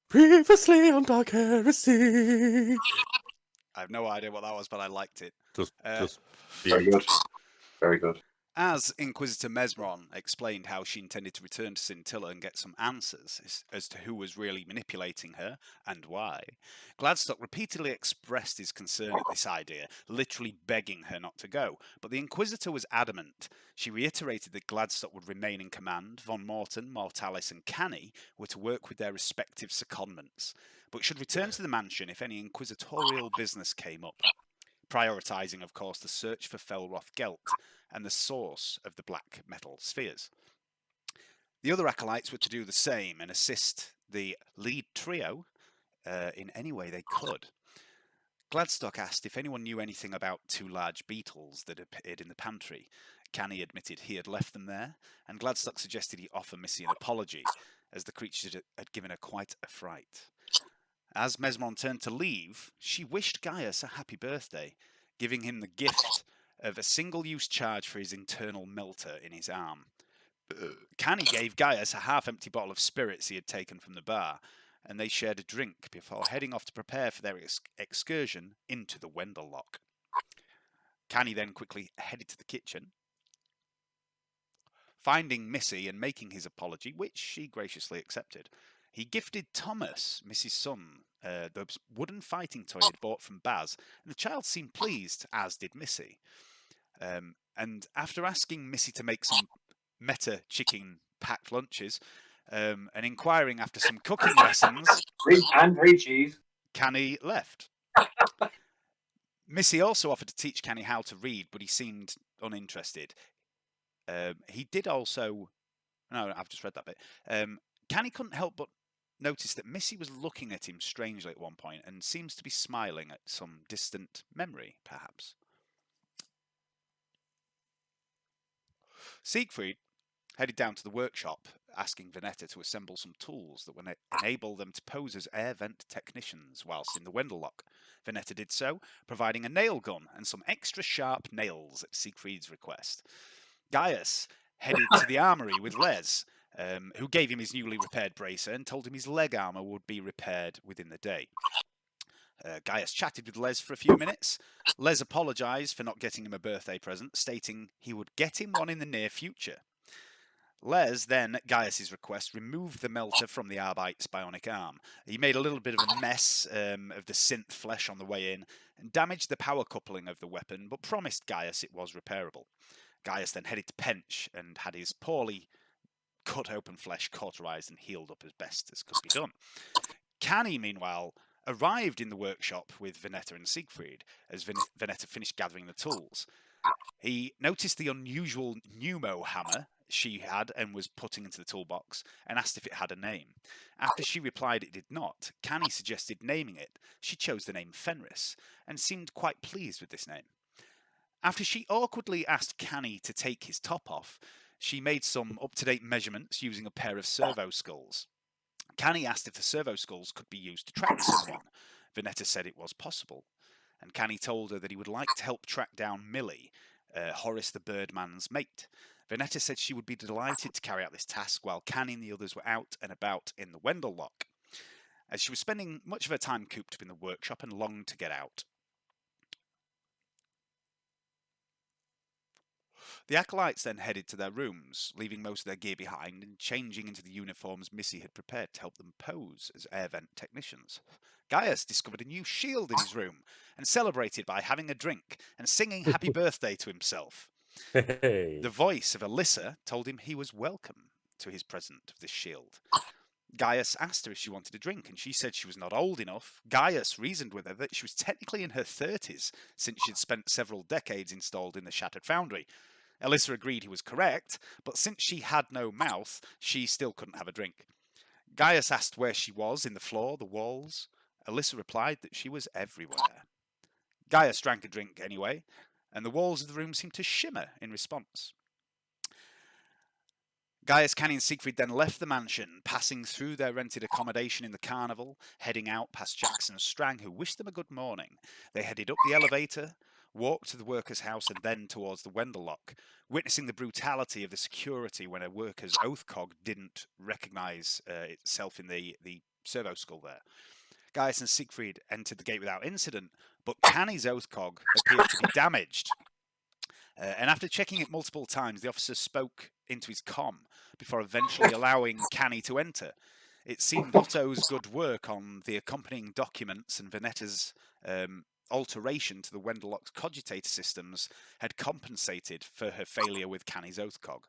Previously on Dark Heresy. I have no idea what that was, but I liked it. Just Very good. Very good. As Inquisitor Mesron explained how she intended to return to Scintilla and get some answers as to who was really manipulating her and why, Gladstock repeatedly expressed his concern at this idea, literally begging her not to go. But the Inquisitor was adamant. She reiterated that Gladstock would remain in command, Von Morton, Mortalis and Canny were to work with their respective secondments, but should return to the mansion if any inquisitorial business came up, prioritising, of course, the search for Felroth Gelt and the source of the black metal spheres. The other acolytes were to do the same and assist the lead trio in any way they could. Gladstock asked if anyone knew anything about two large beetles that appeared in the pantry. Canny admitted he had left them there, and Gladstock suggested he offer Missy an apology, as the creatures had given her quite a fright. As Mesmon turned to leave, she wished Gaius a happy birthday, giving him the gift of a single-use charge for his internal melter in his arm. Canny gave Gaius a half-empty bottle of spirits he had taken from the bar, and they shared a drink before heading off to prepare for their excursion into the Wendellock. Canny then quickly headed to the kitchen, finding Missy and making his apology, which she graciously accepted. He gifted Thomas, Missy's son, the wooden fighting toy he'd bought from Baz, and the child seemed pleased, as did Missy. And after asking Missy to make some meta chicken packed lunches, and inquiring after some cooking lessons, Free cheese. Canny left. Missy also offered to teach Canny how to read, but he seemed uninterested. He did also... No, I've just read that bit. Canny couldn't help but notice that Missy was looking at him strangely at one point and seems to be smiling at some distant memory, perhaps. Siegfried headed down to the workshop, asking Vernetta to assemble some tools that would enable them to pose as air vent technicians whilst in the Wendellock. Vernetta did so, providing a nail gun and some extra sharp nails at Siegfried's request. Gaius headed to the armory with Les, who gave him his newly repaired bracer and told him his leg armour would be repaired within the day. Gaius chatted with Les for a few minutes. Les apologised for not getting him a birthday present, stating he would get him one in the near future. Les then, at Gaius' request, removed the melter from the Arbite's bionic arm. He made a little bit of a mess of the synth flesh on the way in and damaged the power coupling of the weapon, but promised Gaius it was repairable. Gaius then headed to Pench and had his poorly cut open flesh cauterised and healed up as best as could be done. Canny, meanwhile, arrived in the workshop with Vernetta and Siegfried as Vernetta finished gathering the tools. He noticed the unusual pneumo hammer she had and was putting into the toolbox and asked if it had a name. After she replied it did not, Canny suggested naming it. She chose the name Fenris and seemed quite pleased with this name. After she awkwardly asked Canny to take his top off, she made some up-to-date measurements using a pair of servo skulls. Canny asked if the servo skulls could be used to track someone. Vernetta said it was possible, and Canny told her that he would like to help track down Millie, Horace the Birdman's mate. Vernetta said she would be delighted to carry out this task while Canny and the others were out and about in the Wendellock, as she was spending much of her time cooped up in the workshop and longed to get out. The acolytes then headed to their rooms, leaving most of their gear behind and changing into the uniforms Missy had prepared to help them pose as air vent technicians. Gaius discovered a new shield in his room and celebrated by having a drink and singing happy birthday to himself. Hey. The voice of Alyssa told him he was welcome to his present of this shield. Gaius asked her if she wanted a drink, and she said she was not old enough. Gaius reasoned with her that she was technically in her 30s, since she'd spent several decades installed in the Shattered Foundry. Alyssa agreed he was correct, but since she had no mouth, she still couldn't have a drink. Gaius asked where she was, in the floor, the walls. Alyssa replied that she was everywhere. Gaius drank a drink anyway, and the walls of the room seemed to shimmer in response. Gaius, Canny and Siegfried then left the mansion, passing through their rented accommodation in the Carnival, heading out past Jackson and Strang, who wished them a good morning. They headed up the elevator, walked to the workers' house and then towards the Wendellock, witnessing the brutality of the security when a worker's oath cog didn't recognise itself in the servo skull there. Gaius and Siegfried entered the gate without incident, but Canny's oath cog appeared to be damaged. And after checking it multiple times, the officer spoke into his comm before eventually allowing Canny to enter. It seemed Otto's good work on the accompanying documents and Vernetta's alteration to the Wendellock's cogitator systems had compensated for her failure with Canny's oath cog.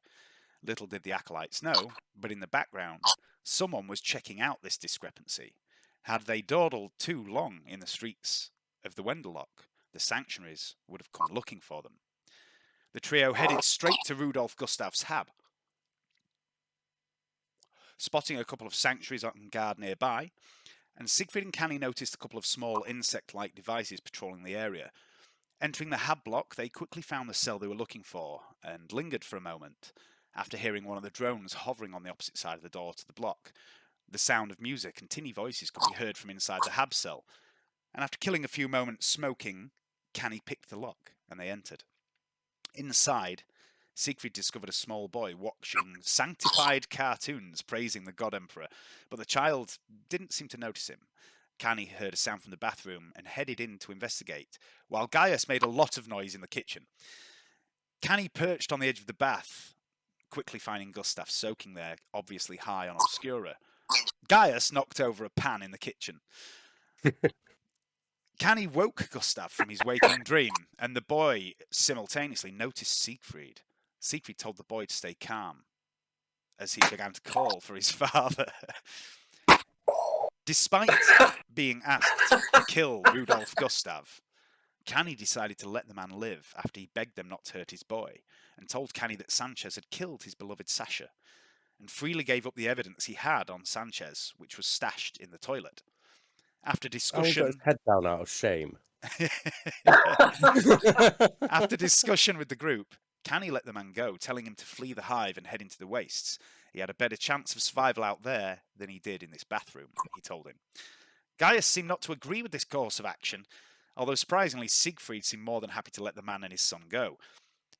Little did the acolytes know, but in the background, someone was checking out this discrepancy. Had they dawdled too long in the streets of the Wendellock, the sanctuaries would have come looking for them. The trio headed straight to Rudolf Gustav's hab. Spotting a couple of sanctuaries on guard nearby, and Siegfried and Canny noticed a couple of small insect-like devices patrolling the area. Entering the hab block, they quickly found the cell they were looking for, and lingered for a moment, after hearing one of the drones hovering on the opposite side of the door to the block. The sound of music and tinny voices could be heard from inside the hab cell, and after killing a few moments smoking, Canny picked the lock, and they entered. Inside, Siegfried discovered a small boy watching sanctified cartoons praising the God Emperor, but the child didn't seem to notice him. Canny heard a sound from the bathroom and headed in to investigate, while Gaius made a lot of noise in the kitchen. Canny perched on the edge of the bath, quickly finding Gustav soaking there, obviously high on Obscura. Gaius knocked over a pan in the kitchen. Canny woke Gustav from his waking dream, and the boy simultaneously noticed Siegfried. Siegfried told the boy to stay calm, as he began to call for his father. Despite being asked to kill Rudolf Gustav, Canny decided to let the man live after he begged them not to hurt his boy, and told Canny that Sanchez had killed his beloved Sasha, and freely gave up the evidence he had on Sanchez, which was stashed in the toilet. After discussion, his head down out of shame. After discussion with the group, Canny let the man go, telling him to flee the hive and head into the wastes. He had a better chance of survival out there than he did in this bathroom, he told him. Gaius seemed not to agree with this course of action, although surprisingly Siegfried seemed more than happy to let the man and his son go.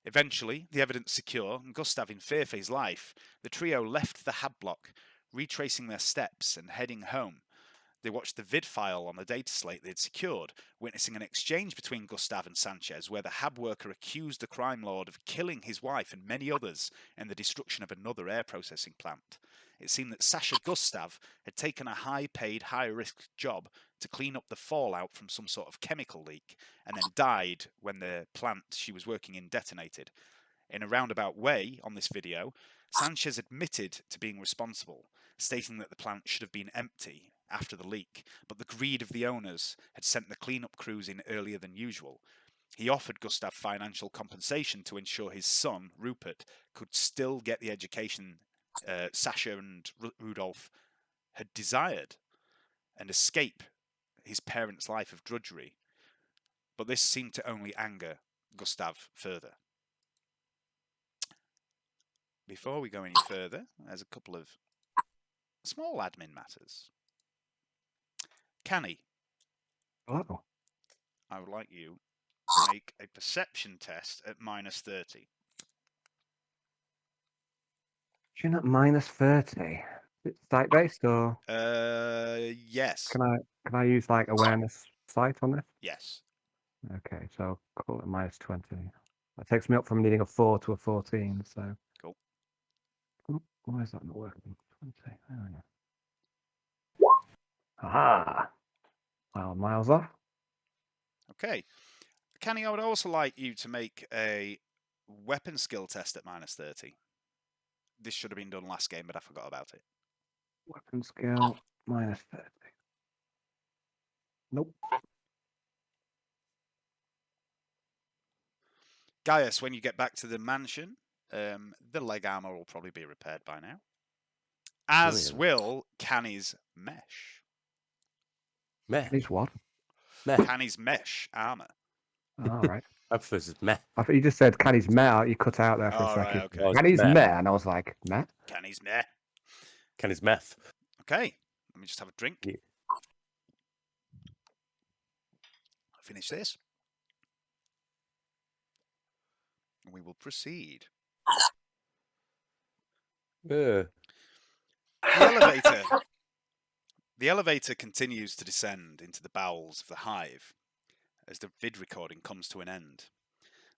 Eventually, the evidence secure, and Gustav in fear for his life, the trio left the hab block, retracing their steps and heading home. They watched the vid file on the data slate they had secured, witnessing an exchange between Gustav and Sanchez, where the hab worker accused the crime lord of killing his wife and many others in the destruction of another air processing plant. It seemed that Sasha Gustav had taken a high-paid, high-risk job to clean up the fallout from some sort of chemical leak, and then died when the plant she was working in detonated. In a roundabout way, on this video, Sanchez admitted to being responsible, stating that the plant should have been empty after the leak, but the greed of the owners had sent the cleanup crews in earlier than usual. He offered Gustav financial compensation to ensure his son, Rupert, could still get the education Sasha and Rudolf had desired and escape his parents' life of drudgery. But this seemed to only anger Gustav further. Before we go any further, there's a couple of small admin matters. Canny, Oh. I would like you to make a perception test at -30. You're not -30. Is it sight based or Yes. can I use like awareness sight on this? Yes. Okay, so call it -20. That takes me up from needing a 4 to a 14. So Cool. Why is that not working? 20. There we go. Aha! Miles off. Okay. Canny, I would also like you to make a weapon skill test at -30. This should have been done last game, but I forgot about it. Weapon skill -30. Nope. Gaius, when you get back to the mansion, the leg armor will probably be repaired by now. As will Canny's mesh. Meh. He's what? Meh. Canny's mesh armor. All right. I prefer this meh. I thought you just said Caddy's meh. You cut out there for Oh, a right, second. okay. Caddy's Meh. meh, and I was like, meh? Canny's meh. Kenny's meth. Okay, let me just have a drink. Yeah. I'll finish this. And we will proceed. The elevator The elevator continues to descend into the bowels of the hive as the vid recording comes to an end.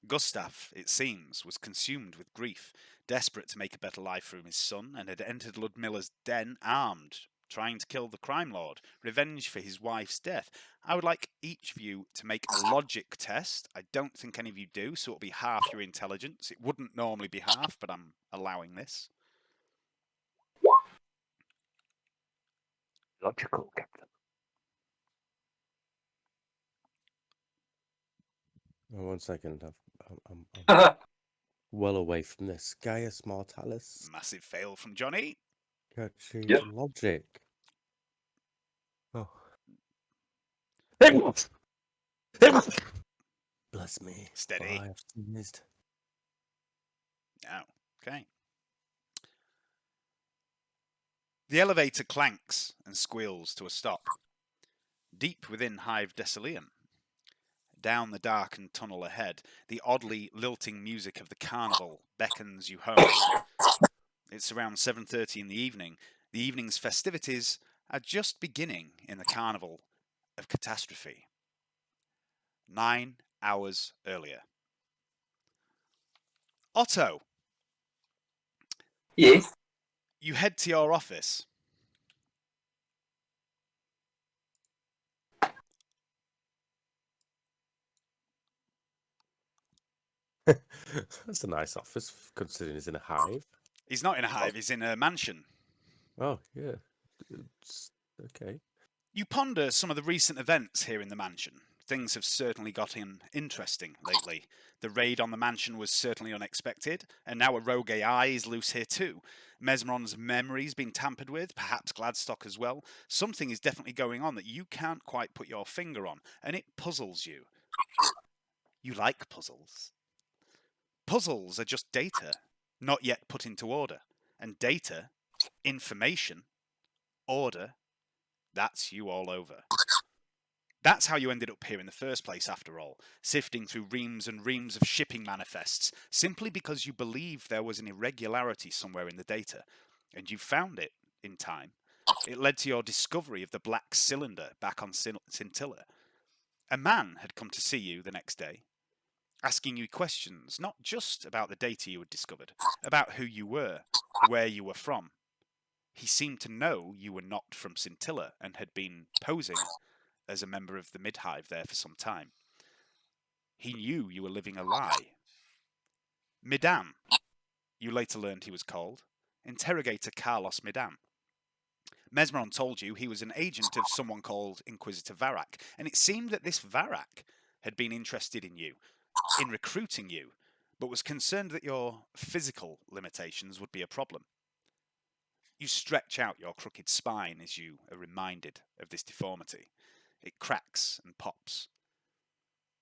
Gustav, it seems, was consumed with grief, desperate to make a better life for his son, and had entered Ludmilla's den armed, trying to kill the crime lord, revenge for his wife's death. I would like each of you to make a logic test. I don't think any of you do, so it'll be half your intelligence. It wouldn't normally be half, but I'm allowing this. Logical, Captain. Oh, 1 second. I'm well away from this. Gaius Mortalis. Massive fail from Johnny. Can't change Yep. logic. Oh. Bless me. Steady. for I have sneezed. Oh, okay. The elevator clanks and squeals to a stop. Deep within Hive Decileum, down the darkened tunnel ahead, the oddly lilting music of the Carnival beckons you home. It's around 7:30 in the evening. The evening's festivities are just beginning in the Carnival of Catastrophe. 9 hours earlier. Otto, Yes. you head to your office. That's a nice office, considering it's in a hive. He's not in a hive, he's in a mansion. Oh, yeah. It's okay. You ponder some of the recent events here in the mansion. Things have certainly gotten interesting lately. The raid on the mansion was certainly unexpected, and now a rogue AI is loose here too. Mesmeron's memory's been tampered with, perhaps Gladstock as well. Something is definitely going on that you can't quite put your finger on, and it puzzles you. You like puzzles. Puzzles are just data, not yet put into order. And data, information, order, that's you all over. That's how you ended up here in the first place, after all, sifting through reams and reams of shipping manifests, simply because you believed there was an irregularity somewhere in the data, and you found it in time. It led to your discovery of the black cylinder back on Scintilla. A man had come to see you the next day, asking you questions, not just about the data you had discovered, about who you were, where you were from. He seemed to know you were not from Scintilla and had been posing as a member of the Midhive there for some time. He knew you were living a lie. Midan, you later learned he was called, Interrogator Carlos Midan. Mesmeron told you he was an agent of someone called Inquisitor Varak, and it seemed that this Varak had been interested in you, in recruiting you, but was concerned that your physical limitations would be a problem. You stretch out your crooked spine as you are reminded of this deformity. It cracks and pops.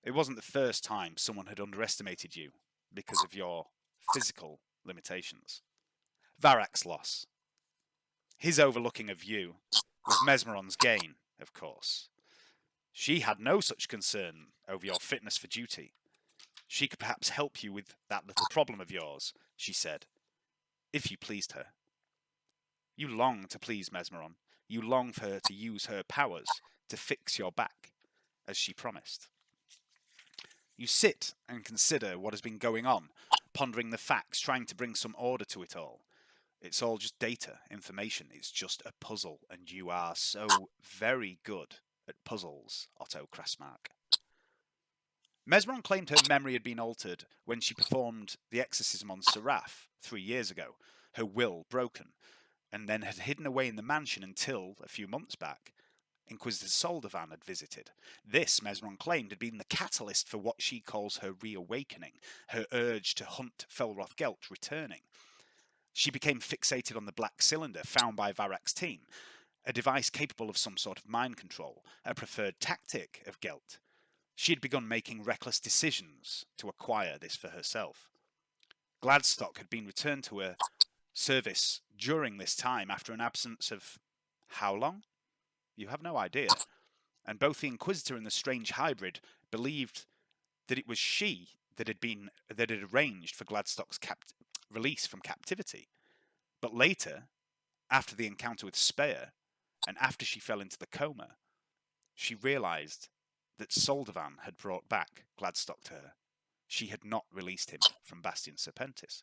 It wasn't the first time someone had underestimated you because of your physical limitations. Varak's loss. His overlooking of you was Mesmeron's gain, of course. She had no such concern over your fitness for duty. She could perhaps help you with that little problem of yours, she said, if you pleased her. You long to please Mesmeron. You long for her to use her powers to fix your back, as she promised. You sit and consider what has been going on, pondering the facts, trying to bring some order to it all. It's all just data, information. It's just a puzzle, and you are so very good at puzzles, Otto Krasmark. Mesmeron claimed her memory had been altered when she performed the exorcism on Seraph 3 years ago, her will broken, and then had hidden away in the mansion until, a few months back, Inquisitor Soldovan had visited. This, Mesmeron claimed, had been the catalyst for what she calls her reawakening, her urge to hunt Felroth Gelt returning. She became fixated on the black cylinder found by Varak's team, a device capable of some sort of mind control, a preferred tactic of Gelt. She had begun making reckless decisions to acquire this for herself. Gladstock had been returned to her service during this time after an absence of how long? You have no idea. And both the Inquisitor and the strange hybrid believed that it was she that had arranged for Gladstock's release from captivity. But later, after the encounter with Speyer, and after she fell into the coma, she realised that Soldavan had brought back Gladstock to her. She had not released him from Bastion Serpentis.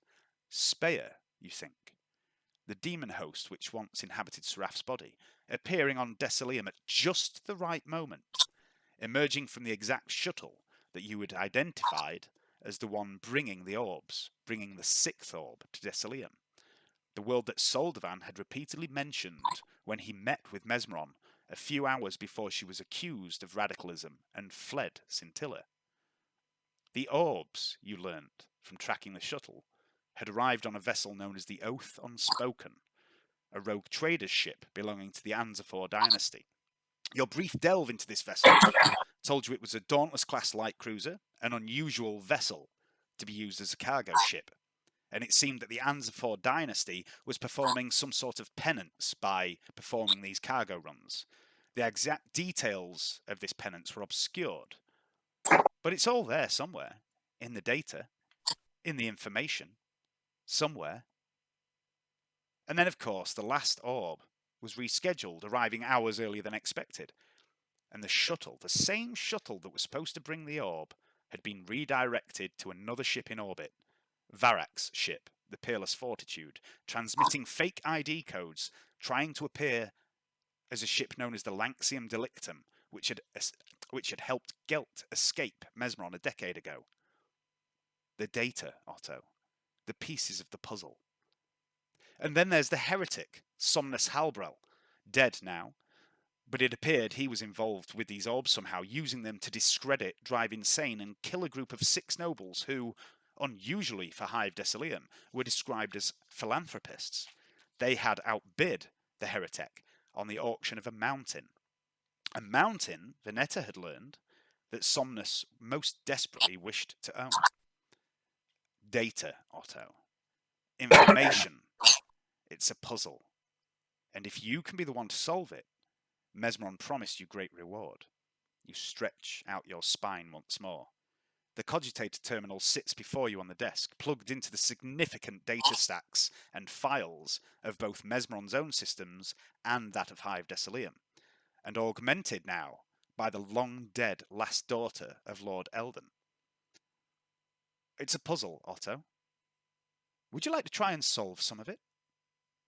Speyer, you think, the demon host which once inhabited Seraf's body, appearing on Desilium at just the right moment, emerging from the exact shuttle that you had identified as the one bringing the orbs, bringing the 6th orb to Desilium. The world that Soldavan had repeatedly mentioned when he met with Mesmeron a few hours before she was accused of radicalism and fled Scintilla. The orbs, you learnt from tracking the shuttle, had arrived on a vessel known as the Oath Unspoken, a rogue trader's ship belonging to the Anzafor dynasty. Your brief delve into this vessel told you it was a Dauntless-class light cruiser, an unusual vessel to be used as a cargo ship, and it seemed that the Anzafor dynasty was performing some sort of penance by performing these cargo runs. The exact details of this penance were obscured, but it's all there somewhere, in the data, in the information, somewhere. And then, of course, the last orb was rescheduled, arriving hours earlier than expected. And the shuttle, the same shuttle that was supposed to bring the orb, had been redirected to another ship in orbit, Varak's ship, the Peerless Fortitude, transmitting fake ID codes, trying to appear as a ship known as the Lanxium Delictum, which had helped Gelt escape Mesmeron a decade ago. The data, Otto. The pieces of the puzzle. And then there's the heretic, Somnus Halbrel, dead now, but it appeared he was involved with these orbs somehow, using them to discredit, drive insane, and kill a group of 6 nobles who, unusually for Hive Desilium, were described as philanthropists. They had outbid the heretic on the auction of a mountain. A mountain, Vernetta had learned, that Somnus most desperately wished to own. Data, Otto. Information. It's a puzzle. And if you can be the one to solve it, Mesmeron promised you great reward. You stretch out your spine once more. The cogitator terminal sits before you on the desk, plugged into the significant data stacks and files of both Mesmeron's own systems and that of Hive Desilium, and augmented now by the long-dead last daughter of Lord Eldon. It's a puzzle, Otto. Would you like to try and solve some of it?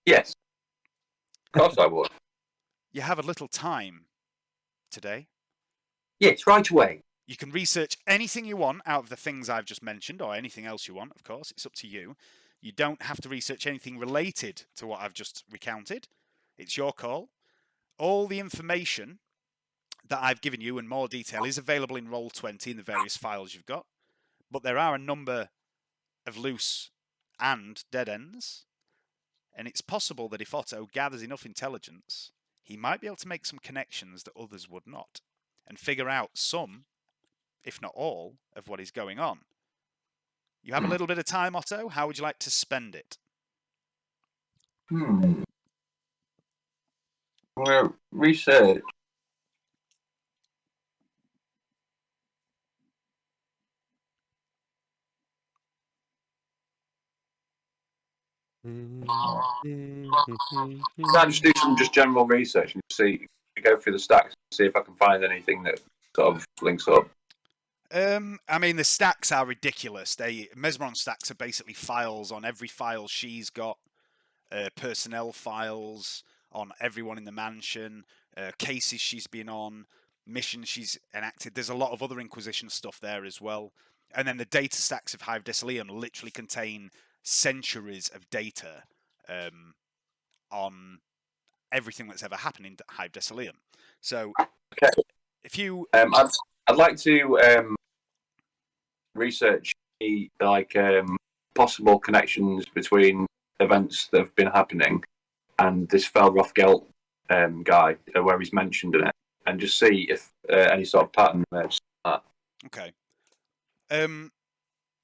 Yes. Of course I would. You have a little time today. Yes, right away. You can research anything you want out of the things I've just mentioned, or anything else you want, of course. It's up to you. You don't have to research anything related to what I've just recounted. It's your call. All the information that I've given you in more detail is available in Roll20 in the various files you've got. But there are a number of loose and dead ends. And it's possible that if Otto gathers enough intelligence, he might be able to make some connections that others would not, and figure out some, if not all, of what is going on. You have a little bit of time, Otto. How would you like to spend it? Well, research. Can I just do some general research and see, go through the stacks, see if I can find anything that sort of links up? I mean, the stacks are ridiculous. Mesmeron stacks are basically files on every file she's got, personnel files on everyone in the mansion, cases she's been on, missions she's enacted. There's a lot of other Inquisition stuff there as well. And then the data stacks of Hive Desilium literally contain centuries of data on everything that's ever happened in Hive Desilium. So, okay. If you, I'd like to research possible connections between events that have been happening and this Felroth Gelt guy, where he's mentioned in it, and just see if any sort of pattern emerges. Okay.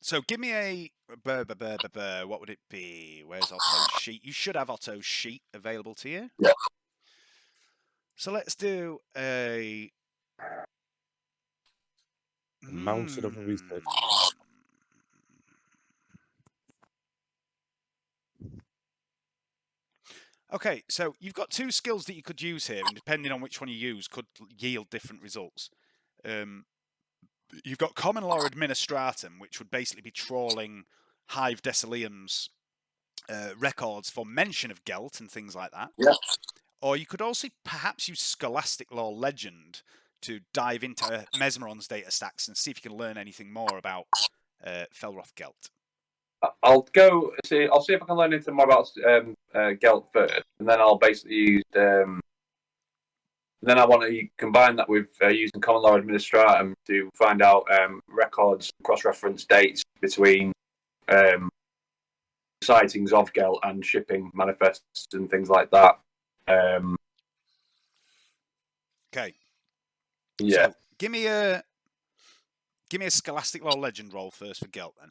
So give me a what would it be? Where's Otto's sheet? You should have Otto's sheet available to you. Yeah. So let's do a mountain of research. Okay, so you've got two skills that you could use here, and depending on which one you use, could yield different results. You've got Common Law Administratum, which would basically be trawling Hive Decilium's records for mention of Gelt and things like that. Yeah. Or you could also perhaps use Scholastic Law Legend to dive into Mesmeron's data stacks and see if you can learn anything more about Felroth Gelt. I'll go see. I'll see if I can learn anything more about Gelt first, and then I'll basically use. Then I want to combine that with using Common Law Administratum to find out records, cross-reference dates between sightings of Gelt and shipping manifests and things like that. Okay. Yeah. So give me a Scholastic Law Legend roll first for Gelt then.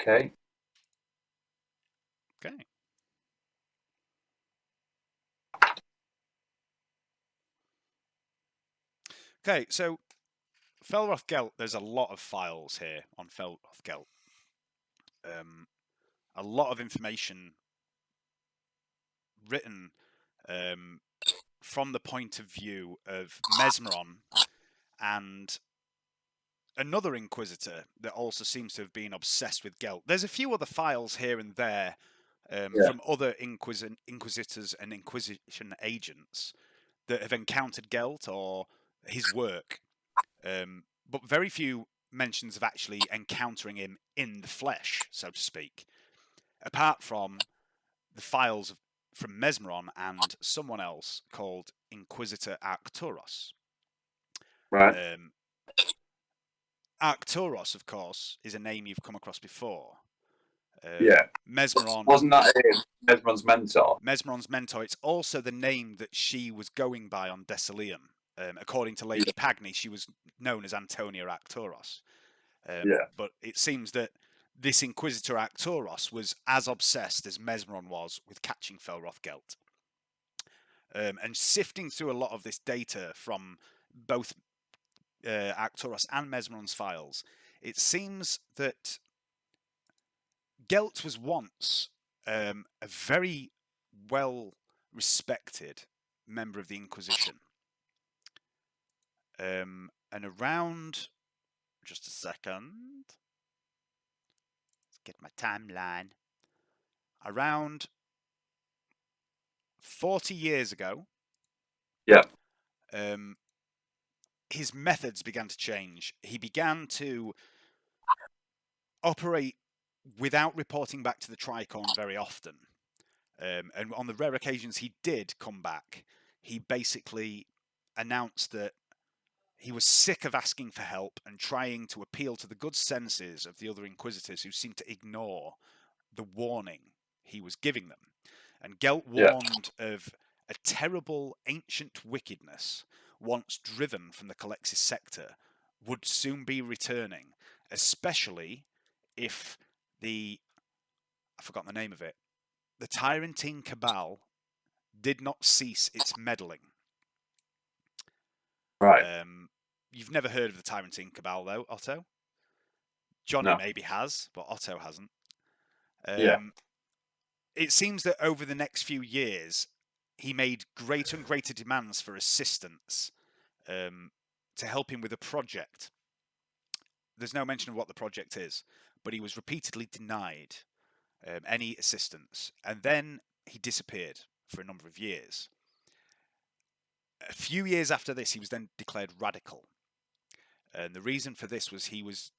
Okay. Okay. Okay, so Felroth Gelt, there's a lot of files here on Felroth Gelt. A lot of information written from the point of view of Mesmeron and another Inquisitor that also seems to have been obsessed with Gelt. There's a few other files here and there from other Inquisitors and Inquisition agents that have encountered Gelt or his work, but very few mentions of actually encountering him in the flesh, so to speak, apart from the files from Mesmeron and someone else called Inquisitor Arcturus. Right. Arcturus, of course, is a name you've come across before. Yeah. Mesmeron. Wasn't that Mesmeron's mentor? Mesmeron's mentor. It's also the name that she was going by on Decilium. According to Lady Pagny, she was known as Antonia Arcturus. But it seems that this Inquisitor Arcturus was as obsessed as Mesmeron was with catching Felroth Gelt. And sifting through a lot of this data from both Arcturus and Mesmeron's files, it seems that Gelt was once a very well-respected member of the Inquisition. And around... Just a second. Let's get my timeline. Around 40 years ago, his methods began to change. He began to operate without reporting back to the Tricorn very often. And on the rare occasions he did come back, he basically announced that he was sick of asking for help and trying to appeal to the good senses of the other Inquisitors who seemed to ignore the warning he was giving them. And Gelt warned of a terrible ancient wickedness, once driven from the Calexis sector, would soon be returning, especially if I forgot the name of it, the Tyrantine Cabal did not cease its meddling. Right. You've never heard of the Tyrantine Cabal, though, Otto? Johnny maybe has, but Otto hasn't. It seems that over the next few years, he made greater and greater demands for assistance to help him with a project. There's no mention of what the project is, but he was repeatedly denied any assistance. And then he disappeared for a number of years. A few years after this, he was then declared radical. And the reason for this was he was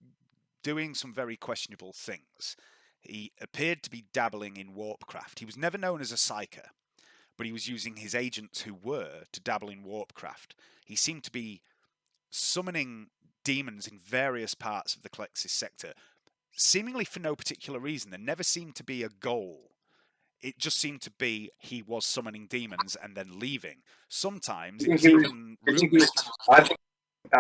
doing some very questionable things. He appeared to be dabbling in warpcraft. He was never known as a psyker, but he was using his agents who were to dabble in warpcraft. He seemed to be summoning demons in various parts of the Calexis sector, seemingly for no particular reason. There never seemed to be a goal. It just seemed to be he was summoning demons and then leaving. Sometimes it was even rumored.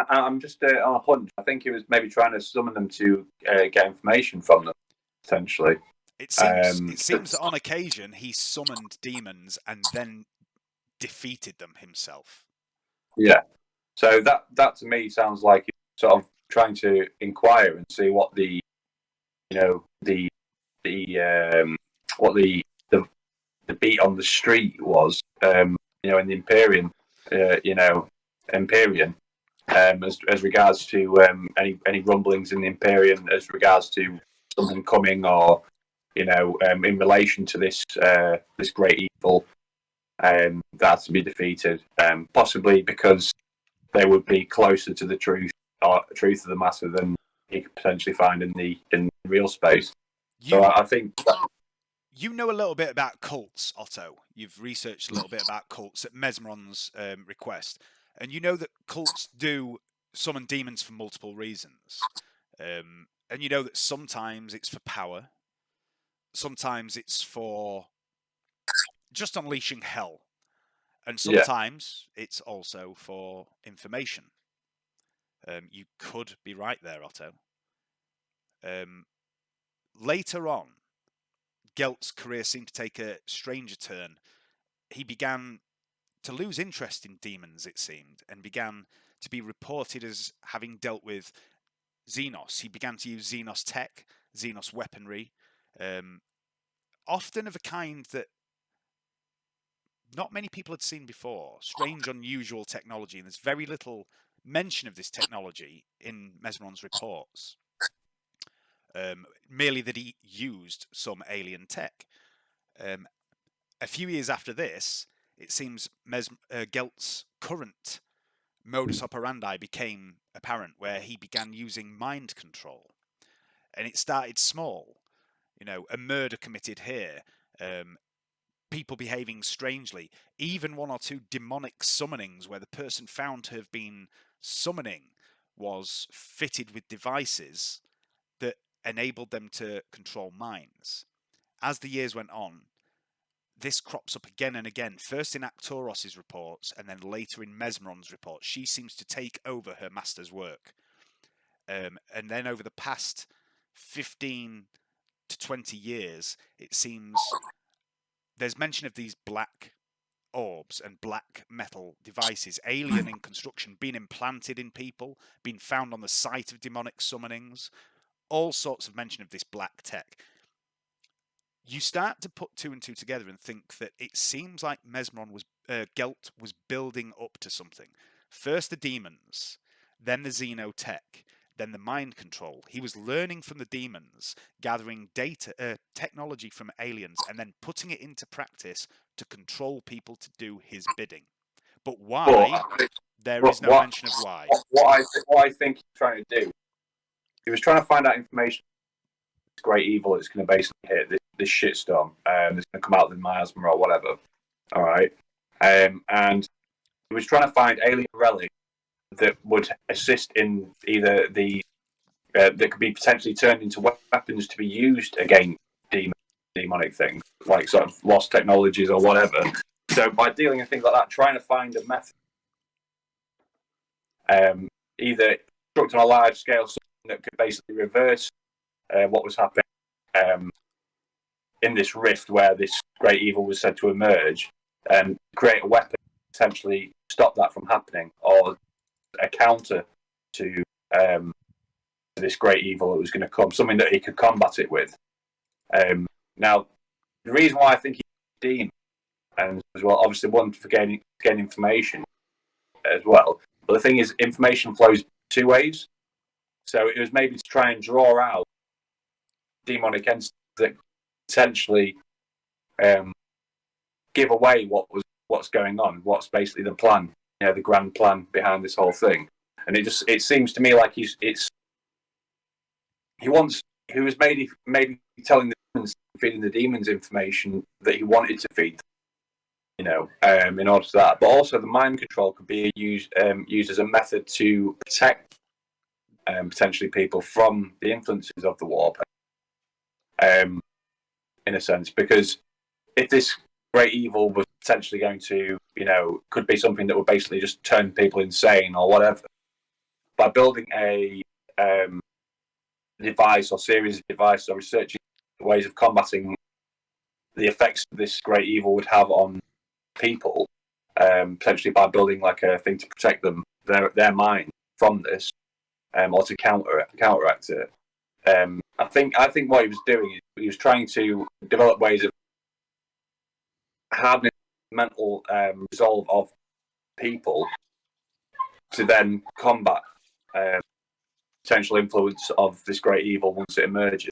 I'm just on a hunch. I think he was maybe trying to summon them to get information from them, potentially. It seems that on occasion he summoned demons and then defeated them himself. Yeah. So that to me sounds like he was sort of trying to inquire and see what the what the beat on the street was, in the Empyrean, as regards to any rumblings in the Empyrean as regards to something coming, or in relation to this great evil that has to be defeated, possibly because they would be closer to the truth of the matter than you could potentially find in the real space. So I think that, you know a little bit about cults, Otto. You've researched a little bit about cults at Mesmeron's request, and you know that cults do summon demons for multiple reasons. And you know that sometimes it's for power, sometimes it's for just unleashing hell, and sometimes it's also for information. You could be right there, Otto. Later on, Gelt's career seemed to take a stranger turn. He began to lose interest in demons, it seemed, and began to be reported as having dealt with Xenos. He began to use Xenos tech, Xenos weaponry, often of a kind that not many people had seen before. Strange, unusual technology, and there's very little mention of this technology in Mesmeron's reports. Merely that he used some alien tech. A few years after this, it seems Gelt's current modus operandi became apparent, where he began using mind control. And it started small. A murder committed here, people behaving strangely, even one or two demonic summonings where the person found to have been summoning was fitted with devices that enabled them to control minds. As the years went on, this crops up again and again, first in Arcturos's reports and then later in Mesmeron's reports. She seems to take over her master's work. And then over the past 15 to 20 years, it seems there's mention of these black orbs and black metal devices, alien in construction, being implanted in people, being found on the site of demonic summonings, all sorts of mention of this black tech. You start to put two and two together and think that it seems like Gelt was building up to something. First the demons, then the xenotech, then the mind control. He was learning from the demons, gathering data, technology from aliens, and then putting it into practice to control people to do his bidding. But why? There is no mention of why. What I think he's trying to do, he was trying to find out information. This great evil that's going to basically hit this shitstorm, that's going to come out of the miasma or whatever. All right, and he was trying to find alien relics that would assist in either that could be potentially turned into weapons to be used against demonic things, like sort of lost technologies or whatever. So by dealing with things like that, trying to find a method, either construct on a large scale, something that could basically reverse what was happening in this rift where this great evil was said to emerge, and create a weapon to potentially stop that from happening, or a counter to this great evil that was going to come, something that he could combat it with. Now, the reason why I think he's demon, and as well, obviously, one for gaining information as well. But the thing is, information flows two ways. So it was maybe to try and draw out demonic entities that potentially give away what's going on, what's basically the plan, the grand plan behind this whole thing. And it seems to me like he was maybe telling the demons, feeding the demons information that he wanted to feed them, in order to that. But also the mind control could be used as a method to protect potentially people from the influences of the warp, in a sense, because if this great evil was potentially going to, could be something that would basically just turn people insane or whatever, by building a device or series of devices or researching ways of combating the effects this great evil would have on people, potentially by building like a thing to protect them, their mind from this, or to counteract it. I think what he was doing is he was trying to develop ways of hardening mental resolve of people to then combat potential influence of this great evil once it emerges,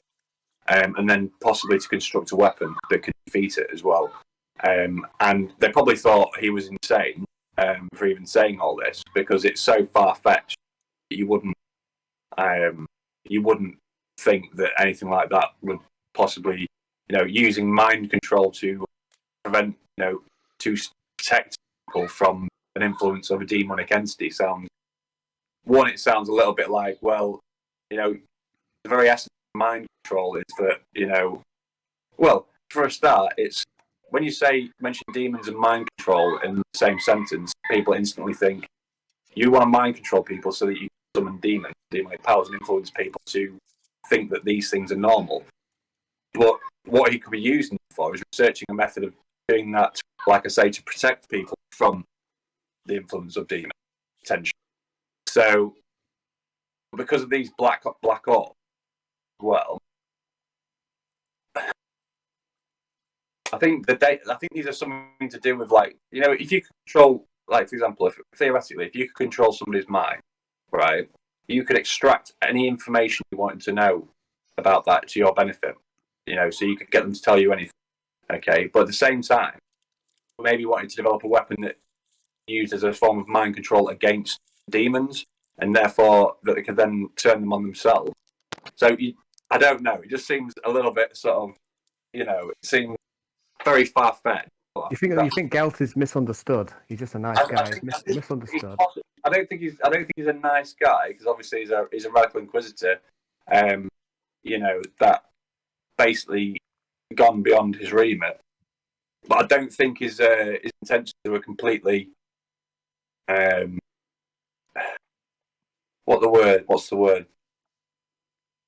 and then possibly to construct a weapon that could defeat it as well. And they probably thought he was insane for even saying all this, because it's so far-fetched that you wouldn't think that anything like that would possibly, using mind control to prevent, to protect people from an influence of a demonic entity sounds. One, it sounds a little bit like, well, the very essence of mind control is that, well, for a start, it's when you mention demons and mind control in the same sentence, people instantly think you want to mind control people so that you summon demonic powers, and influence people to think that these things are normal. But what he could be using for is researching a method of doing that, like I say, to protect people from the influence of demons, potentially. So, because of these black orbs, well, I think these are something to do with, like, if you control, like, for example, theoretically, if you could control somebody's mind, right, you could extract any information you wanted to know about that to your benefit, so you could get them to tell you anything, okay? But at the same time, maybe wanting to develop a weapon that used as a form of mind control against demons, and therefore that they could then turn them on themselves. So I don't know. It just seems a little bit sort of, it seems very far-fetched. You think Gelt is misunderstood? He's just a nice guy. Misunderstood. I don't think he's a nice guy, because obviously he's a radical inquisitor. That basically gone beyond his remit. But I don't think his intentions were completely. What's the word?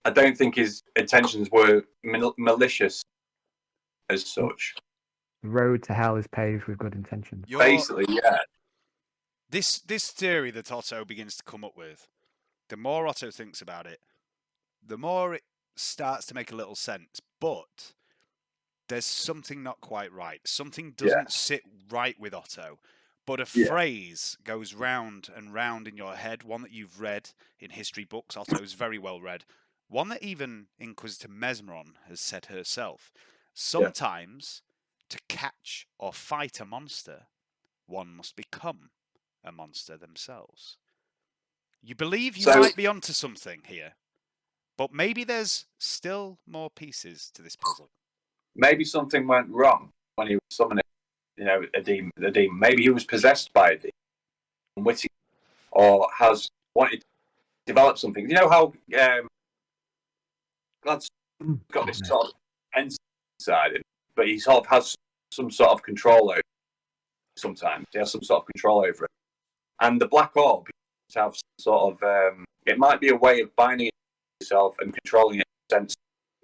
I don't think his intentions were malicious as such. The road to hell is paved with good intentions. Basically, yeah. This theory that Otto begins to come up with, the more Otto thinks about it, the more it starts to make a little sense. But there's something not quite right. Something doesn't sit right with Otto. But a phrase goes round and round in your head, one that you've read in history books. Otto's very well read. One that even Inquisitor Mesmeron has said herself. Sometimes, to catch or fight a monster, one must become a monster themselves. You believe you might be onto something here, but maybe there's still more pieces to this puzzle. Maybe something went wrong when he was summoning, a demon. Maybe he was possessed by a demon, or has wanted to develop something. You know how Glad's got this sort of entity inside him, but he sort of has some sort of control over it. Sometimes he has some sort of control over it. And the black orb have some sort of it might be a way of binding it to yourself and controlling it in the sense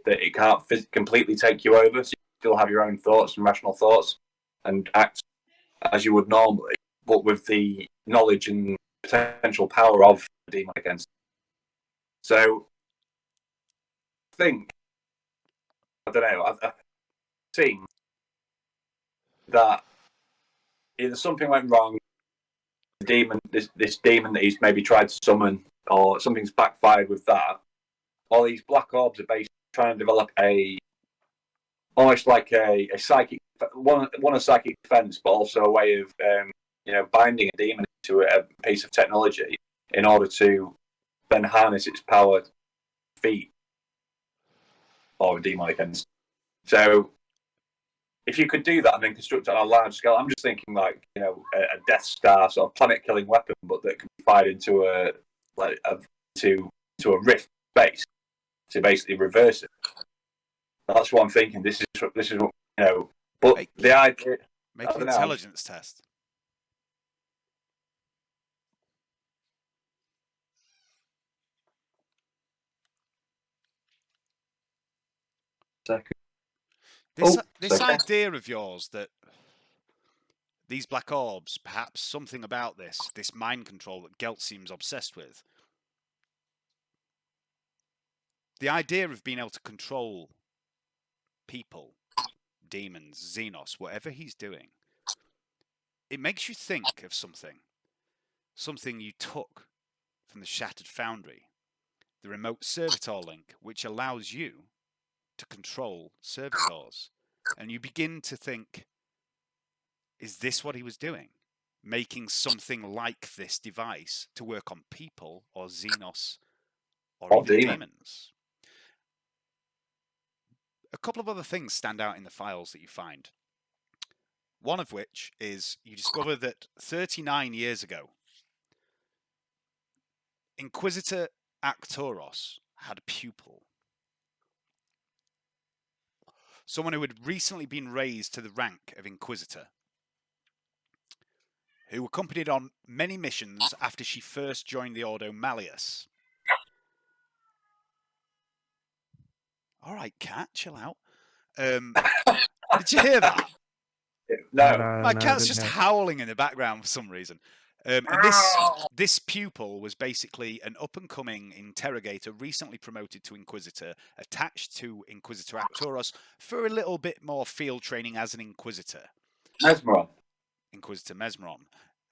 that it can't completely take you over, so you still have your own thoughts and rational thoughts and act as you would normally, but with the knowledge and potential power of the demon against it. So I don't know, I've seen that either something went wrong, the demon, this demon that he's maybe tried to summon, or something's backfired with that, or these black orbs are basically trying to develop almost like a psychic, a psychic defense, but also a way of binding a demon to a piece of technology in order to then harness its power to defeat or a demonic entity. So if you could do that and then construct it on a large scale, I'm just thinking like a Death Star sort of planet-killing weapon, but that can be fired into a rift space to basically reverse it. That's what I'm thinking. This is what, But the idea. Make an intelligence test. Second. This idea of yours that these black orbs, perhaps something about this mind control that Gelt seems obsessed with. The idea of being able to control people, demons, Xenos, whatever he's doing, it makes you think of something you took from the Shattered Foundry, the remote servitor link, which allows you to control servitors. And you begin to think, is this what he was doing? Making something like this device to work on people or Xenos or even demons. A couple of other things stand out in the files that you find. One of which is you discover that 39 years ago, Inquisitor Arcturus had a pupil. Someone who had recently been raised to the rank of Inquisitor, who accompanied on many missions after she first joined the Ordo Malleus. All right, cat, chill out. Did you hear that? No. My cat's just howling in the background for some reason. And this pupil was basically an up-and-coming interrogator recently promoted to Inquisitor, attached to Inquisitor Arcturus for a little bit more field training as an Inquisitor. Mesmeron. Inquisitor Mesmeron.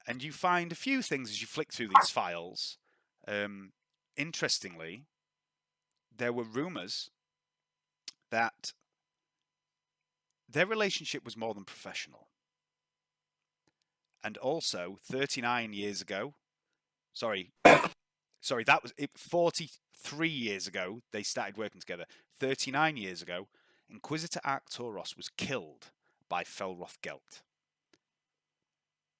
And you find a few things as you flick through these files. Interestingly, there were rumours that their relationship was more than professional. And also, 39 years ago, sorry, that was it. 43 years ago, they started working together. 39 years ago, Inquisitor Arcturus was killed by Felroth Gelt.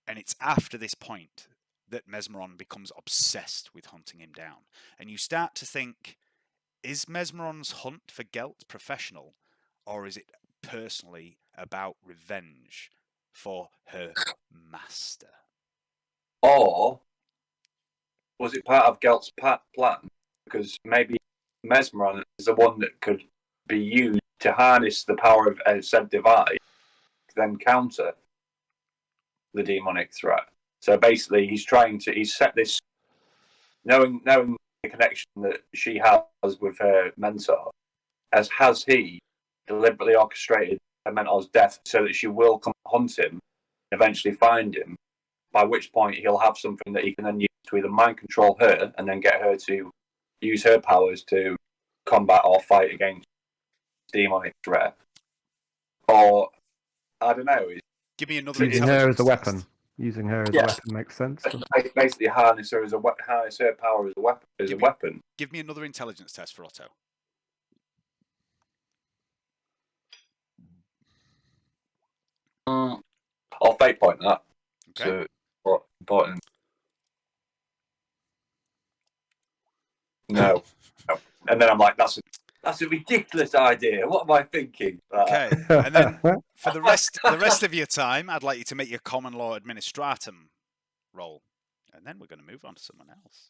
And it's after this point that Mesmeron becomes obsessed with hunting him down. And you start to think, is Mesmeron's hunt for Gelt professional, or is it personally about revenge for her master? Or was it part of Gelt's plan? Because maybe Mesmeron is the one that could be used to harness the power of said device, then counter the demonic threat. So basically, he's set this, knowing the connection that she has with her mentor, has he deliberately orchestrated her mentor's death so that she will come hunt him, eventually find him, by which point he'll have something that he can then use to either mind control her and then get her to use her powers to combat or fight against demonic threat. Or, I don't know. Give me another Using her as a test. weapon. Using her as a weapon makes sense. Basically, harness her power as a weapon. Give me another intelligence test for Otto. I'll fate point that. Okay. So, what important? No. And then I'm like, that's a ridiculous idea. What am I thinking? Okay. And then for the rest of your time, I'd like you to make your common law administratum roll. And then we're going to move on to someone else.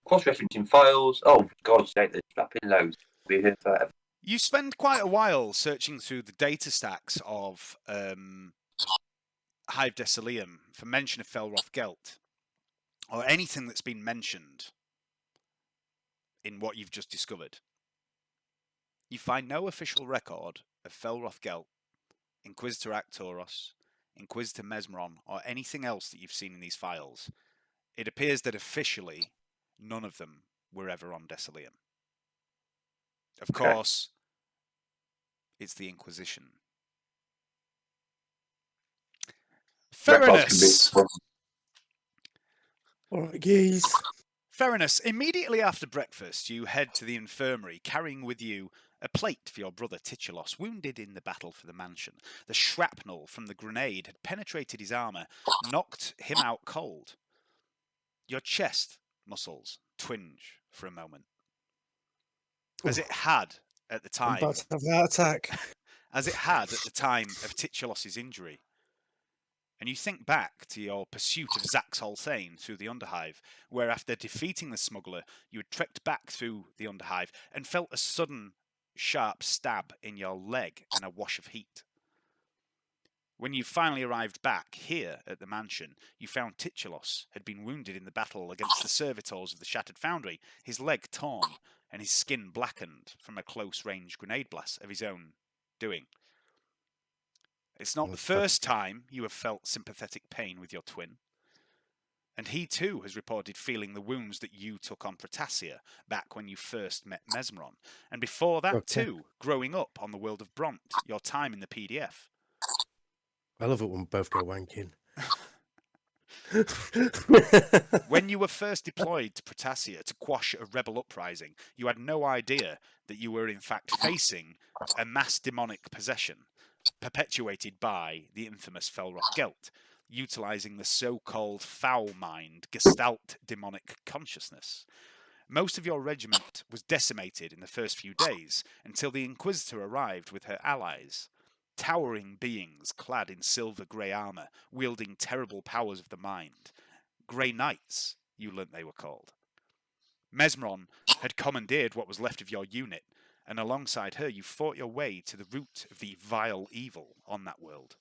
Cross-referencing files. Oh, for God's sake, there's flapping loads. Be here forever. You spend quite a while searching through the data stacks of Hive Decilium for mention of Felroth Gelt, or anything that's been mentioned in what you've just discovered. You find no official record of Felroth Gelt, Inquisitor Arcturus, Inquisitor Mesmeron, or anything else that you've seen in these files. It appears that officially none of them were ever on Decilium. Of course, it's the Inquisition. Ferrunus! Alright, geez. Ferrunus, immediately after breakfast, you head to the infirmary, carrying with you a plate for your brother Titulos, wounded in the battle for the mansion. The shrapnel from the grenade had penetrated his armour, knocked him out cold. Your chest muscles twinge for a moment. As it had at the time. I'm about to have a heart attack. As it had at the time of Titulos' injury. And you think back to your pursuit of Zax Holthane through the Underhive, where after defeating the smuggler, you had trekked back through the Underhive and felt a sudden, sharp stab in your leg and a wash of heat. When you finally arrived back here at the mansion, you found Titulos had been wounded in the battle against the servitors of the Shattered Foundry, his leg torn and his skin blackened from a close-range grenade blast of his own doing. It's not the first time you have felt sympathetic pain with your twin. And he too has reported feeling the wounds that you took on Protassia back when you first met Mesmeron. And before that too, growing up on the world of Bront, your time in the PDF. I love it when we both go wanking. When you were first deployed to Protassia to quash a rebel uprising, you had no idea that you were in fact facing a mass demonic possession perpetuated by the infamous Felroth Gelt, utilizing the so-called foul mind Gestalt demonic consciousness. Most of your regiment was decimated in the first few days until the Inquisitor arrived with her allies. Towering beings clad in silver grey armour, wielding terrible powers of the mind. Grey Knights, you learnt they were called. Mesmeron had commandeered what was left of your unit, and alongside her you fought your way to the root of the vile evil on that world.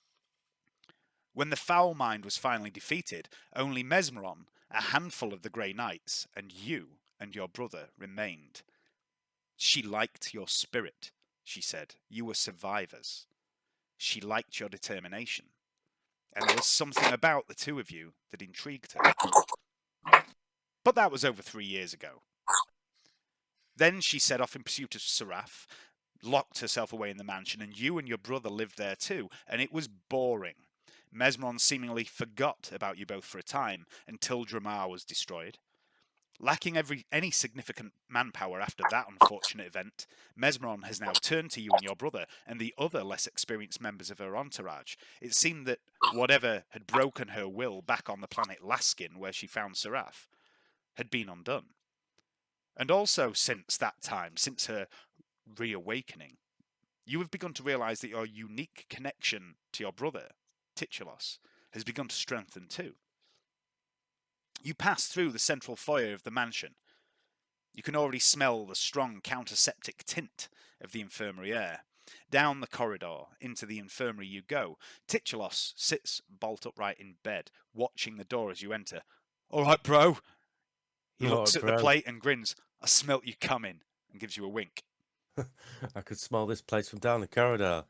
When the foul mind was finally defeated, only Mesmeron, a handful of the Grey Knights, and you and your brother remained. She liked your spirit, she said. You were survivors. She liked your determination. And there was something about the two of you that intrigued her. But that was over 3 years ago. Then she set off in pursuit of Seraph, locked herself away in the mansion, and you and your brother lived there too, and it was boring. Mesmeron seemingly forgot about you both for a time, until Dramar was destroyed. Lacking any significant manpower after that unfortunate event, Mesmeron has now turned to you and your brother and the other less experienced members of her entourage. It seemed that whatever had broken her will back on the planet Laskin, where she found Seraph, had been undone. And also since that time, since her reawakening, you have begun to realise that your unique connection to your brother, Titulos, has begun to strengthen too. You pass through the central foyer of the mansion. You can already smell the strong counterseptic tint of the infirmary air. Down the corridor, into the infirmary you go. Titulos sits bolt upright in bed, watching the door as you enter. "All right, bro." He looks at the plate and grins. "I smelt you coming," and gives you a wink. I could smell this place from down the corridor.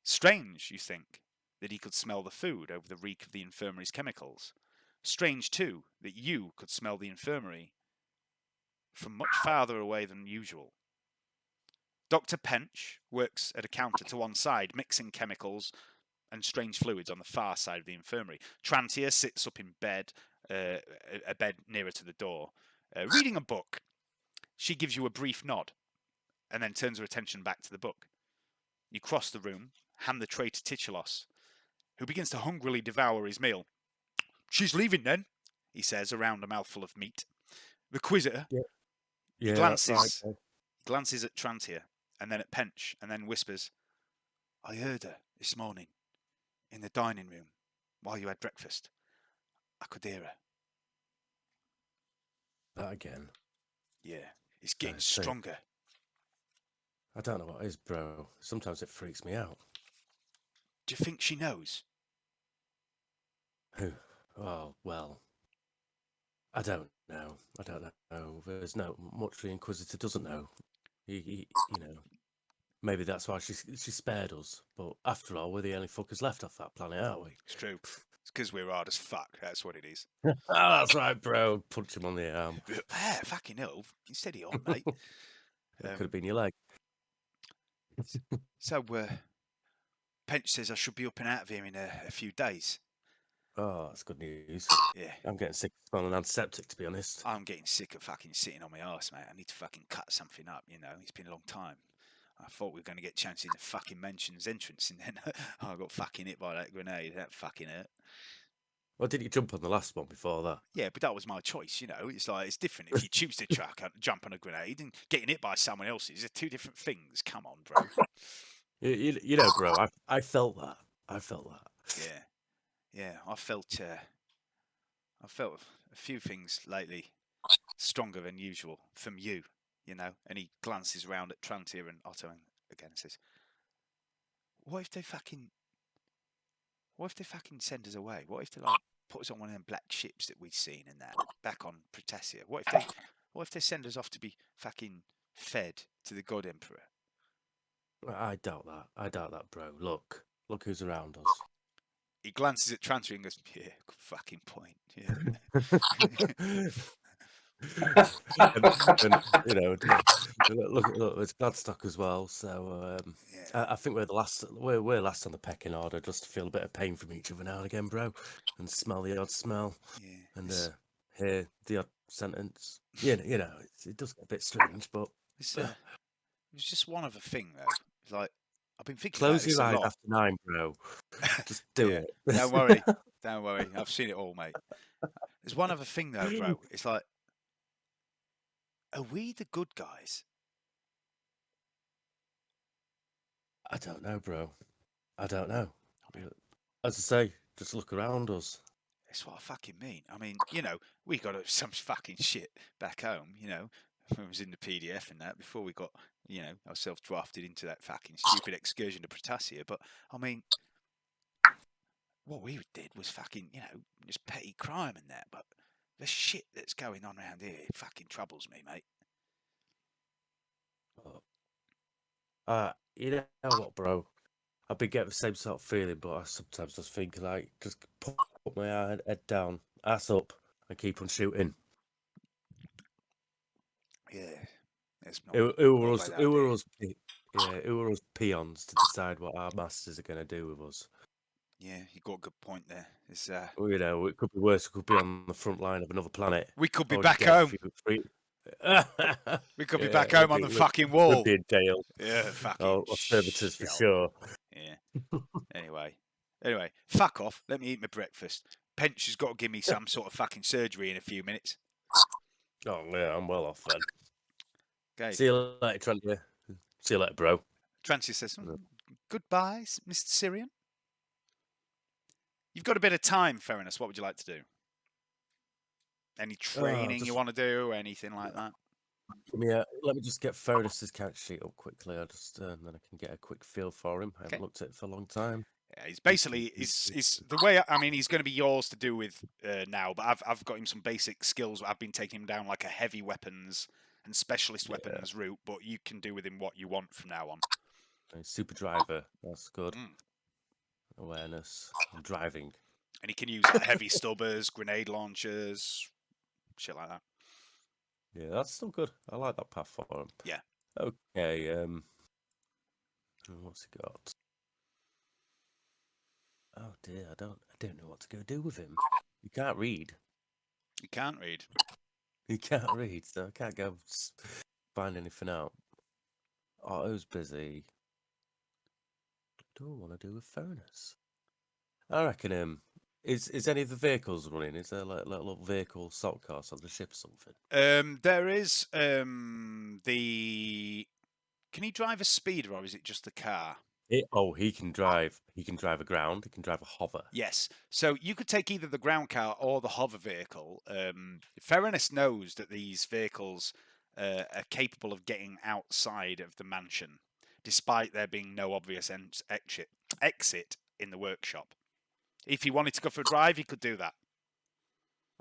Strange, you think, that he could smell the food over the reek of the infirmary's chemicals. Strange, too, that you could smell the infirmary from much farther away than usual. Dr. Pench works at a counter to one side, mixing chemicals and strange fluids on the far side of the infirmary. Trantia sits up in bed, a bed nearer to the door, reading a book. She gives you a brief nod, and then turns her attention back to the book. You cross the room, hand the tray to Titulos, who begins to hungrily devour his meal. "She's leaving then," he says, around a mouthful of meat. The Inquisitor. Yeah. He glances at Trantia, and then at Pench, and then whispers, "I heard her this morning, in the dining room, while you had breakfast. I could hear her." That again. Yeah, it's getting stronger. I don't know what it is, bro. Sometimes it freaks me out. Do you think she knows? Who? Oh, well. I don't know. There's no much the Inquisitor doesn't know. He maybe that's why she spared us. But after all, we're the only fuckers left off that planet, aren't we? It's true. It's because we're hard as fuck. That's what it is. Oh, that's right, bro. Punch him on the arm. Yeah, fucking hell. You steady on, mate. That could have been your leg. So, Pench says I should be up and out of here in a few days. Oh, that's good news. Yeah. I'm getting sick of smelling antiseptic, to be honest. I'm getting sick of fucking sitting on my arse, mate. I need to fucking cut something up, you know. It's been a long time. I thought we were going to get chance in the fucking mansion's entrance, and then I got fucking hit by that grenade. That fucking hurt. Well, did you jump on the last one before that? Yeah, but that was my choice, you know. It's like, it's different if you choose to jump on a grenade and getting hit by someone else's. They're two different things. Come on, bro. You know, bro, I felt that. Yeah. Yeah, I felt a few things lately stronger than usual from you, you know. And he glances around at Trantia and Otto again and says, "What if they fucking What if they fucking send us away? What if they like put us on one of them black ships that we've seen and that back on Protessia? What if they send us off to be fucking fed to the God Emperor? I doubt that. I doubt that, bro. Look who's around us. He glances at Trantor and goes, "Yeah, good fucking point. Yeah." and you know, look, it's Gladstock as well. So Yeah. I think we're the last. We're last on the pecking order, just to feel a bit of pain from each other now and again, bro, and smell the odd smell, Yeah. and hear the odd sentence. You know, it does get a bit strange, but It was just one other thing though. It's like I've been thinking about close this your a eyes lot. after 9, bro. Just do Yeah. it. Don't worry. Don't worry. I've seen it all, mate. There's one other thing though, bro. It's like, are we the good guys? I don't know, bro. I don't know. As I say, just look around us. That's what I fucking mean. I mean, we got some fucking shit back home, when it was in the PDF and that, before we got, ourselves drafted into that fucking stupid excursion to Protessia. But, I mean, what we did was fucking, just petty crime and that. But the shit that's going on around here, it fucking troubles me, mate. You know what, bro? I've been getting the same sort of feeling, but I sometimes just think, like, just put my head down, ass up, and keep on shooting. Yeah. It's not, Who not were a us? bad Who were idea. us? Yeah, who were us peons to decide what our masters are going to do with us? Yeah, you got a good point there. It's, Well, it could be worse. We could be on the front line of another planet. we could be Or back get a home. few free- We could be Yeah, back home on the fucking wall. We'd be in jail. Yeah, fucking Or servitors for shit. sure. Yeah. Anyway, fuck off. Let me eat my breakfast. Pench has got to give me some sort of fucking surgery in a few minutes. Oh, yeah, I'm well off then. Okay. See you later, Trent. See you later, bro. Trancy says, goodbye, Mr. Syrian. You've got a bit of time, Ferrunus. What would you like to do? Any training you want to do, or anything like that? Let me just get Ferrunus's character sheet up quickly. I'll just then I can get a quick feel for him. I haven't looked at it for a long time. Yeah, he's basically is the way. I mean, he's going to be yours to do with now, but I've got him some basic skills. I've been taking him down like a heavy weapons and specialist weapons route, but you can do with him what you want from now on. Super driver, that's good. Awareness, and driving, and he can use like heavy stubbers, grenade launchers, shit like that. Yeah, that's still good. I like that path for him. Yeah. Okay. What's he got? Oh dear, I don't know what to go do with him. He can't read. He can't read. He can't read, so I can't go find anything out. Otto's busy. What do I want to do with Ferrunus? I reckon is any of the vehicles running? Is there like a little vehicle salt cars on the ship or something? There is the. Can he drive a speeder or is it just the car? He can drive. He can drive a ground. He can drive a hover. Yes. So you could take either the ground car or the hover vehicle. Ferrunus knows that these vehicles are capable of getting outside of the mansion, despite there being no obvious exit in the workshop. If he wanted to go for a drive, he could do that.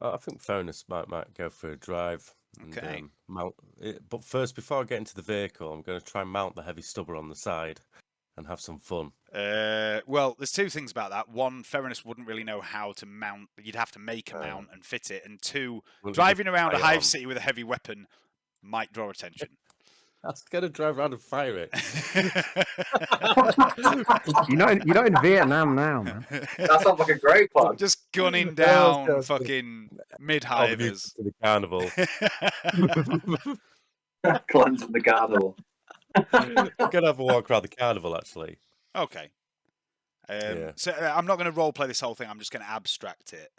I think Ferrunus might go for a drive. Okay. And, mount it. But first, before I get into the vehicle, I'm going to try and mount the heavy stubber on the side and have some fun. Well, there's two things about that. One, Ferrunus wouldn't really know how to mount. You'd have to make a mount and fit it. And two, driving around a hive city with a heavy weapon might draw attention. I was going to drive around and fire it. You're not in Vietnam now, man. That sounds like a great plan. Just gunning down fucking mid-hivers. To the carnival. Cleansing the carnival. I'm going to have a walk around the carnival, actually. Okay. Yeah. So I'm not going to roleplay this whole thing. I'm just going to abstract it.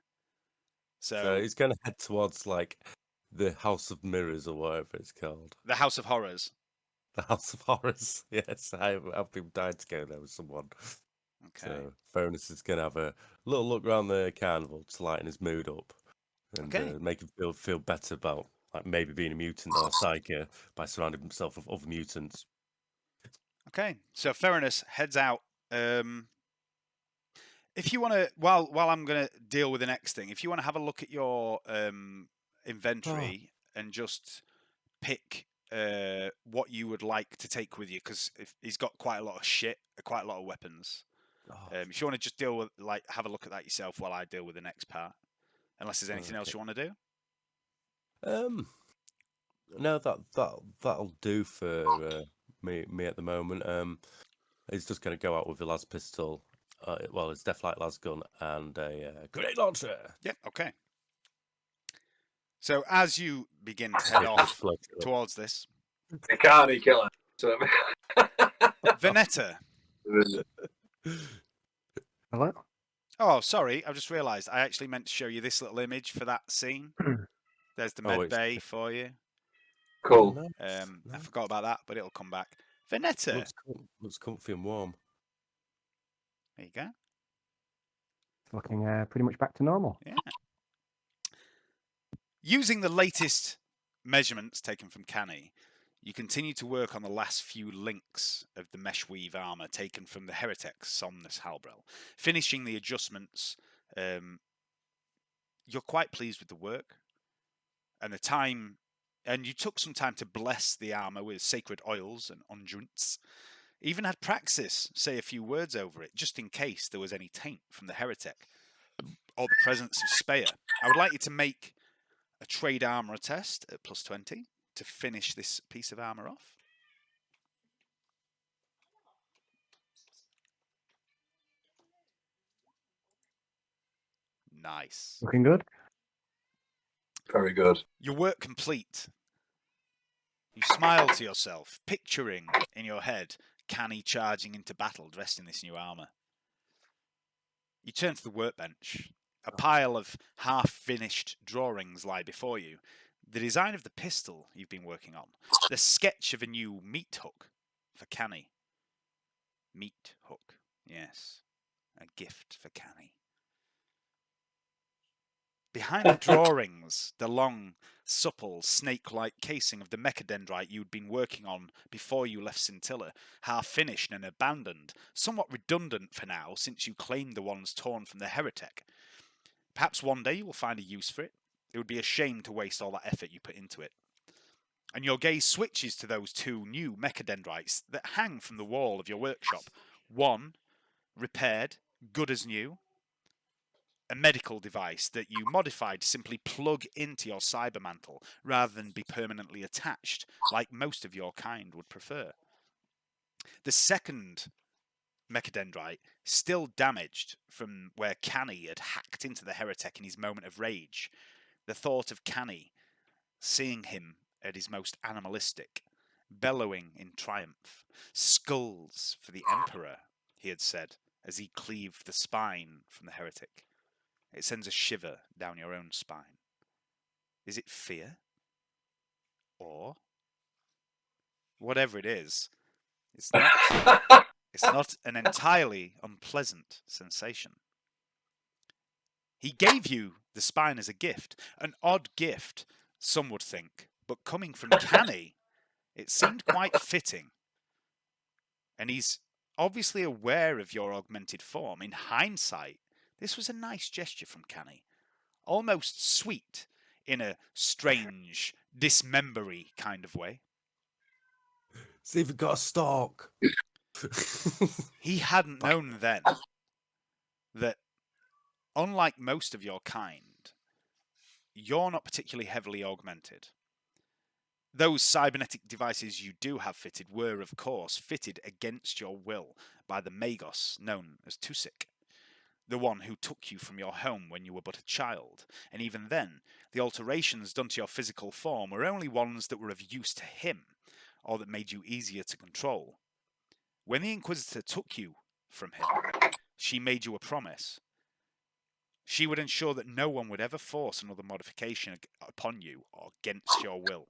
So he's going to head towards, like, the House of Mirrors or whatever it's called. The House of Horrors. The House of Horrors. Yes, I've been dying to go there with someone. Okay. So Ferrunus is going to have a little look around the carnival to lighten his mood up and make him feel better about like maybe being a mutant or a psyker by surrounding himself with other mutants. Okay, so Ferrunus heads out. If you want to, while I'm going to deal with the next thing, if you want to have a look at your inventory and just pick what you would like to take with you, because he's got quite a lot of shit, quite a lot of weapons. If you want to just deal with, have a look at that yourself while I deal with the next part, unless there's anything else you want to do. No, that'll do for me at the moment. He's just going to go out with the las pistol. Well, it's Deathlight las gun and a grenade launcher. Yeah, okay. So as you begin to head off towards this, The Carney killer. So... Vernetta. Hello? Oh, sorry, I've just realised I actually meant to show you this little image for that scene. There's the med bay for you. Cool. I forgot about that, but it'll come back. Vernetta. Looks comfy and warm. There you go. It's looking pretty much back to normal. Yeah. Using the latest measurements taken from Canny, you continue to work on the last few links of the mesh weave armour taken from the Heretic Somnus Halbrel. Finishing the adjustments, you're quite pleased with the work and the time, and you took some time to bless the armour with sacred oils and unguents. Even had Praxis say a few words over it, just in case there was any taint from the Heretic or the presence of Speyer. I would like you to make a trade armour test at +20 to finish this piece of armour off. Nice. Looking good. Very good. Your work complete. You smile to yourself, picturing in your head Canny charging into battle dressed in this new armour. You turn to the workbench. A pile of half-finished drawings lie before you. The design of the pistol you've been working on. The sketch of a new meat hook for Canny. Meat hook, yes. A gift for Canny. Behind the drawings, the long, supple, snake-like casing of the mechadendrite you'd been working on before you left Scintilla, half-finished and abandoned, somewhat redundant for now since you claimed the ones torn from the Heretic. Perhaps one day you will find a use for it. It would be a shame to waste all that effort you put into it. And your gaze switches to those two new mechadendrites that hang from the wall of your workshop. One, repaired, good as new. A medical device that you modified to simply plug into your cybermantle rather than be permanently attached, like most of your kind would prefer. The second mechadendrite, still damaged from where Canny had hacked into the Heretic in his moment of rage. The thought of Canny, seeing him at his most animalistic, bellowing in triumph. Skulls for the Emperor, he had said, as he cleaved the spine from the Heretic. It sends a shiver down your own spine. Is it fear? Or whatever it is, it's not an entirely unpleasant sensation. He gave you the spine as a gift, an odd gift, some would think, but coming from Canny, it seemed quite fitting. And he's obviously aware of your augmented form. In hindsight, this was a nice gesture from Canny, almost sweet in a strange, dismembery kind of way. It's even got a stalk. He hadn't known then that, unlike most of your kind, you're not particularly heavily augmented. Those cybernetic devices you do have fitted were, of course, fitted against your will by the Magos known as Tusik, the one who took you from your home when you were but a child, and even then, the alterations done to your physical form were only ones that were of use to him, or that made you easier to control. When the Inquisitor took you from him, she made you a promise. She would ensure that no one would ever force another modification upon you or against your will.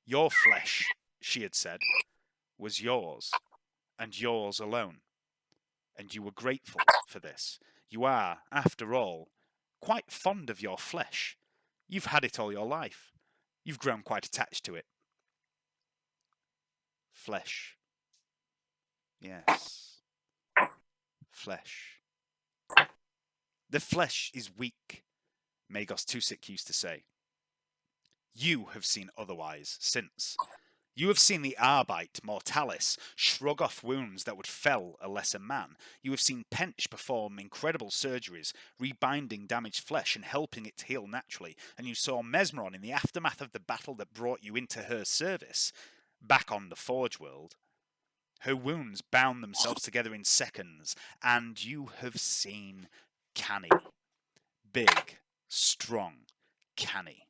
Your flesh, she had said, was yours, and yours alone. And you were grateful for this. You are, after all, quite fond of your flesh. You've had it all your life. You've grown quite attached to it. Flesh. Yes. Flesh. The flesh is weak, Magos Tusik used to say. You have seen otherwise since. You have seen the Arbeit Mortalis shrug off wounds that would fell a lesser man. You have seen Pench perform incredible surgeries, rebinding damaged flesh and helping it to heal naturally. And you saw Mesmeron in the aftermath of the battle that brought you into her service, back on the Forge World. Her wounds bound themselves together in seconds, and you have seen Canny. Big, strong Canny.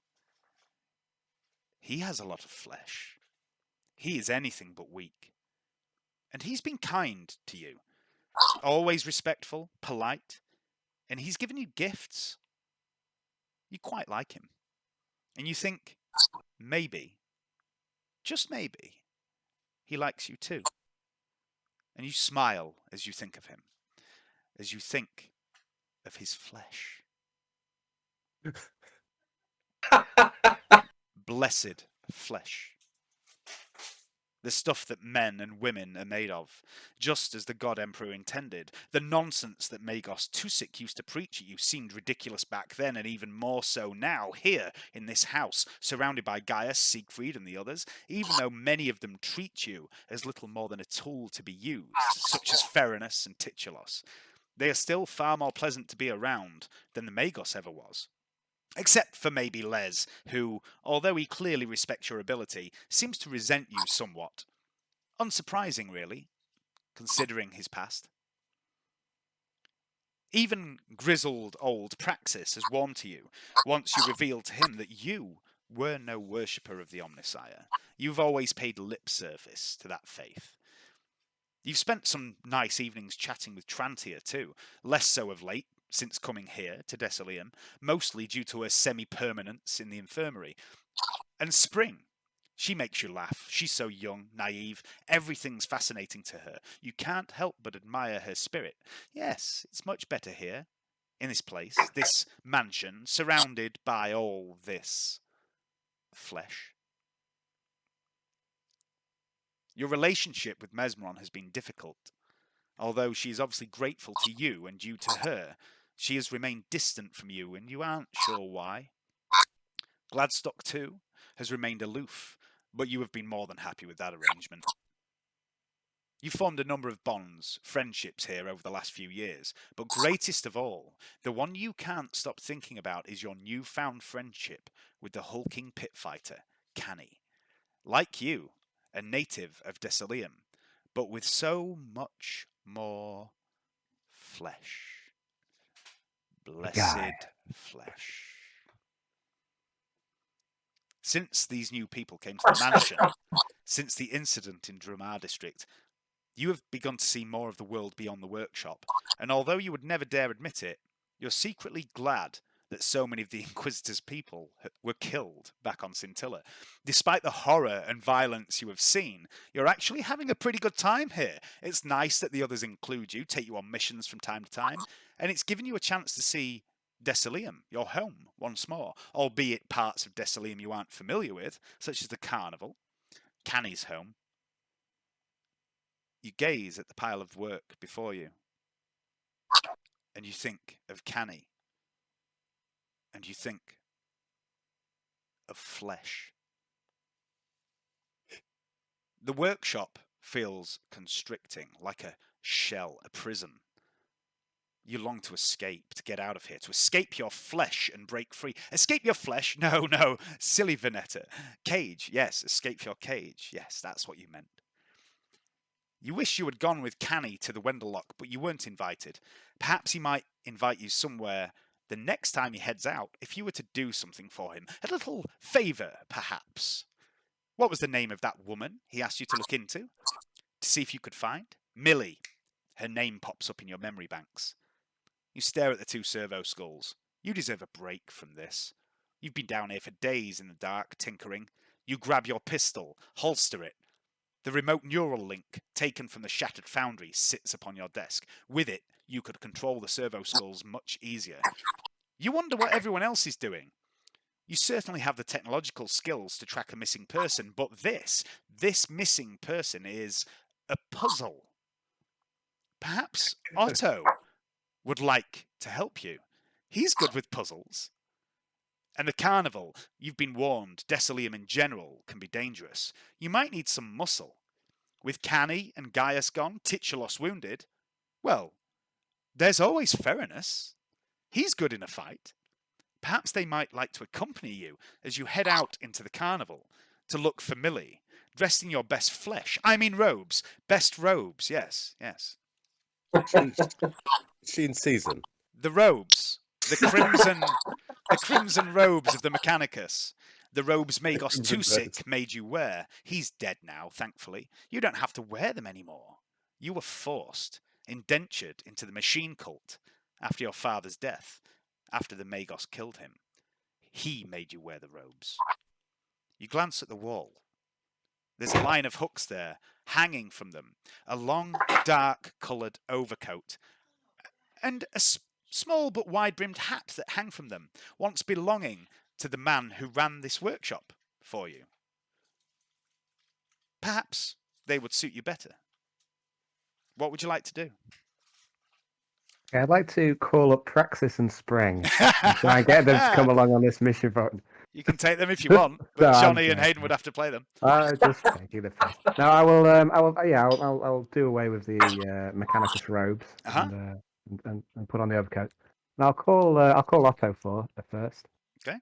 He has a lot of flesh. He is anything but weak. And he's been kind to you. Always respectful, polite. And he's given you gifts. You quite like him. And you think, maybe, just maybe, he likes you too. And you smile as you think of him. As you think of his flesh. Blessed flesh. The stuff that men and women are made of, just as the God Emperor intended. The nonsense that Magos Tusik used to preach at you seemed ridiculous back then, and even more so now, here, in this house, surrounded by Gaius, Siegfried, and the others, even though many of them treat you as little more than a tool to be used, such as Ferrunus and Titulos. They are still far more pleasant to be around than the Magos ever was. Except for maybe Les, who, although he clearly respects your ability, seems to resent you somewhat. Unsurprising, really, considering his past. Even grizzled old Praxis has warmed to you, once you revealed to him that you were no worshipper of the Omnissiah. You've always paid lip service to that faith. You've spent some nice evenings chatting with Trantia too, less so of late, since coming here to Desolium, mostly due to her semi-permanence in the infirmary. And Spring, she makes you laugh. She's so young, naive, everything's fascinating to her. You can't help but admire her spirit. Yes, it's much better here, in this place, this mansion, surrounded by all this flesh. Your relationship with Mesmeron has been difficult. Although she is obviously grateful to you and you to her, she has remained distant from you and you aren't sure why. Gladstock, too, has remained aloof, but you have been more than happy with that arrangement. You've formed a number of bonds, friendships here over the last few years, but greatest of all, the one you can't stop thinking about is your newfound friendship with the hulking pit fighter, Canny. Like you, a native of Desolium, but with so much more flesh. Blessed flesh. Since these new people came to the mansion, since the incident in Dramar district, you have begun to see more of the world beyond the workshop, and although you would never dare admit it, you're secretly glad that so many of the Inquisitor's people were killed back on Scintilla. Despite the horror and violence you have seen, you're actually having a pretty good time here. It's nice that the others include you, take you on missions from time to time, and it's given you a chance to see Desolium, your home, once more, albeit parts of Desolium you aren't familiar with, such as the Carnival, Canny's home. You gaze at the pile of work before you, and you think of Canny, and you think of flesh. The workshop feels constricting, like a shell, a prison. You long to escape, to get out of here, to escape your flesh and break free. Escape your flesh? No, silly Vernetta. Cage, yes, escape your cage. Yes, that's what you meant. You wish you had gone with Canny to the Wendellock, but you weren't invited. Perhaps he might invite you somewhere the next time he heads out, if you were to do something for him. A little favour, perhaps. What was the name of that woman he asked you to look into? To see if you could find? Millie. Her name pops up in your memory banks. You stare at the two servo skulls. You deserve a break from this. You've been down here for days in the dark, tinkering. You grab your pistol, holster it. The remote neural link, taken from the shattered foundry, sits upon your desk. With it, you could control the servo skulls much easier. You wonder what everyone else is doing. You certainly have the technological skills to track a missing person, but this missing person is a puzzle. Perhaps Otto would like to help you. He's good with puzzles. And the Carnival, you've been warned, Decilium in general can be dangerous. You might need some muscle. With Canny and Gaius gone, Titulos wounded, well, there's always Ferrunus. He's good in a fight. Perhaps they might like to accompany you as you head out into the Carnival to look for Millie, dressed in your best flesh. I mean robes. Best robes, yes, yes. She in season. The robes. The crimson robes of the Mechanicus. The robes Magos Tusik made you wear. He's dead now, thankfully. You don't have to wear them anymore. You were forced, indentured into the machine cult after your father's death, after the Magos killed him. He made you wear the robes. You glance at the wall. There's a line of hooks there, hanging from them, a long, dark-coloured overcoat, and a small but wide-brimmed hat that hang from them, once belonging to the man who ran this workshop for you. Perhaps they would suit you better. What would you like to do? I'd like to call up Praxis and Spring and try and get them to come along on this mission. You can take them if you want, but No, Johnny and Hayden would have to play them. Just taking the piss. No, I will. I'll do away with the Mechanicus robes and put on the overcoat. And I'll call Otto first. Okay.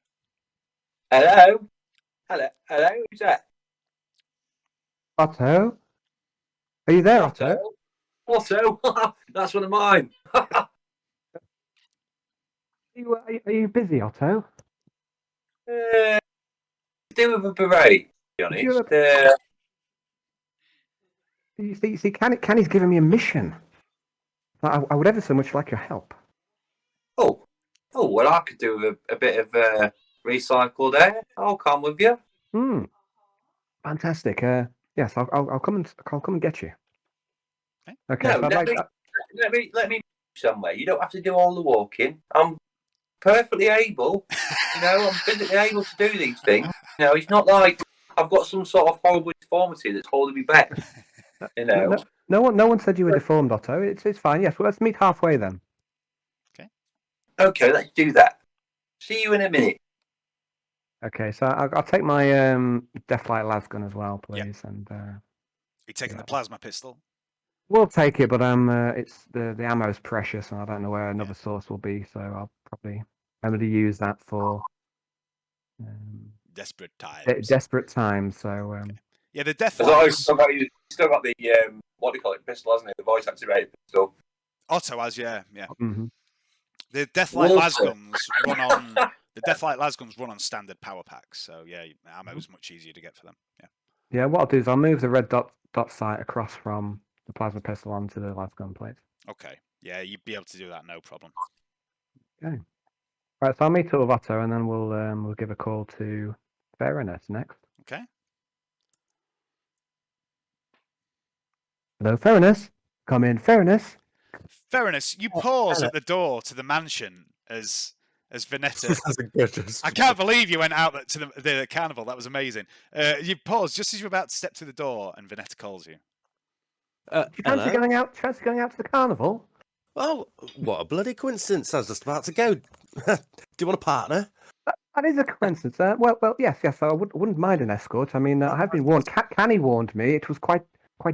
Hello? Hello? Who's that? Otto? Are you there, Otto? Otto? That's one of mine. Are you busy, Otto? Do with a beret, to be honest. You see, Canny's giving me a mission. I would ever so much like your help. Oh, well, I could do with a bit of recycled air. I'll come with you. Fantastic. Yes, I'll come and get you. Okay. No, let me somewhere. You don't have to do all the walking. I'm perfectly able. I'm physically able to do these things. It's not like I've got some sort of horrible deformity that's holding me back. No one said you were deformed, Otto. It's fine. Yes, well, let's meet halfway then. Okay, let's do that. See you in a minute. Okay, so I'll take my Deathlight Lasgun as well, please. Yep. And you taking the plasma pistol? We'll take it, but it's the ammo's precious, and I don't know where another source will be, so I'm going to use that for desperate times. Desperate times. So yeah, the Deathlight. Still got the what do you call it, pistol, hasn't it? The voice activated pistol. Otto has, yeah. Mm-hmm. The Deathlight Lasguns run on standard power packs, so yeah, ammo is much easier to get for them. Yeah. What I'll do is I'll move the red dot sight across from the plasma pistol onto the Lasgun plate. Okay. Yeah, you'd be able to do that, no problem. Okay. Right, so I'll meet up with Otto, and then we'll give a call to Ferrunus next. Okay. Hello, Ferrunus. Come in, Ferrunus. Ferrunus, you pause at the door to the mansion as Vernetta. I can't believe you went out to the Carnival. That was amazing. You pause just as you're about to step through the door, and Vernetta calls you. You fancy going out to the Carnival? Oh, what a bloody coincidence! I was just about to go. Do you want a partner? That is a coincidence. Well, yes. I wouldn't mind an escort. I mean, I have been warned. Canny warned me it was quite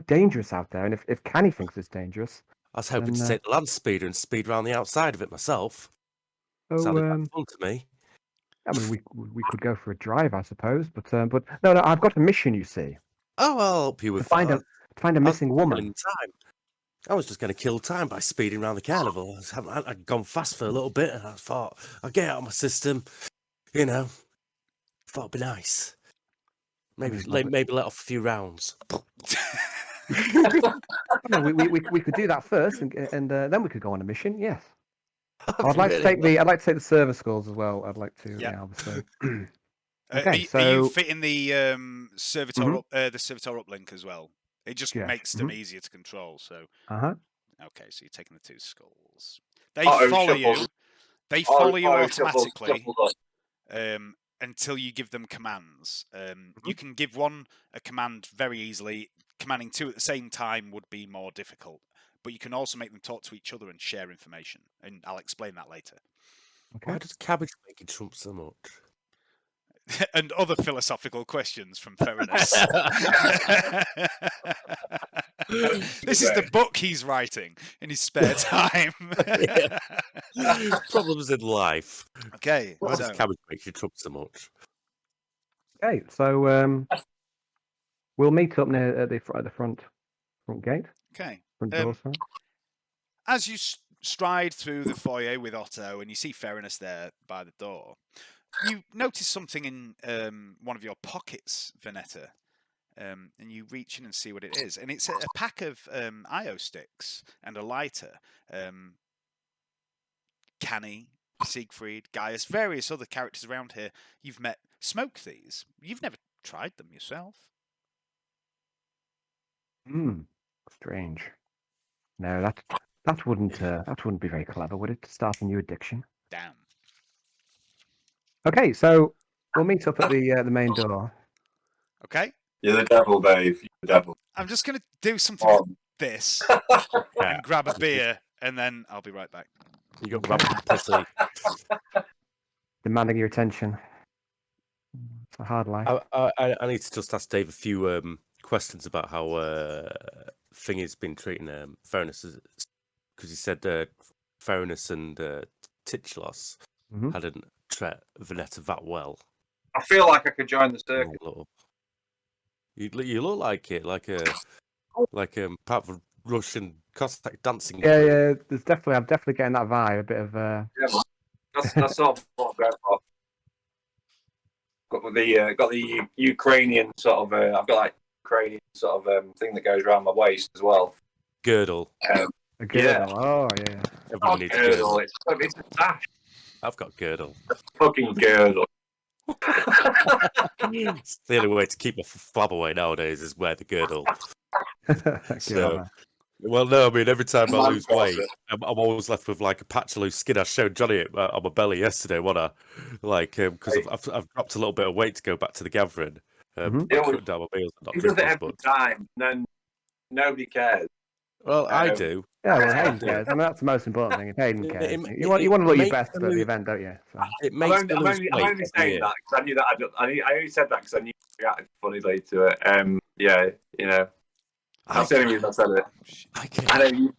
dangerous out there, and if Canny thinks it's dangerous, I was hoping to take the land speeder and speed around the outside of it myself. Sounded fun to me. I mean, we could go for a drive, I suppose, but no, I've got a mission. You see. Oh, I'll help you with that. Find a missing woman. Time. I was just going to kill time by speeding around the Carnival. I'd gone fast for a little bit, and I thought I'd get out of my system. Thought it'd be nice. Maybe let off a few rounds. No, we could do that first, and then we could go on a mission. Yes. I'd like to take the server schools as well. I'd like to. Yeah, obviously. Okay, are you fitting the servitor uplink as well? It just makes them easier to control. So. Okay, so you're taking the two skulls. They follow you. They follow you automatically until you give them commands. You can give one a command very easily. Commanding two at the same time would be more difficult. But you can also make them talk to each other and share information. And I'll explain that later. Why does cabbage making Trump so much? And other philosophical questions from Ferrunus. This is the book he's writing in his spare time. Problems in life. Okay, Why so does cabbage make Trump so much? Okay, so we'll meet up near at the front gate. okay. Front door, sorry. As you stride through the foyer with Otto, and you see Ferrunus there by the door, you notice something in one of your pockets, Vernetta, and you reach in and see what it is. And it's a pack of IO sticks and a lighter. Canny, Siegfried, Gaius, various other characters around here you've met smoke these. You've never tried them yourself. Strange. No, that wouldn't be very clever, would it? To start a new addiction. Damn. Okay, so we'll meet up at the main door. Okay. You're the devil, Dave. You're the devil. I'm just going to do something with this and grab a beer, and then I'll be right back. You got rampant pussy. Demanding your attention. It's a hard life. I need to just ask Dave a few questions about how Thingy's been treating Ferrunus, because he said Ferrunus and Titulos hadn't treated Vernetta that well. I feel like I could join the circus. You look like it, like part of a Russian Cossack dancing. Yeah. I'm definitely getting that vibe. A bit of. Yeah, that's sort of what I'm going for. Got the Ukrainian sort of. I've got like Ukrainian sort of thing that goes around my waist as well. Girdle. A girdle. Yeah. Oh yeah. Everyone needs girdle. girdle. It's a sash. I've got girdle. A fucking girdle. It's the only way to keep a flab away nowadays is wear the girdle. So, well, no, I mean, every time I lose weight, I'm always left with like a patch of loose skin. I showed Johnny on my belly yesterday, wasn't I? Like, because I've dropped a little bit of weight to go back to the gathering. Cutting down my meals, not He does it Christmas, every but time, and then nobody cares. well, I do. Yeah, well, Hayden cares. I mean, that's the most important thing. If Hayden cares, you want to look your best at the event, don't you? So. It makes I'm only saying that because I knew that. I only said that because I knew you reacted funnily to it. Yeah, you know. That's the only reason I said it.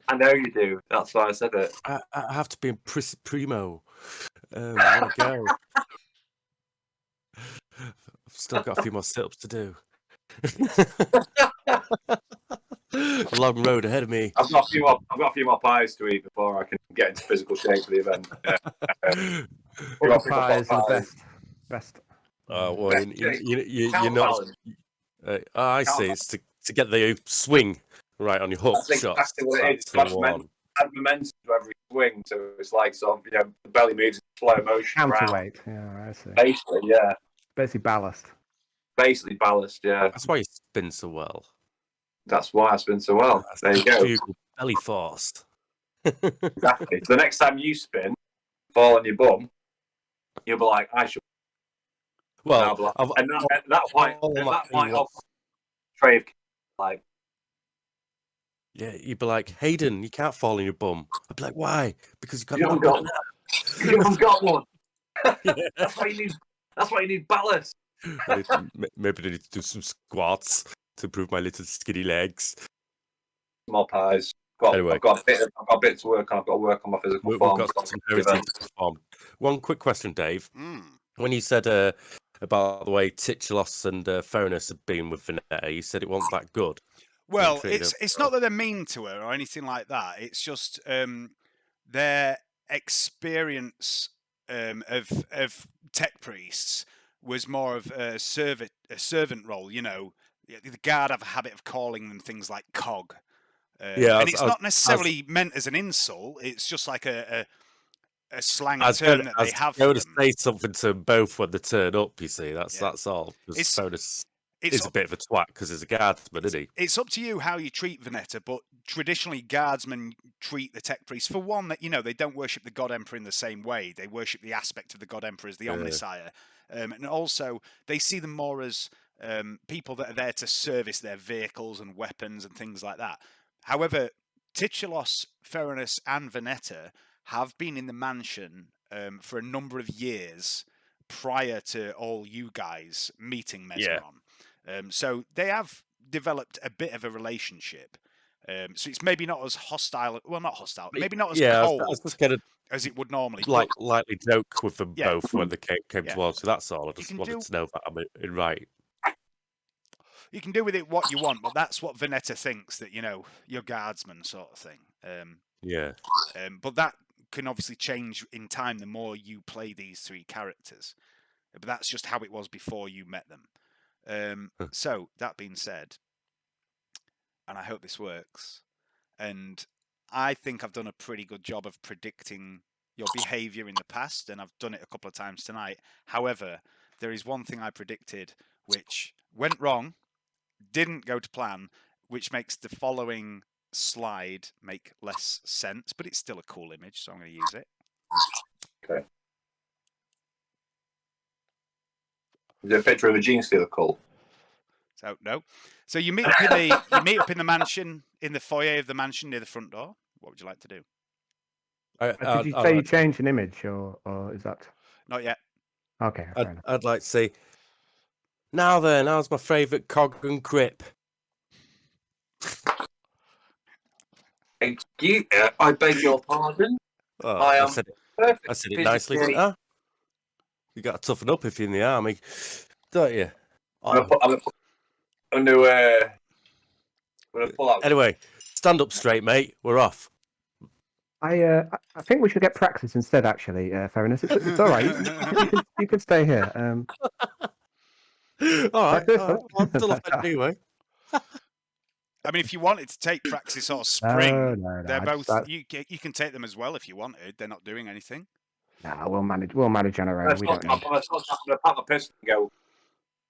I know you do. That's why I said it. I have to be in primo. I want to go. I've still got a few more sit-ups to do. A long road ahead of me. I've got a few more pies to eat before I can get into physical shape for the event. Pies are the best. Well, you're not. I see. It's to get the swing right on your hook shot. That's exactly what it is. It's add momentum to every swing, so it's like sort of, the belly moves in slow motion. Counterweight. Yeah, I see. Basically, yeah. Basically ballast. Yeah. That's why you spin so well. That's why I spin so well. There you go. Belly force. Exactly. So the next time you spin, fall on your bum, you'll be like, I should. Well, and at that point, I'll trade like. Yeah, you'd be like, Hayden, you can't fall on your bum. I'd be like, why? Because you haven't got one. That's why you need ballast. Maybe I need to do some squats to improve my little skinny legs. More pies. Anyway, I've got a bit to work on. I've got to work on my physical form. We've got some Heresy to perform. One quick question, Dave. When you said about the way Titulos and Ferrunus have been with Vernetta, you said it wasn't that good. Well, it's not that they're mean to her or anything like that. It's just their experience of tech priests was more of a servant role. You know, the guard have a habit of calling them things like cog. And it's not necessarily meant as an insult. It's just like a slang term that they have. I would say something to them both when they turn up. You see, that's all. Ferrunus is a bit of a twat because he's a guardsman, isn't he? It's up to you how you treat Vernetta, but traditionally guardsmen treat the tech priests, for one, that they don't worship the God Emperor in the same way. They worship the aspect of the God Emperor as the Omnisire, and also they see them more as people that are there to service their vehicles and weapons and things like that. However, Titulos, Ferrunus, and Vernetta have been in the mansion for a number of years prior to all you guys meeting Mesmeron. So they have developed a bit of a relationship. So it's maybe not as hostile. Well, not hostile. Maybe not as cold I was just going to as it would normally. lightly joke with them Yeah. both when they came towards. So that's all. I just can wanted do- to know that I'm right. You can do with it what you want, but that's what Vernetta thinks, that, you're guardsman sort of thing. Yeah. But that can obviously change in time the more you play these three characters. But that's just how it was before you met them. So, that being said, and I hope this works, and I think I've done a pretty good job of predicting your behaviour in the past, and I've done it a couple of times tonight. However, there is one thing I predicted which went wrong, didn't go to plan, which makes the following slide make less sense, but it's still a cool image, so I'm going to use it. Okay. Is there a picture of a gene stealer cool? So no. So you meet up in the mansion, in the foyer of the mansion near the front door. What would you like to do? Did you say you changed an image, or is that? Not yet. Okay, fair enough. I'd like to say, now then, how's my favourite cog and grip? Excuse, I beg your pardon. Oh, I am said perfect. it nicely, didn't I? You got to toughen up if you're in the army, don't you? I'm gonna pull out. Anyway, stand up straight, mate. We're off. I think we should get praxis instead. Actually, Ferrunus, it's all right. You can stay here. All right. I'm still off anyway. I mean, if you wanted to take praxis or spring, no, they're both. You can take them as well if you wanted. They're not doing anything. No, we'll manage on our own. We don't need. I'm gonna pat my pistol and go.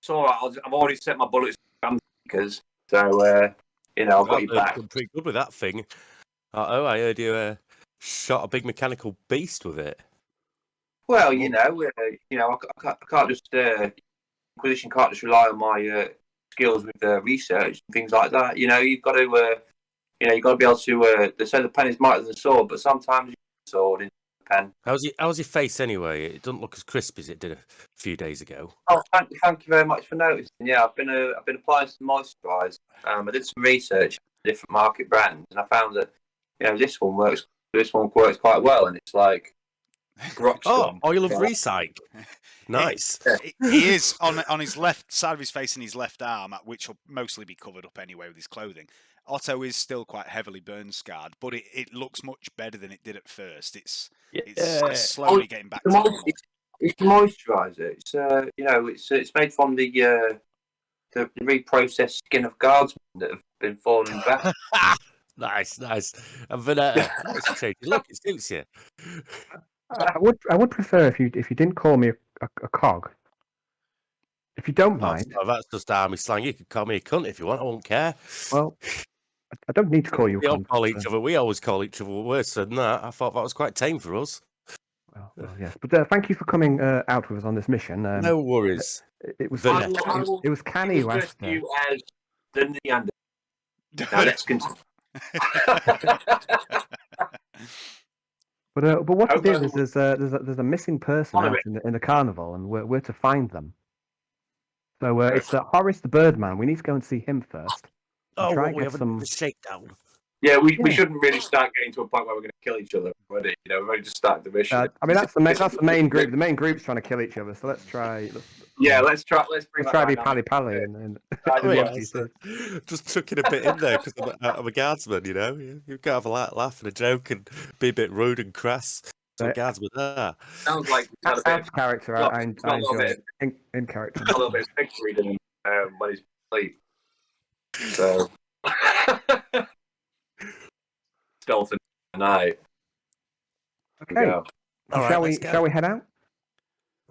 It's all right. I've already set my bullets because so I've got you back. I'm pretty good with that thing. I heard you shot a big mechanical beast with it. Well, I can't just Inquisition can't just rely on my skills with research and things like that. You've got to you've got to be able to. They say the pen is mightier than the sword, but sometimes you use the sword in the pen. How's your face anyway? It doesn't look as crisp as it did a few days ago. Oh, thank you very much for noticing. Yeah, I've been applying some moisturiser. I did some research on different market brands, and I found that this one works. This one works quite well, and it's like oil of recycle. Nice. He is on his left side of his face and his left arm, which will mostly be covered up anyway with his clothing. Otto is still quite heavily burn scarred, but it looks much better than it did at first. It's slowly getting back to normal. It's moisturiser. It's made from the reprocessed skin of guardsmen that have been falling back. Nice. And Vernetta, nice change. Look, it suits you. I would prefer if you didn't call me a cog. If you don't mind. Oh, that's just army slang. You could call me a cunt if you want. I won't care. Well, I don't need to call you a cunt. We always call each other worse than that. I thought that was quite tame for us. Well, yes. But thank you for coming out with us on this mission. No worries. It was Canny who asked you as the Neander. Now let's continue. But what it is there's a missing person out in the carnival, and we're to find them. So it's Horace the Birdman. We need to go and see him first. We have a shakedown. Yeah, we shouldn't really start getting to a point where we're going to kill each other already. We've only just started the mission. That's the main group. The main group's trying to kill each other. So let's try. Let's try to be pally and just chucking a bit in there because I'm a guardsman. You've got to have a laugh and a joke and be a bit rude and crass. So guardsmen are. Sounds like character. I enjoy it in character. A little bit of victory in him when he's asleep. So. Stealth in the night. Okay. Shall we head out?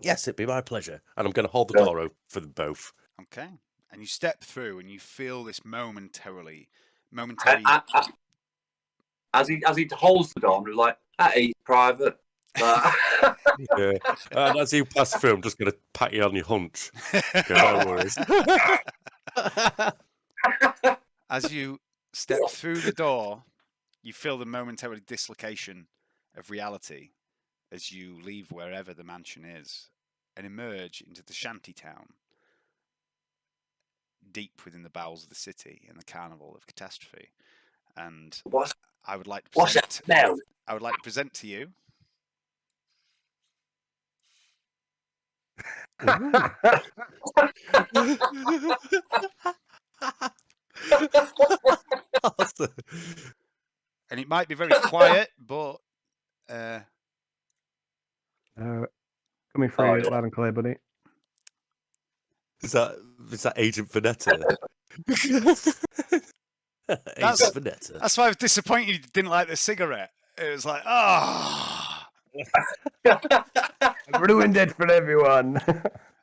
Yes, it'd be my pleasure. And I'm going to hold the door open for them both. Okay. And you step through and you feel this momentary. As he holds the door, I'm like, "Hey, private." Yeah. And as you pass through, I'm just going to pat you on your hunch. No worries. As you step through the door, you feel the momentary dislocation of reality, as you leave wherever the mansion is and emerge into the shanty town, deep within the bowels of the city in the Carnival of Catastrophe. And I would like to What's that smell? I would like to present to you Awesome. and it might be very quiet, but Coming through Oh, you yeah. loud and clear, buddy. Is that Agent Vernetta? Agent Vernetta. that's why I was disappointed you didn't like the cigarette. It was like, oh, I've ruined it for everyone.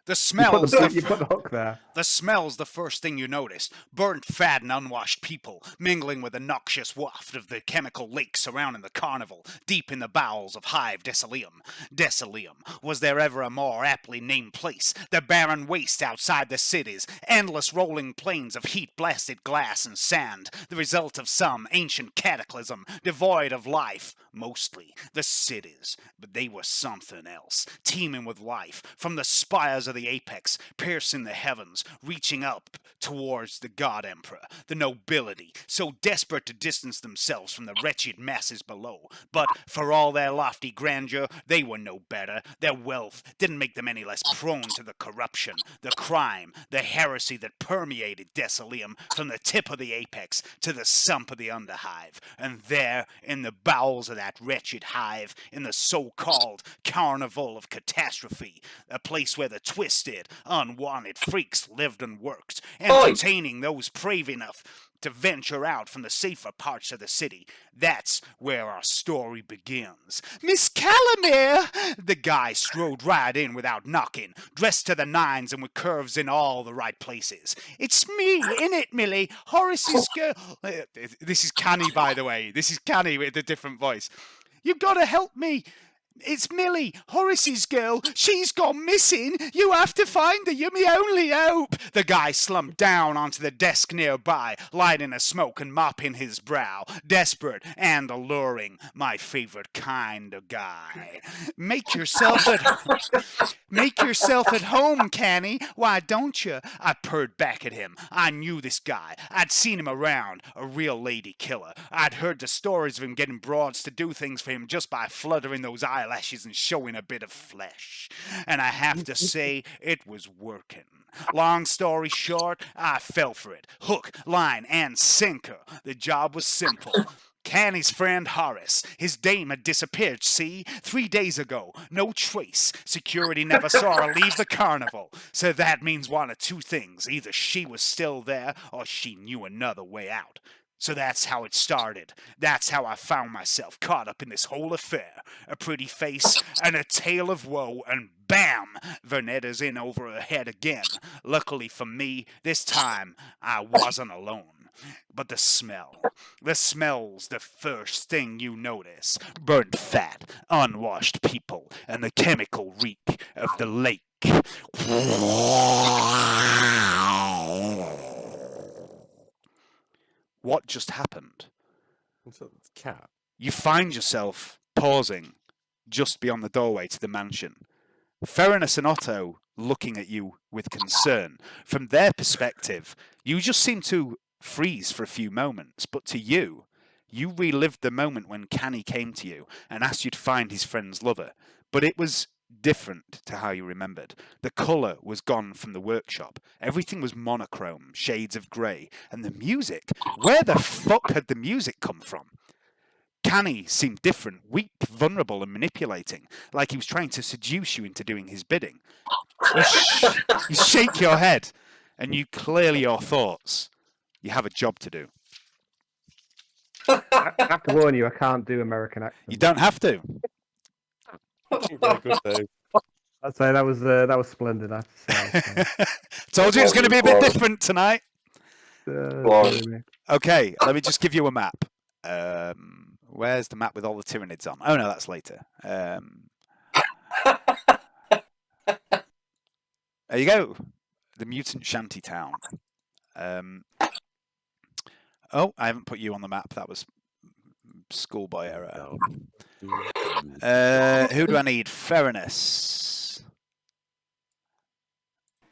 the smells. You put the hook there. The smell's the first thing you notice. Burnt fat and unwashed people, mingling with the noxious waft of the chemical lake surrounding the carnival, deep in the bowels of Hive Desoleum. Desoleum, was there ever a more aptly named place? The barren waste outside the cities, endless rolling plains of heat-blasted glass and sand, the result of some ancient cataclysm, devoid of life. Mostly the cities, but they were something else, teeming with life, from the spires of the apex, piercing the heavens, reaching up towards the God Emperor, the nobility, so desperate to distance themselves from the wretched masses below. But for all their lofty grandeur, they were no better. Their wealth didn't make them any less prone to the corruption, the crime, the heresy that permeated Desoleum from the tip of the apex to the sump of the underhive. And there, in the bowels of that wretched hive, in the so-called Carnival of Catastrophe, a place where the twisted, unwanted freaks lived and worked, entertaining those brave enough to venture out from the safer parts of the city. That's where our story begins. Miss Calamere! The guy strode right in without knocking, dressed to the nines and with curves in all the right places. It's me, innit, Millie? Horace's girl. This is Canny, by the way. This is Canny with a different voice. You gotta help me. It's Millie, Horace's girl. She's gone missing. You have to find her. You're my only hope. The guy slumped down onto the desk nearby, lighting a smoke and mopping his brow. Desperate and alluring. My favorite kind of guy. Make yourself at home, Canny. Why don't you? I purred back at him. I knew this guy. I'd seen him around. A real lady killer. I'd heard the stories of him getting broads to do things for him just by fluttering those eyelashes and showing a bit of flesh. And I have to say, it was working. Long story short, I fell for it. Hook, line, and sinker. The job was simple. Canny's friend Horace. His dame had disappeared, see? 3 days ago. No trace. Security never saw her leave the carnival. So that means one of two things. Either she was still there, or she knew another way out. So that's how it started. That's how I found myself caught up in this whole affair. A pretty face and a tale of woe, and bam! Vernetta's in over her head again. Luckily for me, this time I wasn't alone. But the smell's the first thing you notice. Burnt fat, unwashed people, and the chemical reek of the lake. What just happened? What's that cat? You find yourself pausing just beyond the doorway to the mansion. Ferrunus and Otto looking at you with concern. From their perspective, you just seem to freeze for a few moments, but to you, you relived the moment when Canny came to you and asked you to find his friend's lover. But it was different to how you remembered. The colour was gone from the workshop. Everything was monochrome, shades of grey. And the music, where the fuck had the music come from? Canny seemed different, weak, vulnerable and manipulating, like he was trying to seduce you into doing his bidding. You shake your head, and you clear your thoughts. You have a job to do. I have to warn you, I can't do American accent. You don't have to. Very good, Dave. I'd say that was splendid. I have to say. Told you it's going to be a bit different tonight. Okay, let me just give you a map. Where's the map with all the Tyranids on? Oh no, that's later. There you go. The mutant shanty town. Oh, I haven't put you on the map. That was schoolboy error. No. Who do I need? Ferrunus,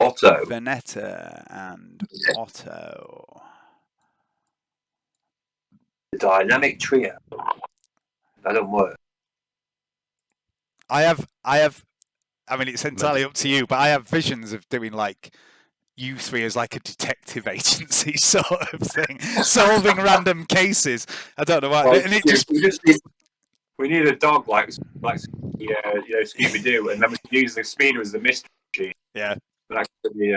Otto. Vernetta, and Otto. The dynamic trio. That don't work. I mean, it's entirely up to you, but I have visions of doing like you three as like a detective agency sort of thing, solving random cases. I don't know why. Well, And it just we need a dog like Scooby Doo, and then we use the speeder as the mystery machine. yeah. That could be,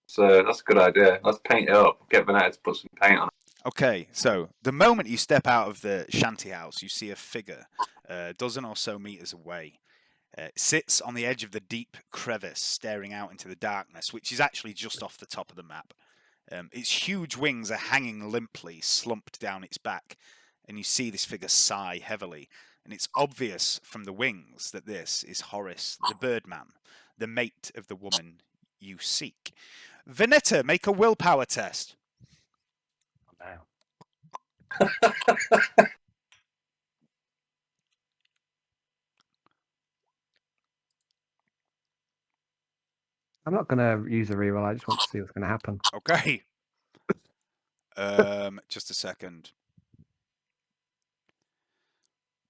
so that's a good idea. Let's paint it up. Get Vernetta to put some paint on it. Okay, so the moment you step out of the shanty house, you see a figure a dozen or so meters away. It sits on the edge of the deep crevice, staring out into the darkness, which is actually just off the top of the map. Its huge wings are hanging limply, slumped down its back, and you see this figure sigh heavily. And it's obvious from the wings that this is Horace the Birdman, the mate of the woman you seek. Vernetta, make a willpower test. Now. I'm not going to use a reroll. I just want to see what's going to happen. Okay. Just a second.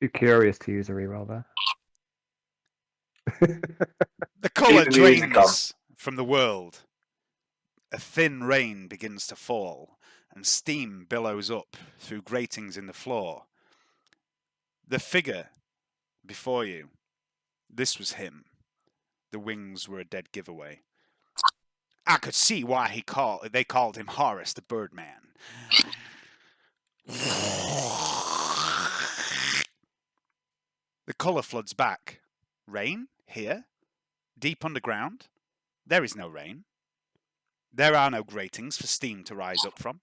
Too curious to use a reroll there. The colour Even the music drains from the world. A thin rain begins to fall, and steam billows up through gratings in the floor. The figure before you, this was him. The wings were a dead giveaway. I could see why they called him Horace the Birdman. The colour floods back. Rain? Here? Deep underground? There is no rain. There are no gratings for steam to rise up from.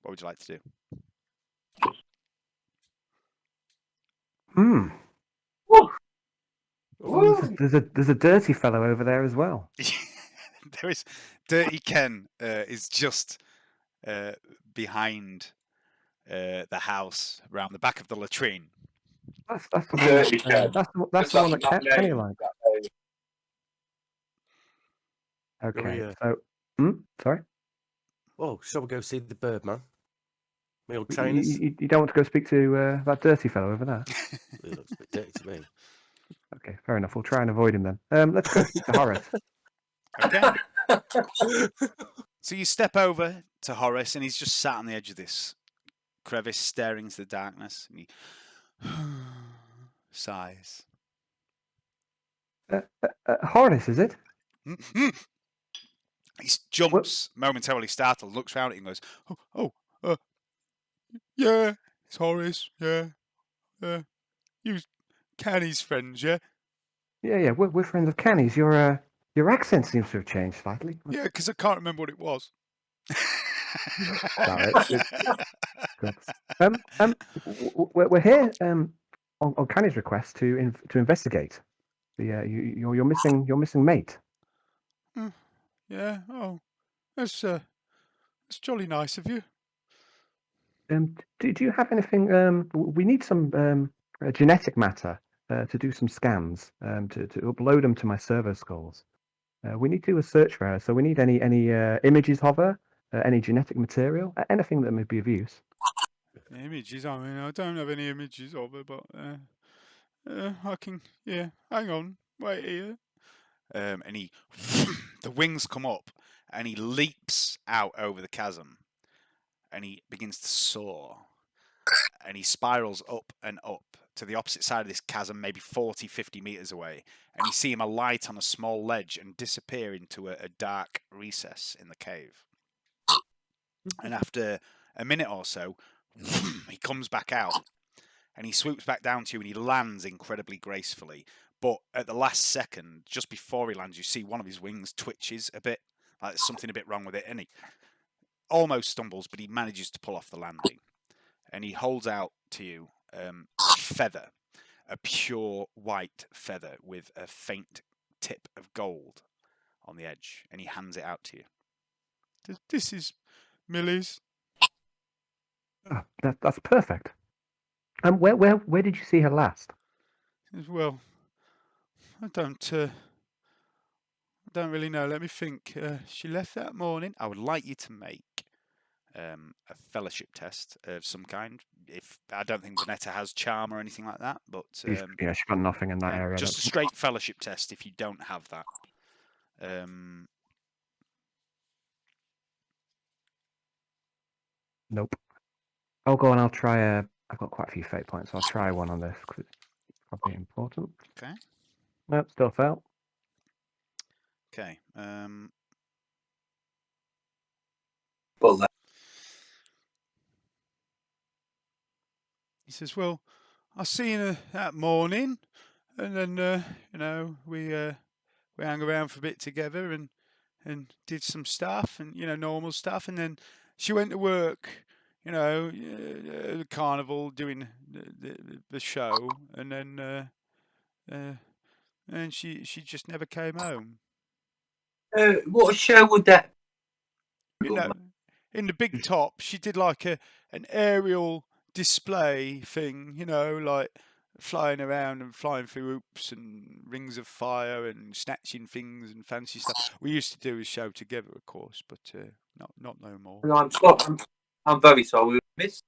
What would you like to do? There's a dirty fellow over there as well. There is. Dirty Ken is just behind the house, around the back of the latrine. That's the Dirty one. Ken. That's the one that Kenny likes. Okay, so sorry. Oh, shall we go see the Birdman? My old You, trainers. you don't want to go speak to that dirty fellow over there? He looks a bit dirty to me. Okay, fair enough. We'll try and avoid him then. Let's go speak to Horace. Okay. So you step over to Horace, and he's just sat on the edge of this crevice, staring into the darkness, and he sighs. Horace, is it? He jumps, momentarily startled, looks round at him and goes, yeah, it's Horace, yeah. You Canny's friends, yeah? Yeah, we're friends of Kenny's. Your accent seems to have changed slightly. Yeah, because I can't remember what it was. We're here on Kenny's request to investigate your missing mate. Yeah, oh, that's jolly nice of you. Do you have anything? We need some genetic matter to do some scans to upload them to my server skulls. We need to do a search for her, so we need any images of her, any genetic material, anything that may be of use. Images? I mean, I don't have any images of her, but I can. Yeah, hang on, wait here. And the wings come up, and he leaps out over the chasm, and he begins to soar, and he spirals up and up to the opposite side of this chasm, maybe 40, 50 meters away, and you see him alight on a small ledge and disappear into a dark recess in the cave. And after a minute or so, he comes back out, and he swoops back down to you, and he lands incredibly gracefully. But at the last second, just before he lands, you see one of his wings twitches a bit, like there's something a bit wrong with it, and he almost stumbles, but he manages to pull off the landing. And he holds out to you a feather, a pure white feather with a faint tip of gold on the edge, and he hands it out to you. This is Millie's. That's perfect. And where did you see her last? Well, I don't really know. Let me think. She left that morning. I would like you to make a fellowship test of some kind. If I don't think Vernetta has charm or anything like that, but She's got nothing in that area. just a straight fellowship test. If you don't have that, Nope. I'll go and I'll try. I've got quite a few fate points, so I'll try one on this because it's probably important. okay, Nope, still failed. okay. Well, He says, "Well, I seen her that morning, and then we hung around for a bit together and did some stuff and normal stuff, and then she went to work, the Carnival doing the show, and then and she just never came home. what show would that? In the big top, she did like an aerial display thing, like flying around and flying through hoops and rings of fire and snatching things and fancy stuff. We used to do a show together, of course, but not no more. I'm very sorry. We missed.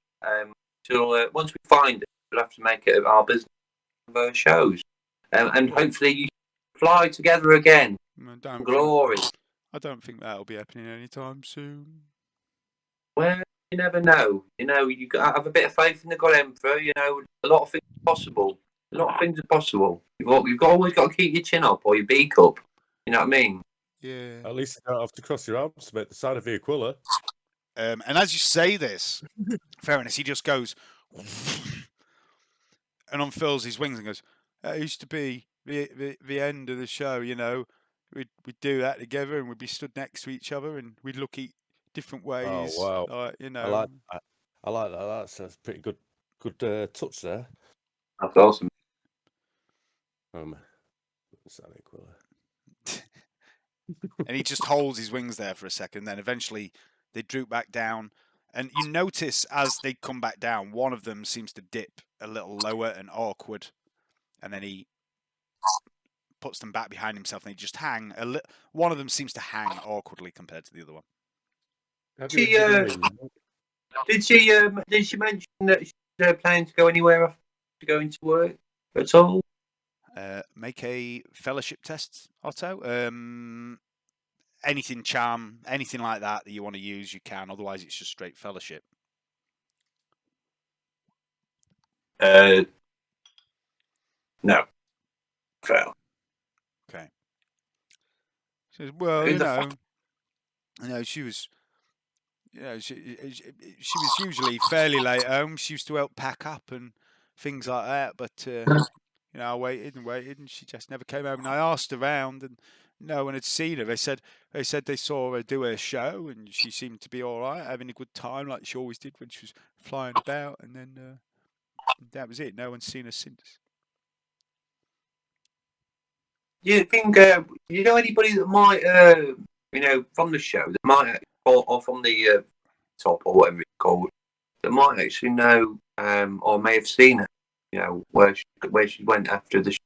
Till once we find it, we'll have to make it our business of our shows, and hopefully you fly together again. Glory. I don't think that'll be happening anytime soon. Well, you never know. You got to have a bit of faith in the God Emperor. A lot of things are possible. A lot of things are possible. You've always got to keep your chin up or your beak up. You know what I mean? Yeah. At least you don't have to cross your arms to make the sign of the Aquila. And as you say this, Ferrunus, he just goes and unfurls his wings and goes, "That used to be the end of the show, We'd do that together and we'd be stood next to each other and we'd look at different ways. Oh, wow. Like, I like that. That's a pretty good touch there. That's awesome. Sign of Aquila. And he just holds his wings there for a second. Then eventually they droop back down. And you notice as they come back down, one of them seems to dip a little lower and awkward. And then he puts them back behind himself and they just hang. One of them seems to hang awkwardly compared to the other one. Did she mention that she's planning to go anywhere after going to work at all? Make a fellowship test, Otto. Anything charm, anything like that you want to use, you can. Otherwise, it's just straight fellowship. No. Fail. Okay. She says, well, she was, she was usually fairly late home. She used to help pack up and things like that. But I waited and she just never came home. And I asked around and no one had seen her. They said they saw her do her show and she seemed to be all right, having a good time like she always did when she was flying about. And then that was it. No one's seen her since. You think you know anybody that might from the show that might or from the top or whatever it's called that might actually know or may have seen her, where she went after the show?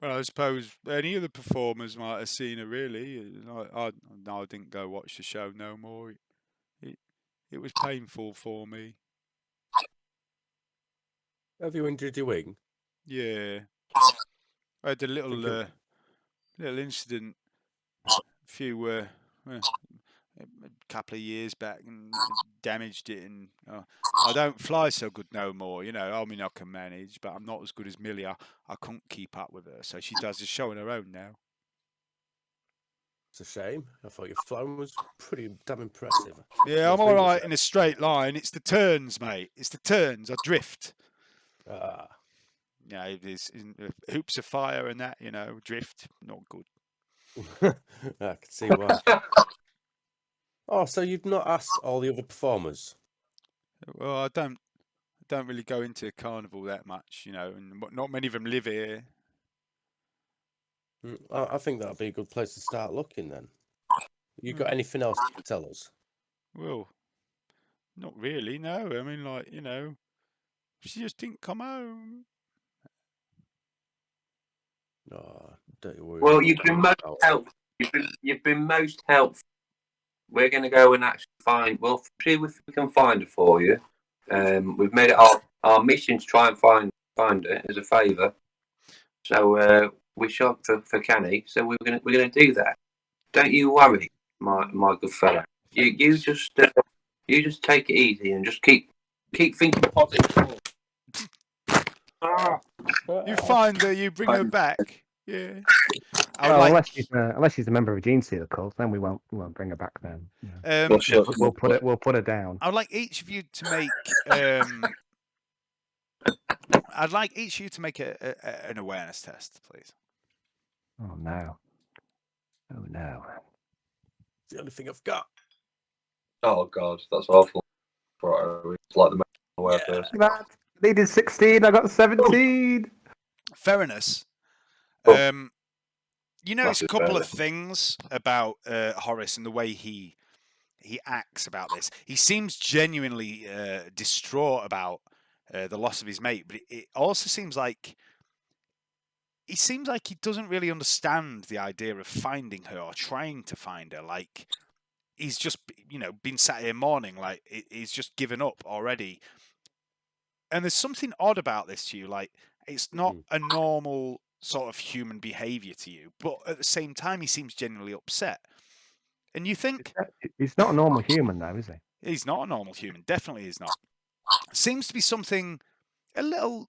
Well, I suppose any of the performers might have seen her. Really, I didn't go watch the show no more. It was painful for me. Have you injured your wing? Yeah, I had a little incident a couple of years back and damaged it, and I don't fly so good no more. I mean I can manage, but I'm not as good as Millie. I couldn't keep up with her, so she does the show on her own now. It's a shame. I thought your flying was pretty damn impressive. Yeah, I'm all right in a straight line. It's the turns, mate. It's the turns. I drift. There's hoops of fire and that, drift, not good. I can see why. Oh, so you've not asked all the other performers? Well, I don't really go into Carnival that much, and not many of them live here. I think that'd be a good place to start looking then. You got anything else to tell us? Well, Not really, no. I mean, like, she just didn't come home. No, don't you worry. Well, about you've been most that. helpful. You've been most helpful. We're going to go and actually find. We'll see if we can find her for you. We've made it our mission to try and find her as a favour. So we shot for Canny. So we're gonna do that. Don't you worry, my good fella. You just take it easy and just keep thinking positive. You find her, you bring her back. Yeah. I would Well, like. unless she's a member of a Gene Stealer cult, then we won't bring her back then. Yeah. Well, sure. We'll put her down. I would like each of you to make. I'd like each of you to make an awareness test, please. Oh no! Oh no! It's the only thing I've got. Oh God, that's awful. Right, it's like the most aware person. That needed 16. I got 17. Ferrunus. Oh. You notice a Massive couple of failure. things about Horace and the way he acts about this. He seems genuinely distraught about the loss of his mate, but it also seems like he doesn't really understand the idea of finding her or trying to find her. Like he's just been sat here mourning, like he's just given up already. And there's something odd about this to you, like it's not a normal sort of human behavior to you, but at the same time he seems genuinely upset. And you think He's not a normal human, though, is he? he's not a normal human. Definitely is not. Seems to be something a little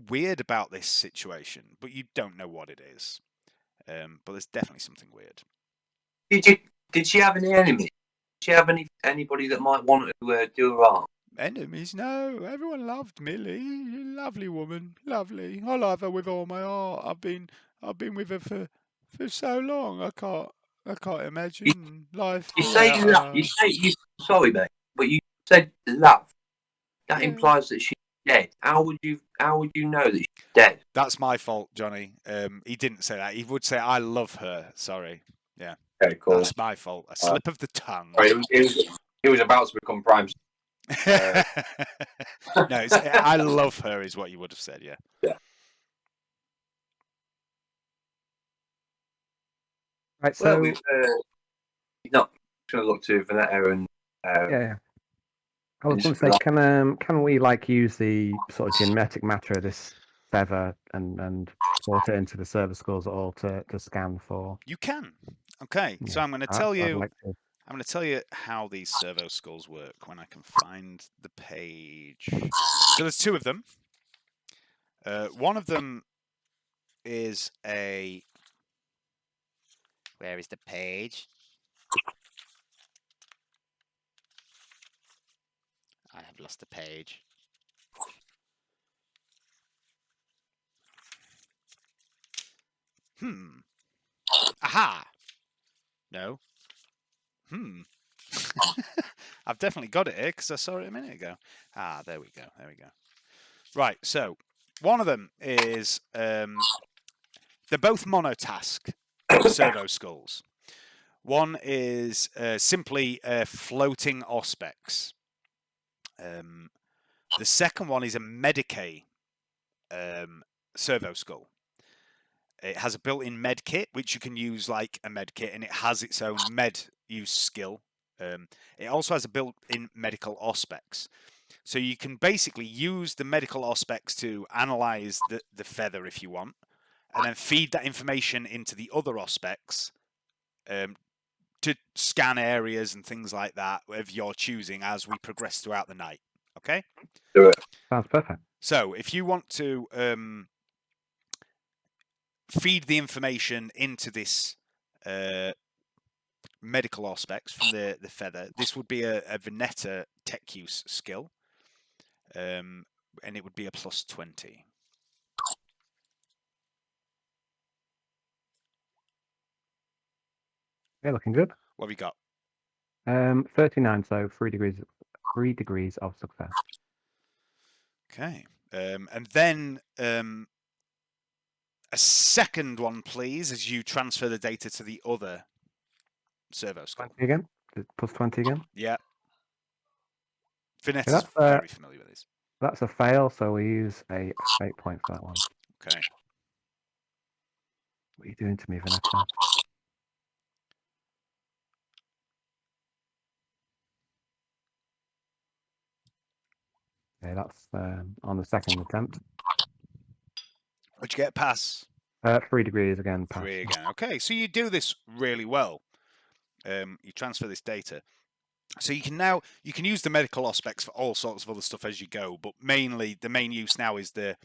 weird about this situation, but you don't know what it is. But there's definitely something weird. Did she have any enemies? Did she have anybody that might want to do her harm? Enemies? No, everyone loved Millie. Lovely woman, lovely. I love her with all my heart. I've been with her for so long. I can't imagine life. You say without love. her. Sorry, mate, but you said love. That Yeah. implies that she's dead. How would you know that she's dead? That's my fault, Johnny. He didn't say that. He would say, "I love her." Sorry. Yeah. Okay, cool. That's my fault. A slip of the tongue. He was about to become prime. No, I love her is what you would have said. Yeah. Yeah. Right. Well, So we've not going to look to Vernetta and yeah. I was going to say, can we like use the sort of genetic matter of this feather and port it into the server schools at all to scan for? You can. Okay. Yeah, So I'm going to tell you. I'd like to. I'm going to tell you how these servo skulls work when I can find the page. So there's two of them. One of them is a. Where is the page? I have lost the page. Aha! No. I've definitely got it here because I saw it a minute ago. Ah, there we go. There we go. Right, so one of them is they're both monotask servo skulls. One is simply floating auspex. The second one is a Medicae servo skull. It has a built-in med kit, which you can use like a med kit, and it has its own med use skill. It also has a built-in medical auspex. So you can basically use the medical auspex to analyze the feather if you want, and then feed that information into the other auspex to scan areas and things like that of your choosing as we progress throughout the night. Okay? Do it. Sounds perfect. So if you want to feed the information into this medical auspex from the feather, this would be a Vernetta tech use skill, and it would be a +20. Yeah, looking good. What have you got? 39, so 3 degrees of success. Okay, and then a second one, please, as you transfer the data to the other servo skull. 20 again? +20 again? Yeah. Venetta's That's very familiar with this. that's a fail, so we use a fate point for that one. Okay. What are you doing to me, Vernetta? Okay, that's on the second attempt. Would you get a pass? 3 degrees again, pass. 3 again. Okay, so you do this really well. You transfer this data. So you can use the medical aspects for all sorts of other stuff as you go, but mainly the main use now is the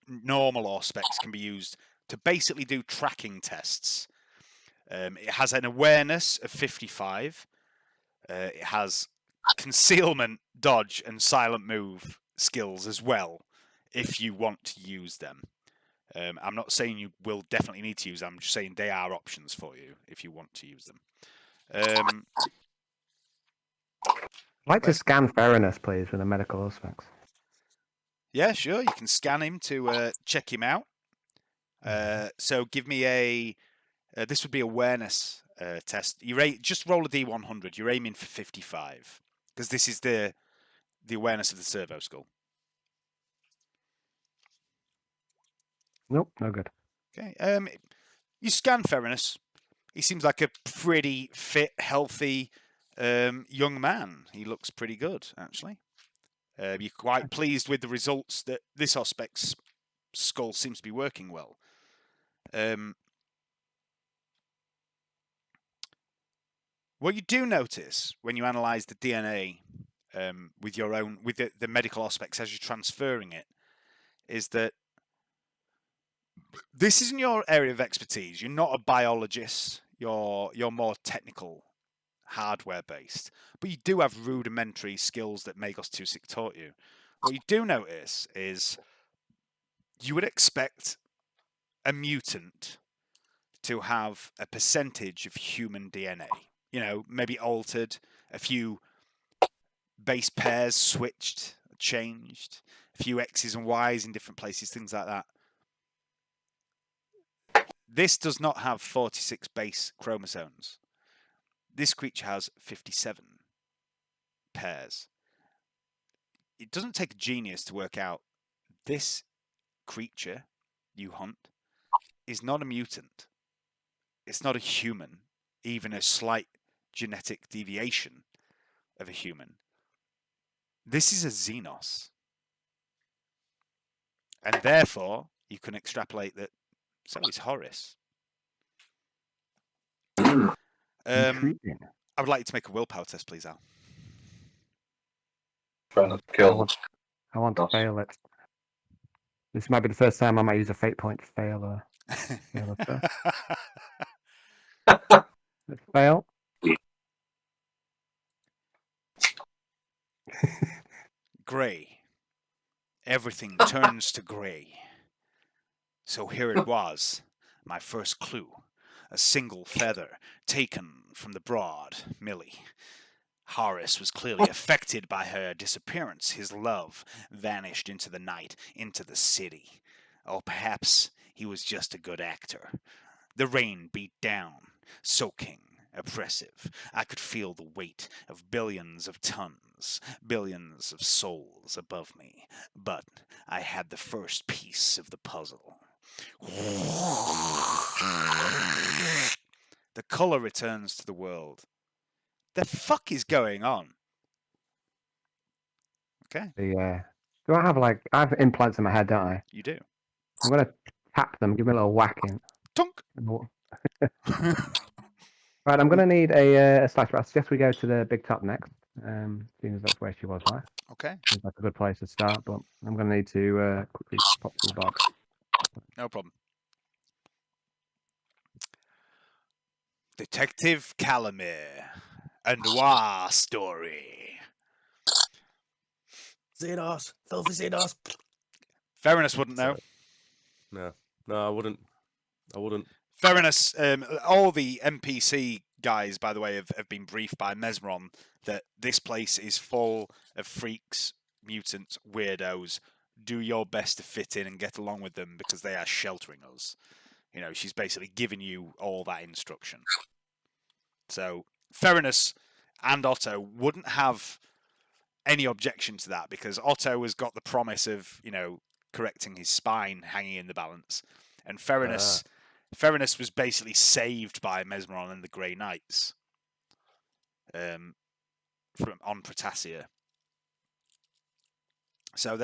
normal aspects can be used to basically do tracking tests. It has an awareness of 55. It has concealment, dodge, and silent move skills as well, if you want to use them. I'm not saying you will definitely need to use them. I'm just saying they are options for you if you want to use them. I'd like to scan Ferrunus, please, with the medical aspects. Yeah, sure. You can scan him to check him out. So give me a... this would be awareness test. Just roll a D100. You're aiming for 55. Because this is the awareness of the servo skull. Nope, no good. Okay. You scan Ferrunus. He seems like a pretty fit, healthy young man. He looks pretty good, actually. You're quite pleased with the results that this aspect's skull seems to be working well. What you do notice when you analyse the DNA with the medical aspects as you're transferring it is that this isn't your area of expertise. You're not a biologist. You're more technical, hardware based, but you do have rudimentary skills that Magos Tusik taught you. What you do notice is you would expect a mutant to have a percentage of human DNA. You know, maybe altered, a few base pairs switched, changed, a few X's and Y's in different places, things like that. This does not have 46 base chromosomes. This creature has 57 pairs. It doesn't take a genius to work out this creature you hunt is not a mutant. It's not a human, even a slight genetic deviation of a human. This is a Xenos. And therefore, you can extrapolate that so is Horace. I would like you to make a willpower test, please, Al. Felroth Gelt. I want to fail it. This might be the first time I might use a fate point to fail a Let's fail. Grey. Everything turns to grey. So here it was, my first clue. A single feather taken from the broad Millie. Horace was clearly affected by her disappearance. His love vanished into the night, into the city. Or perhaps he was just a good actor. The rain beat down, soaking, oppressive. I could feel the weight of billions of tons, billions of souls above me. But I had the first piece of the puzzle. The colour returns to the world. The fuck is going on? Okay. Do I have I have implants in my head, don't I? You do. I'm gonna tap them, give me a little whacking. Tunk. Right, I'm gonna need a slash. I suggest we go to the big top next. Seeing as that's where she was last. Okay. Seems like a good place to start, but I'm gonna need to quickly pop to the box. No problem. Detective Calamir, a noir story. Xenos, filthy Xenos. Ferrunus wouldn't know. No, I wouldn't. Ferrunus, all the NPC guys, by the way, have been briefed by Mesmeron that this place is full of freaks, mutants, weirdos. Do your best to fit in and get along with them because they are sheltering us. You know, she's basically giving you all that instruction. So Ferrunus and Otto wouldn't have any objection to that, because Otto has got the promise of, correcting his spine hanging in the balance, and Ferrunus was basically saved by Mesmeron and the Grey Knights on Pretasia. So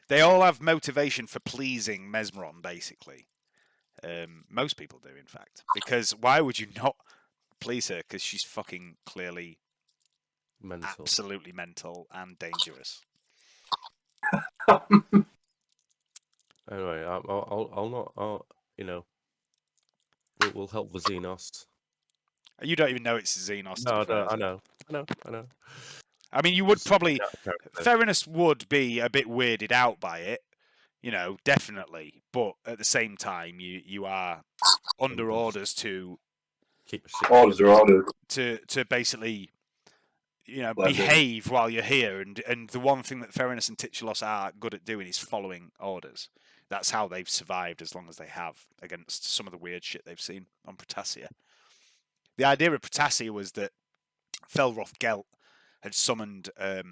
they all have motivation for pleasing Mesmeron, basically. Most people do, in fact, because why would you not please her? Because she's fucking clearly absolutely mental and dangerous. Anyway, I'll not. We'll help the Xenos. You don't even know it's Xenos. No, I know. I mean, you would probably. Ferrunus would be a bit weirded out by it, definitely. But at the same time, you are under orders to keep orders. To basically, behave while you're here. And the one thing that Ferrunus and Titulos are good at doing is following orders. That's how they've survived as long as they have against some of the weird shit they've seen on Pretasia. The idea of Pretasia was that Felroth Gelt had summoned a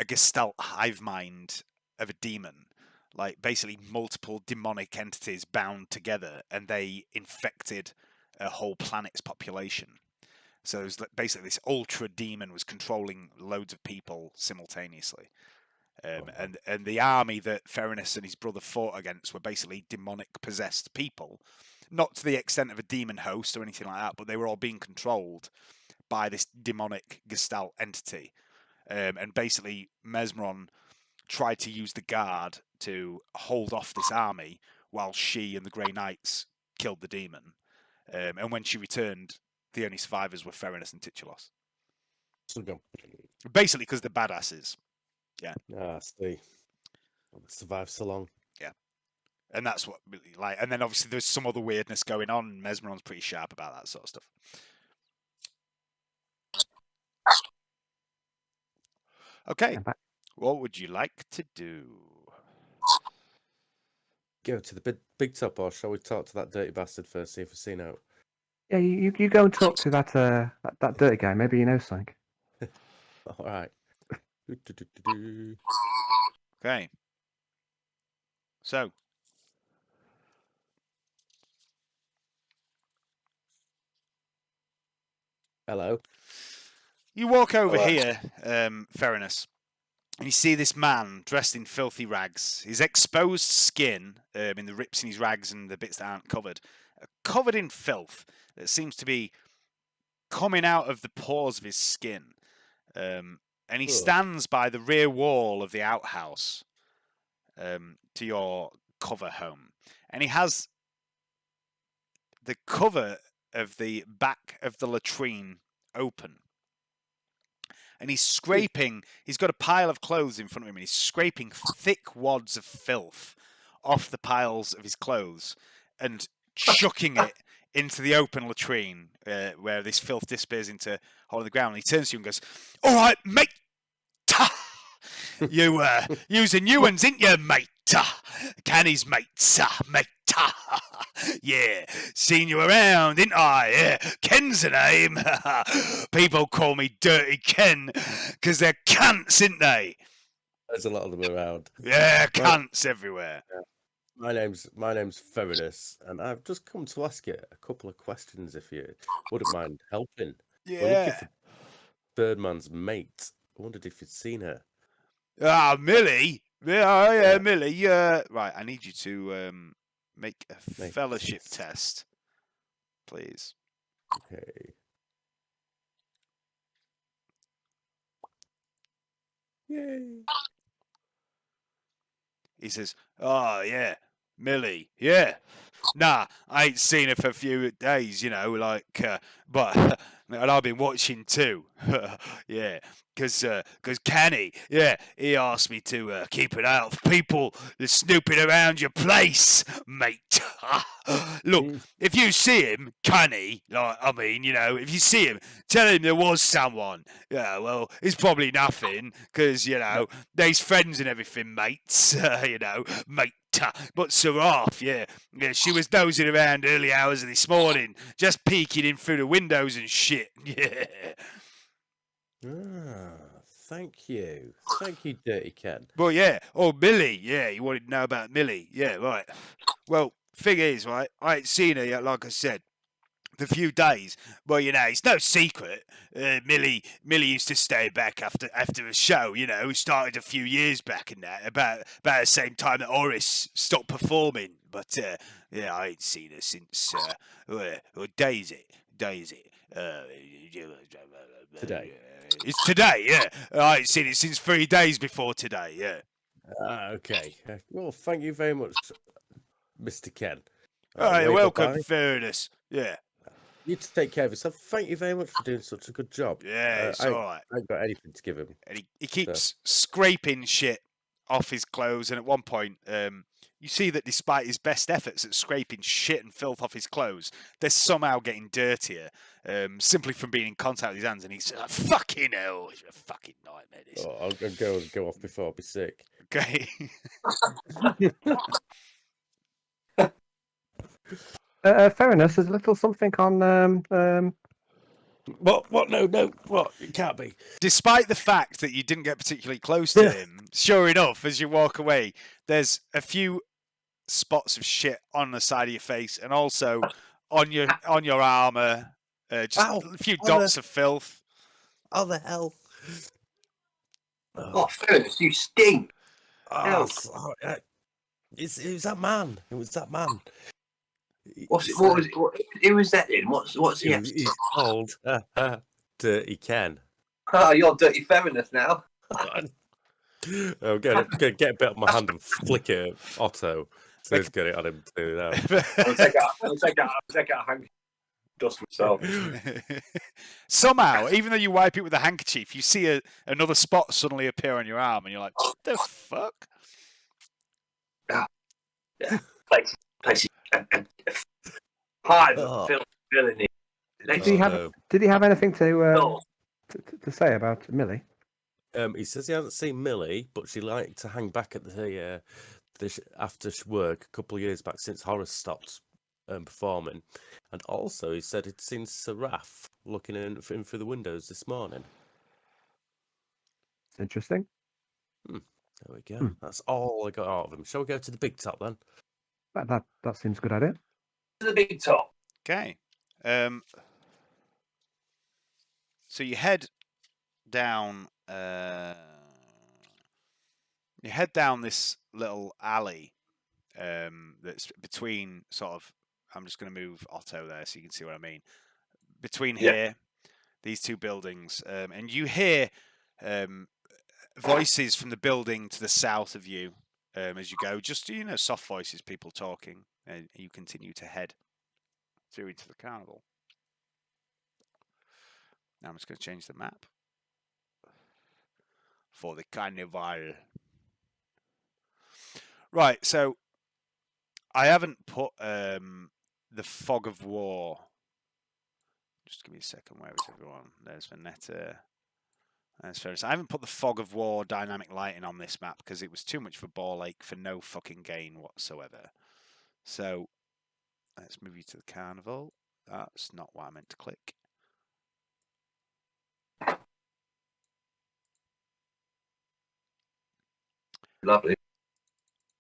Gestalt hive mind of a demon, like basically multiple demonic entities bound together, and they infected a whole planet's population. So it was basically this ultra demon was controlling loads of people simultaneously. And the army that Ferrunus and his brother fought against were basically demonic possessed people, not to the extent of a demon host or anything like that, but they were all being controlled by this demonic Gestalt entity. And basically Mesmeron tried to use the guard to hold off this army while she and the Grey Knights killed the demon. And when she returned, the only survivors were Ferrunus and Titulos. Basically because they're badasses. Yeah. Ah, see. Survived so long. Yeah. And that's what really and then obviously there's some other weirdness going on. Mesmeron's pretty sharp about that sort of stuff. Okay. What would you like to do? Go to the big top, or shall we talk to that dirty bastard first, see if we've seen out? Yeah, you go and talk to that dirty guy. Maybe he knows something. All right. Okay. So. Hello. You walk over here, Ferrunus, and you see this man dressed in filthy rags. His exposed skin, in the rips in his rags and the bits that aren't covered, covered in filth that seems to be coming out of the pores of his skin. And he stands by the rear wall of the outhouse to your cover home. And he has the cover of the back of the latrine open. And he's scraping, he's got a pile of clothes in front of him, and he's scraping thick wads of filth off the piles of his clothes and chucking it into the open latrine where this filth disappears into a hole in the ground. And he turns to you and goes, "All right, mate. You using new ones, ain't you, mate? Canny's mates, mate. Yeah, seen you around, ain't I? Yeah, Ken's the name. People call me Dirty Ken because they're cunts, ain't they? There's a lot of them around. Yeah, cunts everywhere. My name's Ferrunus, and I've just come to ask you a couple of questions if you wouldn't mind helping. Yeah. We're looking for Birdman's mate. I wondered if you'd seen her. Ah, Millie. Yeah, Millie. Right, I need you to make a fellowship test, please. Okay. Yay. He says, "Oh, yeah, Millie, yeah. Nah, I ain't seen her for a few days, but and I've been watching too. Yeah, because Canny, yeah, he asked me to keep an eye out for people that's snooping around your place, mate. Look, if you see him, Canny, if you see him, tell him there was someone. Yeah, well, it's probably nothing, because, they's friends and everything, mates, mate. But Seraph, yeah, she was dozing around early hours of this morning, just peeking in through the windows and shit. Yeah." thank you, Dirty Ken. Well, yeah. Oh, Millie. Yeah, you wanted to know about Millie. Yeah, right. Well, thing is, right, I ain't seen her yet, like I said, for a few days. Well, you know, it's no secret. Millie used to stay back after a show, you know, started a few years back and that, about the same time that Horace stopped performing. But, yeah, I ain't seen her since, Daisy. Today. It's today, yeah. I ain't seen it since 3 days before today, yeah. Okay. Well, thank you very much, Mr. Ken. All right, Wave welcome, goodbye. Ferrunus. Yeah. You take care of yourself. Thank you very much for doing such a good job. Yeah, it's all right. I ain't got anything to give him. And he keeps scraping shit off his clothes, and at one point, you see that despite his best efforts at scraping shit and filth off his clothes, they're somehow getting dirtier, simply from being in contact with his hands. And he's like, "Fucking hell, it's a fucking nightmare." This. Oh, I'll go off before I'll be sick. Okay. Ferrunus, there's a little something on. What? No. What? It can't be. Despite the fact that you didn't get particularly close to him, sure enough, as you walk away, there's a few spots of shit on the side of your face, and also on your armor, just Ow, a few dots of filth. How the hell? Oh, Ferrunus, you stink. Oh, it was that man. It was that man. What was it? Who was that in? What's he? He's called Dirty Ken. Oh, you're Dirty Ferrunus now. I'm gonna get a bit on my hand and flick it at Otto. So he's got it on him too now. I'll take out a handkerchief. Dust myself. Somehow, even though you wipe it with a handkerchief, you see another spot suddenly appear on your arm, and you're like, "What the fuck?" Yeah. Place hive of filling it. Did he have anything to say about Millie? He says he hasn't seen Millie, but she liked to hang back at the after work a couple of years back since Horace stopped performing, and also he said he'd seen Seraph looking in through the windows this morning. It's interesting. There we go. That's all I got out of him. Shall we go to the big top then? That seems a good idea. To the big top. Okay. So you head down. You head down this little alley that's between sort of. I'm just going to move Otto there so you can see what I mean. Between here, these two buildings, and you hear voices from the building to the south of you as you go. Just soft voices, people talking, and you continue to head through into the carnival. Now I'm just going to change the map for the carnival. Right, so I haven't put the fog of war. Just give me a second. Where is everyone? There's Vernetta. There's Ferrunus. I haven't put the fog of war dynamic lighting on this map because it was too much for ball ache for no fucking gain whatsoever. So let's move you to the carnival. That's not what I meant to click. Lovely.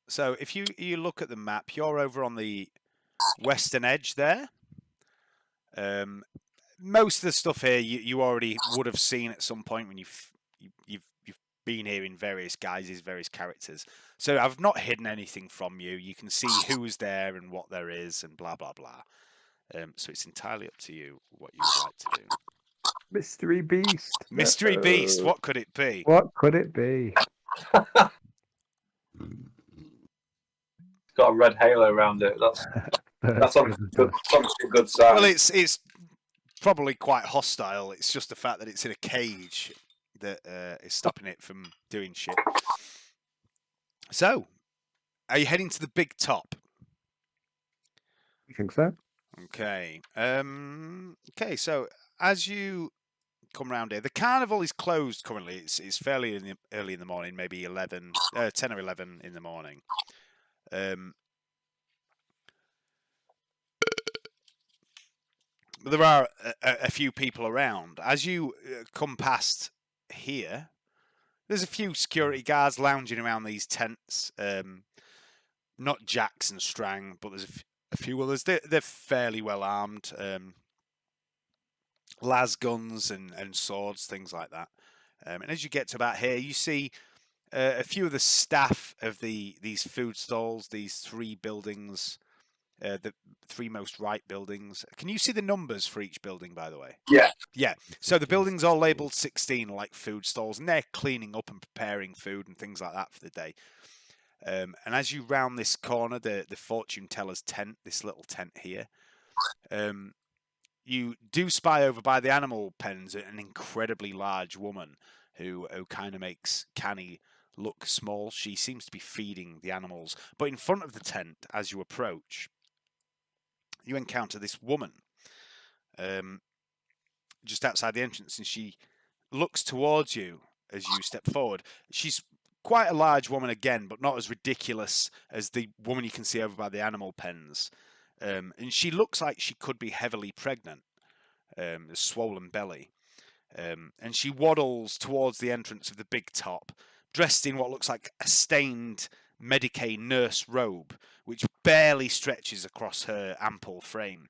So if you look at the map, you're over on the western edge there. Most of the stuff here you already would have seen at some point when you've been here in various guises, various characters. So I've not hidden anything from you. You can see who's there and what there is and blah blah blah. So it's entirely up to you what you would like to do. Mystery Beast. Mystery Beast. What could it be? What could it be? It's got a red halo around it. That's obviously a good sign. Well, it's probably quite hostile. It's just the fact that it's in a cage that is stopping it from doing shit. So, are you heading to the big top? You think so? Okay. Okay. So as you come round here, the carnival is closed currently. It's fairly early in the morning, maybe 10 or 11 in the morning. But there are a few people around. As you come past here, There's a few security guards lounging around these tents. Not jacks and strang, but there's a few others. They're fairly well armed. Las guns and swords, things like that. And as you get to about here, you see a few of the staff of these food stalls, these three buildings, the three most right buildings. Can you see the numbers for each building, by the way? Yeah. Yeah. So the buildings are labelled 16, like food stalls, and they're cleaning up and preparing food and things like that for the day. And as you round this corner, the fortune teller's tent, this little tent here, you do spy over by the animal pens an incredibly large woman who kind of makes Canny look small. She seems to be feeding the animals. But in front of the tent, as you approach, you encounter this woman just outside the entrance, and she looks towards you as you step forward. She's quite a large woman again, but not as ridiculous as the woman you can see over by the animal pens. And she looks like she could be heavily pregnant, a swollen belly. And she waddles towards the entrance of the big top, dressed in what looks like a stained Medicaid nurse robe, which barely stretches across her ample frame.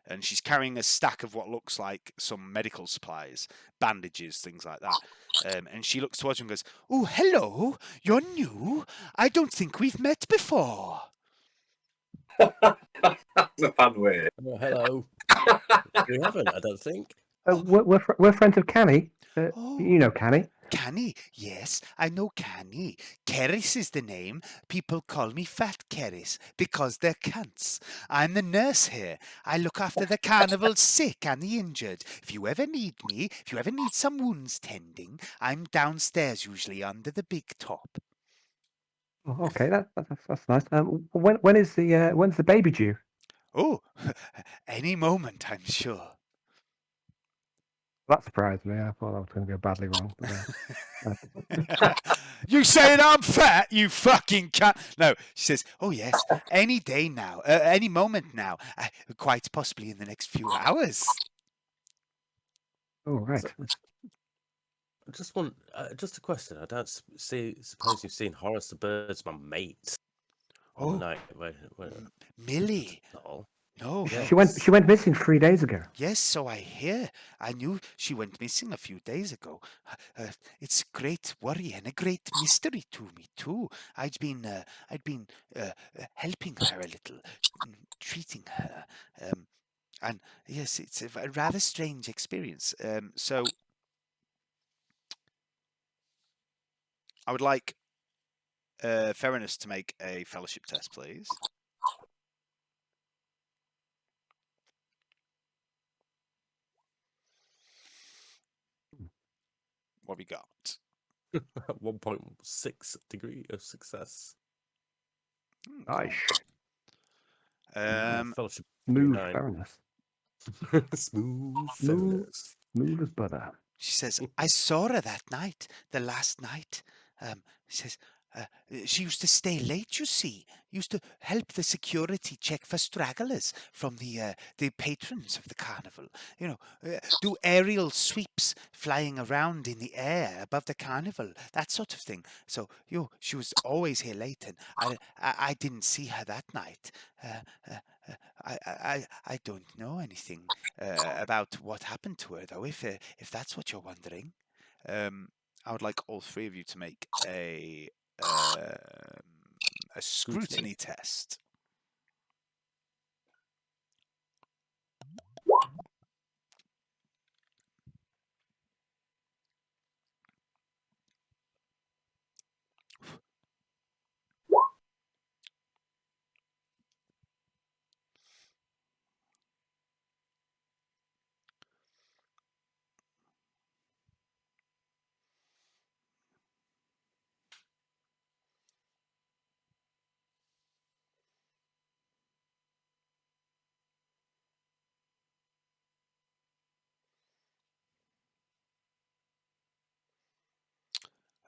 And she's carrying a stack of what looks like some medical supplies, bandages, things like that. And she looks towards you and goes, "Oh, hello, you're new? I don't think we've met before." That's a fun way. Oh, hello. We haven't, I don't think. We're friends of Canny. Oh. You know Canny. Canny, yes, I know Canny. Keris is the name. People call me Fat Keris because they're cunts. I'm the nurse here. I look after the carnival sick and the injured. If you ever need me, if you ever need some wounds tending, I'm downstairs usually under the big top. Oh, okay, that's nice. When's the baby due? Oh, any moment, I'm sure. That surprised me. I thought I was going to go badly wrong. You saying I'm fat, you fucking cunt? No, she says, "Oh yes, any day now, any moment now, quite possibly in the next few hours." Oh right. Just a question. I don't suppose you've seen Horace the Birdman mate on the night when Millie. all. No. Yeah. She went missing 3 days ago. Yes, so I hear. I knew she went missing a few days ago. It's a great worry and a great mystery to me too. I'd been helping her a little, treating her, and yes, it's a rather strange experience. So I would like Ferrunus to make a fellowship test, please. What have you got? 1.6 degree of success. Nice. Fellowship Smooth 9. Ferrunus. Smooth Smooth. Ferrunus. Smooth as butter. She says, "I saw her that night, the last night." She says, she used to stay late, you see. Used to help the security check for stragglers from the patrons of the carnival. You know, do aerial sweeps flying around in the air above the carnival, that sort of thing. So, she was always here late, and I didn't see her that night. I don't know anything about what happened to her, though, if that's what you're wondering. I would like all three of you to make a scrutiny test.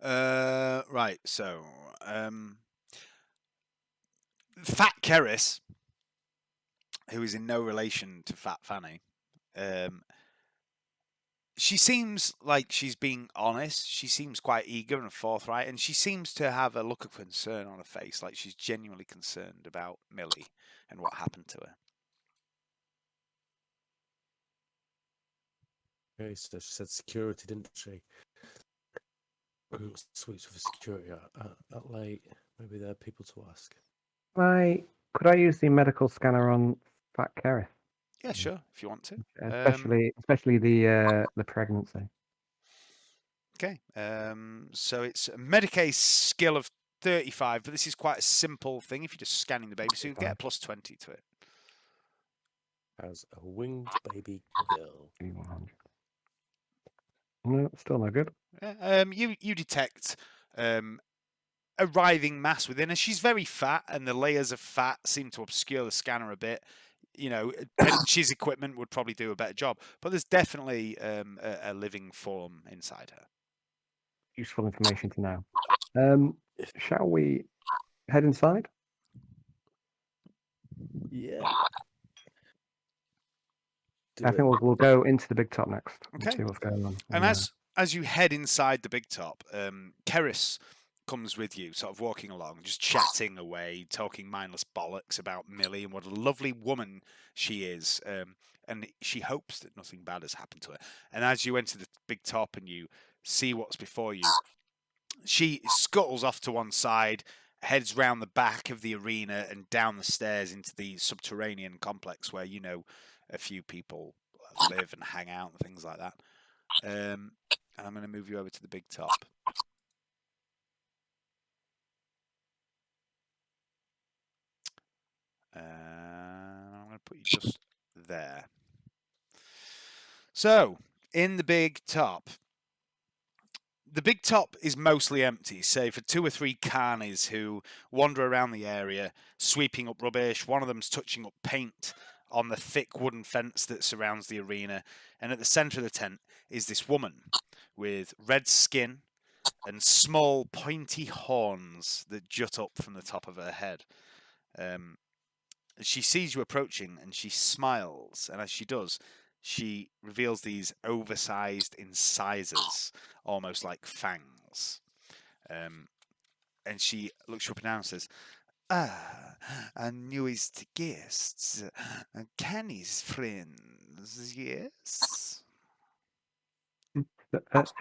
Right, so Fat Keris, who is in no relation to Fat Fanny, she seems like she's being honest. She seems quite eager and forthright, and she seems to have a look of concern on her face, like she's genuinely concerned about Millie and what happened to her. Okay, so she said security, didn't she? Sweets for security at late. Maybe there are people to ask. Could I use the medical scanner on Fat Kerith? Yeah, sure, if you want to. Especially the pregnancy. Okay. So it's a Medicaid skill of 35, but this is quite a simple thing if you're just scanning the baby, so you get a plus 20 to it. As a winged baby girl. 100. No, still no good. You detect a writhing mass within her. She's very fat, and the layers of fat seem to obscure the scanner a bit. You know, Bench's equipment would probably do a better job, but there's definitely a living form inside her. Useful information to know. Shall we head inside? Yeah. I think we'll go into the big top next. Okay. And see what's going on. And as you head inside the big top, Keris comes with you, sort of walking along, just chatting away, talking mindless bollocks about Millie and what a lovely woman she is. And she hopes that nothing bad has happened to her. And as you enter the big top and you see what's before you, she scuttles off to one side, heads round the back of the arena and down the stairs into the subterranean complex where, you know, a few people live and hang out and things like that. And I'm going to move you over to the big top. I'm going to put you just there. So, in the big top is mostly empty, save for 2 or 3 carnies who wander around the area, sweeping up rubbish. One of them's touching up paint on the thick wooden fence that surrounds the arena. And at the centre of the tent is this woman with red skin and small pointy horns that jut up from the top of her head. She sees you approaching and she smiles, and as she does, she reveals these oversized incisors, almost like fangs. And she looks you up and down and says, our newest guests, Canny's friends, yes?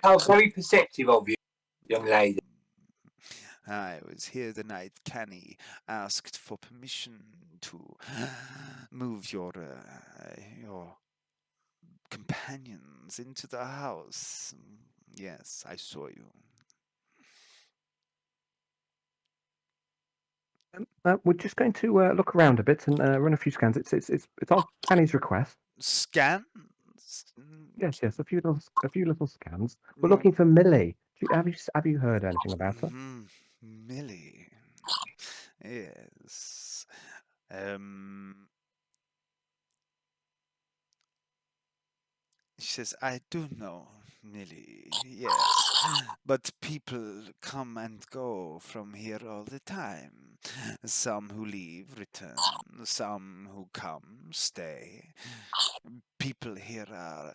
How very perceptive of you, young lady. I was here the night Canny asked for permission to move your companions into the house. Yes, I saw you. We're just going to look around a bit and run a few scans. It's on Penny's request. Scans? Yes, a few little scans. We're looking for Millie. Have you heard anything about her? Millie. Yes. She says, I do know, Millie, yes, but people come and go from here all the time. Some who leave return, some who come stay. People here are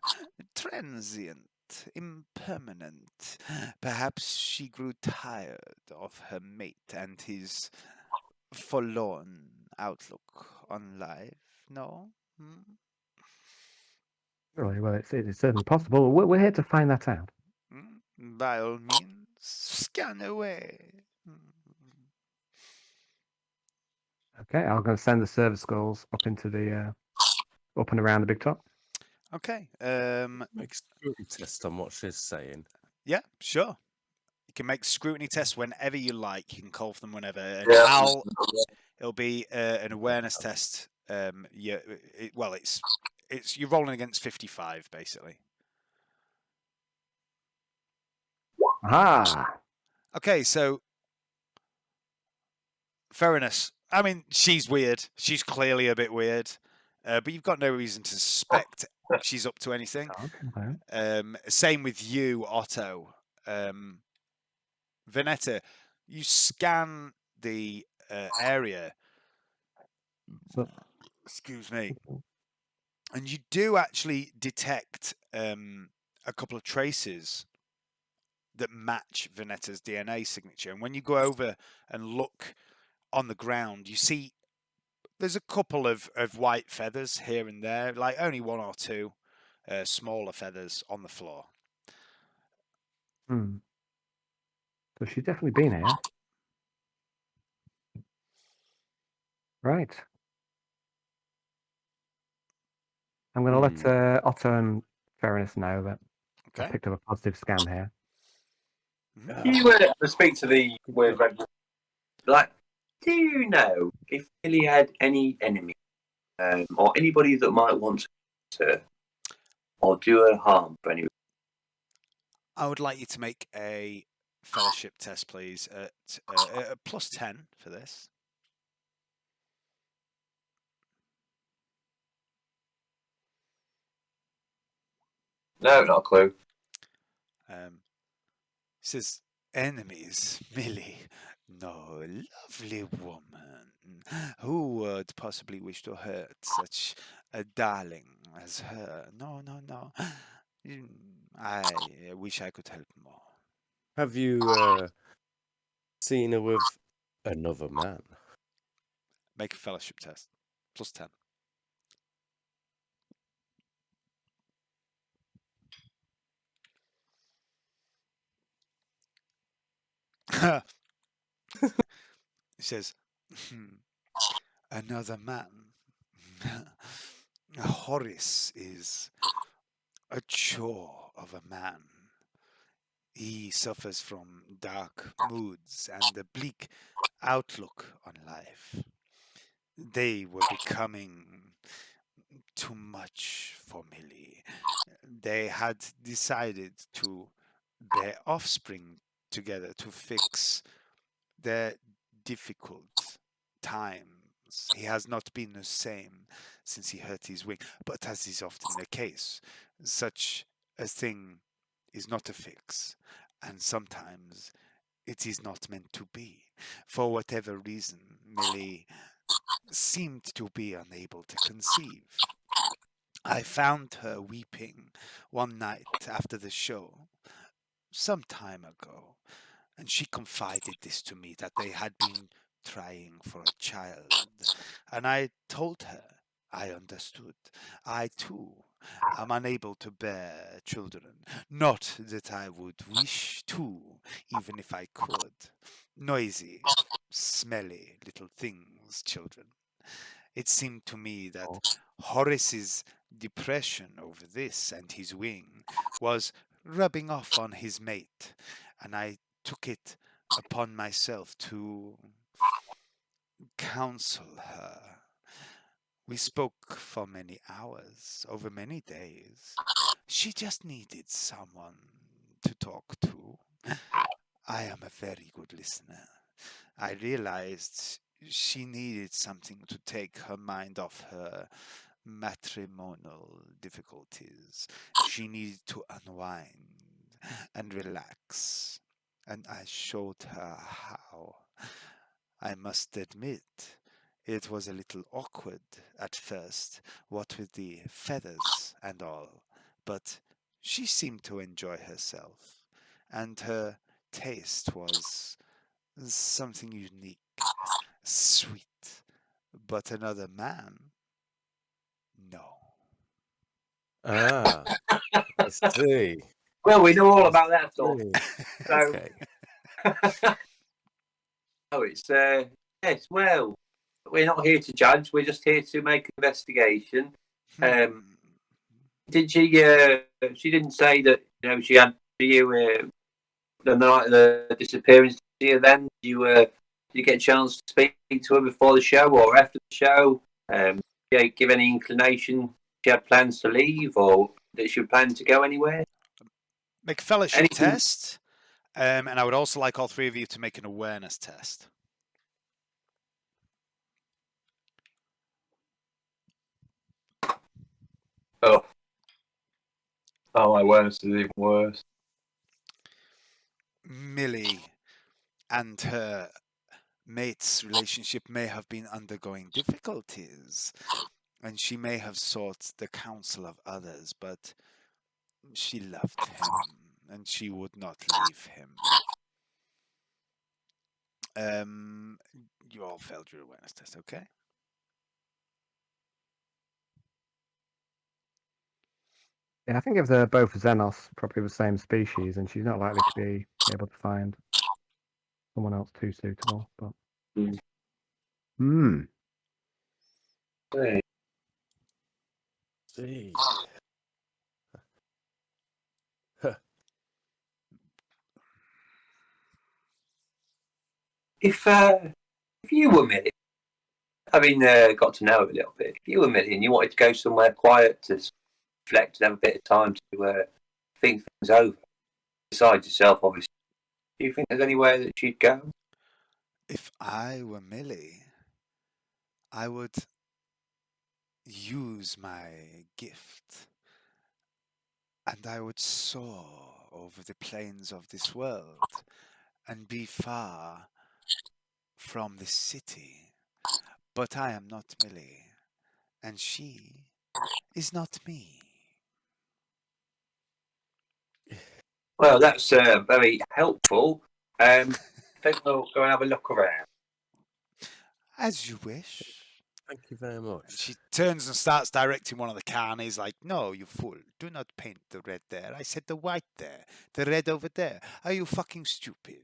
transient, impermanent. Perhaps she grew tired of her mate and his forlorn outlook on life, no? Really? Well, it's certainly possible. We're here to find that out. By all means, scan away. Okay, I'm going to send the service skulls up into the up and around the big top. Okay. Make scrutiny test on what she's saying. Yeah, sure. You can make scrutiny tests whenever you like. You can call for them whenever. And Yeah. it'll be an awareness test. It's you're rolling against 55 basically. Aha! Okay, so Ferrunus. I mean, she's weird. She's clearly a bit weird, but you've got no reason to suspect she's up to anything. Okay. Same with you, Otto. Vernetta, you scan the area. Excuse me. And you do actually detect a couple of traces that match Vernetta's DNA signature. And when you go over and look on the ground, you see there's a couple of white feathers here and there, like only one or two smaller feathers on the floor. Hmm. So she's definitely been here. Right. I'm going to let Otto and Ferrunus know that I Okay. picked up a positive scan here. Mhm. You speak to the weird red. Like, do you know if Millie had any enemy, or anybody that might want to hurt her or do her harm for any? I would like you to make a fellowship test, please, at plus 10 for this. No, not a clue. Says, enemies, Millie. No, lovely woman. Who would possibly wish to hurt such a darling as her? No, no, no. I wish I could help more. Have you seen her with another man? Make a fellowship test. Plus 10. He says, another man. Horace is a chore of a man. He suffers from dark moods and a bleak outlook on life. They were becoming too much for Millie. They had decided to bear offspring together to fix their difficult times. He has not been the same since he hurt his wing, but as is often the case, such a thing is not a fix, and sometimes it is not meant to be. For whatever reason, Millie seemed to be unable to conceive. I found her weeping one night after the show, some time ago, and she confided this to me, that they had been trying for a child. And I told her I understood. I too am unable to bear children. Not that I would wish to, even if I could. Noisy, smelly little things, children. It seemed to me that Horace's depression over this and his wing was rubbing off on his mate, and I took it upon myself to counsel her. We spoke for many hours, over many days. She just needed someone to talk to. I am a very good listener. I realized she needed something to take her mind off her matrimonial difficulties. She needed to unwind and relax, and I showed her how. I must admit, it was a little awkward at first, what with the feathers and all, but she seemed to enjoy herself, and her taste was something unique, sweet. But another man? No. Ah, I see. Well, we know all about that stuff. See. So, Okay. oh, it's yes. Well, we're not here to judge. We're just here to make an investigation. Did she? She didn't say that she had you the night of the disappearance. Then did you get a chance to speak to her before the show or after the show? Give any inclination she had plans to leave, or that she planned to go anywhere? Make a fellowship Anything? test. And I would also like all three of you to make an awareness test. Oh, my awareness is even worse. Millie and her mate's relationship may have been undergoing difficulties, and she may have sought the counsel of others, but She loved him, and she would not leave him. You all failed your awareness test, okay? Yeah, I think if they're both Xenos, probably the same species, and she's not likely to be able to find someone else too suitable. But Hey. See. If you were Millie, having got to know her a little bit, if you were Millie and you wanted to go somewhere quiet to reflect and have a bit of time to think things over, besides yourself, obviously, do you think there's anywhere that she'd go? If I were Millie, I would use my gift, and I would soar over the plains of this world and be far from the city. But I am not Millie, and she is not me. Well, that's very helpful. I think we'll go and have a look around. As you wish. Thank you very And much. she turns and starts directing one of the carnies like, no, you fool. Do not paint the red there. I said the white there. The red over there. Are you fucking stupid?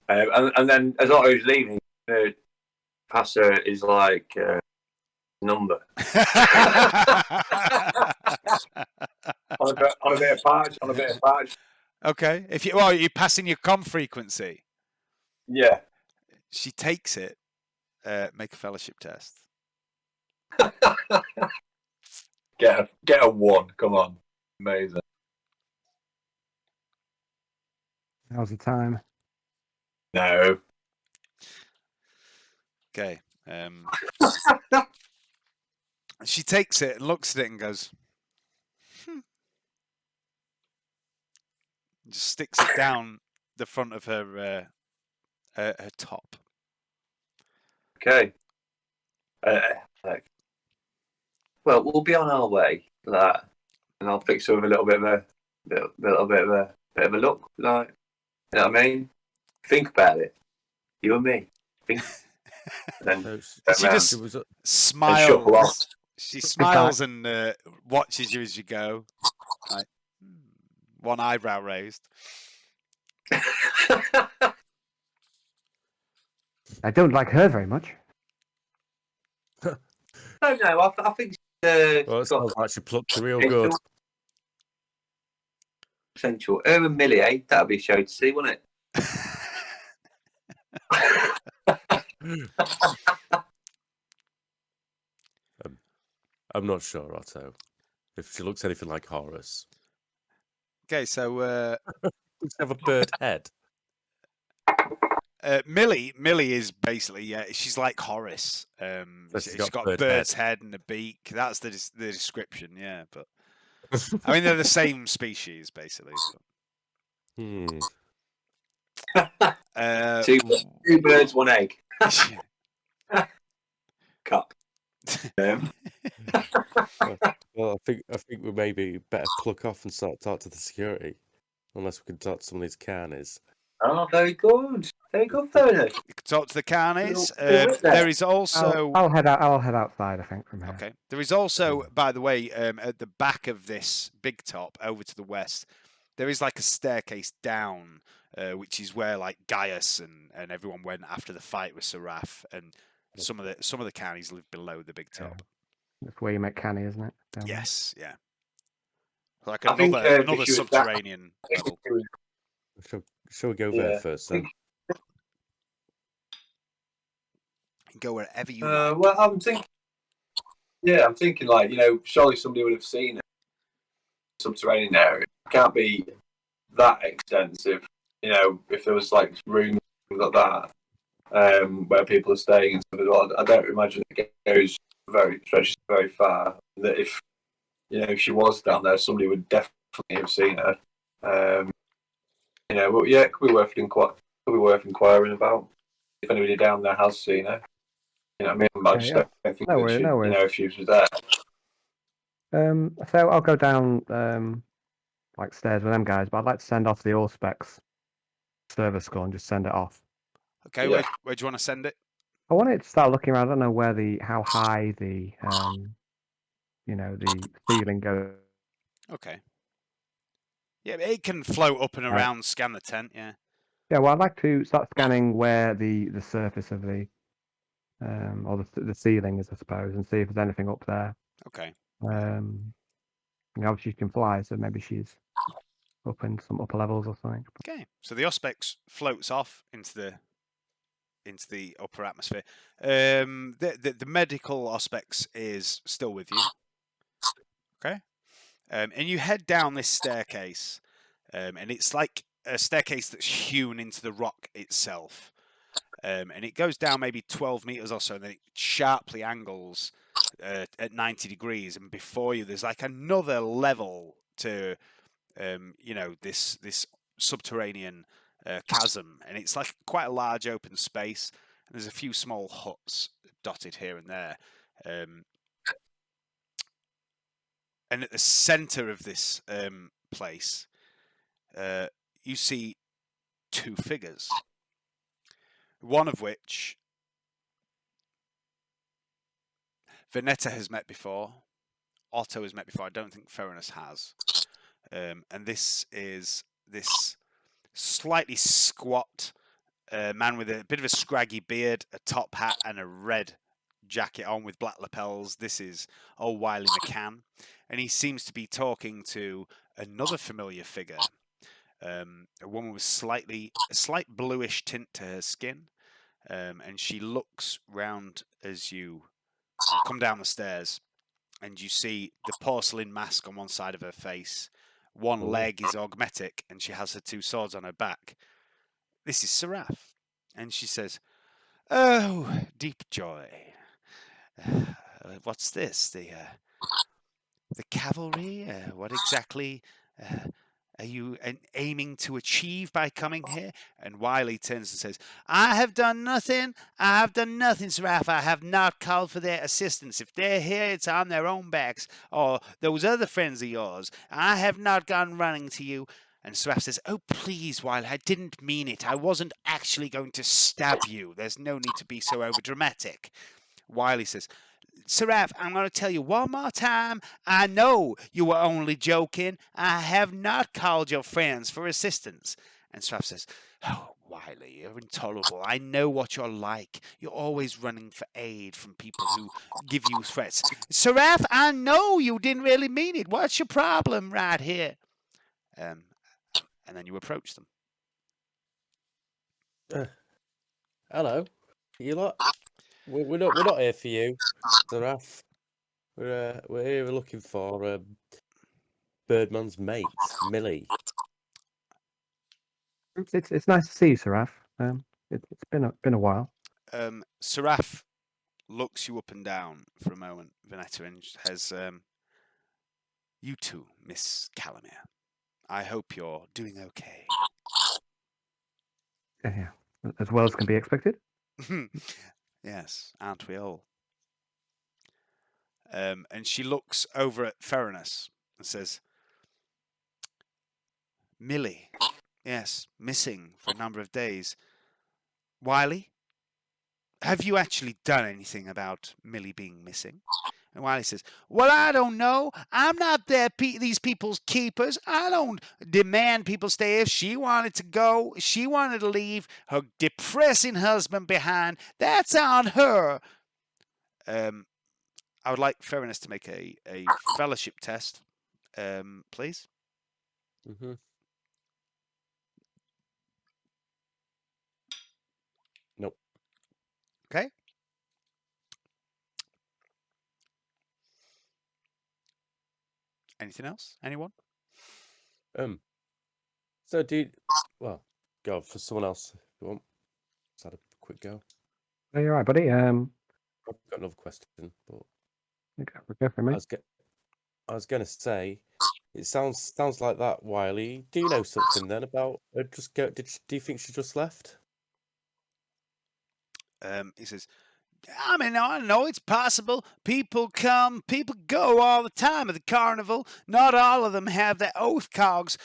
And then as Otto's leaving, Passer is like number on a bit of patch. Okay. If you you're passing your comm frequency. Yeah. She takes it. Make a fellowship test. Get a 1. Come on. Amazing. How's the time? No. Okay. She takes it and looks at it and goes, just sticks it down the front of her top. Okay. Well, we'll be on our way, like, And I'll fix her with a little bit of a look, like, you know what I mean? Think about it. You and me. Think. And then She just It was smiles. She smiles and watches you as you go. Like, one eyebrow raised. I don't like her very much. no, I think well, it sounds like she plucked real good. Essential. Her and Millie, eh? That'd be a show to see, wouldn't it? I'm not sure, Otto. If she looks anything like Horace. Okay, so Does she have a bird head? Millie is basically she's like Horace. She's got a bird's head and a beak. That's the description, yeah. But I mean, they're the same species, basically. Two birds, one egg. Cup. Well, I think we maybe better cluck off and start talk to the security, unless we can talk to some of these carnies. Oh, very good. Very good, Ferrunus. You can talk to the carnies. There. There is also. I'll head out. I'll head outside. I think from here. Okay. There is also, by the way, at the back of this big top, over to the west, there is like a staircase down, which is where like Gaius and everyone went after the fight with Seraph, and some of the carnies live below the big top. That's where you make canny, isn't it? Down Yes. Yeah. Like I think, another subterranean level. Shall we go there first then? Go wherever you like. Well, I'm thinking like, surely somebody would have seen it. Subterranean area. It can't be that extensive, if there was like rooms like that, where people are staying and stuff as well. I don't imagine it stretches very far. That if she was down there, somebody would definitely have seen her. But yeah, it could be worth inquiring about if anybody down there has seen her. I mean, I just don't think that if she was there. So I'll go down like stairs with them guys, but I'd like to send off the Allspecs server score and just send it off. Okay, Yeah. where do you want to send it? I want it to start looking around. I don't know where how high the the ceiling goes. Okay. Yeah, it can float up and around, scan the tent. Yeah. Yeah, well, I'd like to start scanning where the surface of the or the ceiling is, I suppose, and see if there's anything up there. Okay. Obviously she can fly, so maybe she's up in some upper levels or something. Okay. So the Auspex floats off into the upper atmosphere. The medical Auspex is still with you. Okay. And you head down this staircase, and it's like a staircase that's hewn into the rock itself. And it goes down maybe 12 meters or so, and then it sharply angles at 90 degrees. And before you, there's like another level to, this subterranean chasm. And it's like quite a large open space. And there's a few small huts dotted here and there. And at the center of this place, you see two figures. One of which Vernetta has met before, Otto has met before. I don't think Ferrunus has. And this is this slightly squat man with a bit of a scraggy beard, a top hat, and a red jacket on with black lapels. This is old Wiley McCann, and he seems to be talking to another familiar figure. A woman with a slight bluish tint to her skin, and she looks round as you come down the stairs, and you see the porcelain mask on one side of her face. One leg is augmetic, and she has her two swords on her back. This is Seraph, and she says, "Oh, deep joy. What's this? The cavalry? What exactly are you aiming to achieve by coming here?" And Wiley turns and says, "I have done nothing. I have done nothing, Seraph. I have not called for their assistance. If they're here, it's on their own backs, or those other friends of yours. I have not gone running to you." And Seraph says, "Oh, please, Wiley, I didn't mean it. I wasn't actually going to stab you. There's no need to be so overdramatic." Wiley says, "Seraph, I'm going to tell you one more time. I know you were only joking. I have not called your friends for assistance." And Seraph says, "Oh, Wiley, you're intolerable. I know what you're like. You're always running for aid from people who give you threats. Seraph, I know you didn't really mean it. What's your problem right here?" And then you approach them. Hello, you lot. We're not here for you, Seraph. We're here looking for Birdman's mate, Millie. It's nice to see you, Seraph. It's been a while. Seraph looks you up and down for a moment, Vernetta, and has, "You too, Miss Calamere. I hope you're doing okay." Yeah, as well as can be expected. Yes, aren't we all? And she looks over at Ferrunus and says, "Millie, yes, missing for a number of days. Wiley, have you actually done anything about Millie being missing?" And Wiley says, "Well, I don't know. I'm not these people's keepers. I don't demand people stay. If she wanted to go, she wanted to leave her depressing husband behind, that's on her." I would like Ferrunus to make a fellowship test, please. Mm-hmm. Nope. Okay. Anything else? Anyone? So well, go for someone else if you want. Let's have a quick go. Oh, you're right, buddy. I've got another question, but Go for me. I was going to say, it sounds like that, Wiley. Do you know something then about her do you think she just left? He says, I mean, I know it's possible. People come, people go all the time at the carnival. Not all of them have their oath cogs,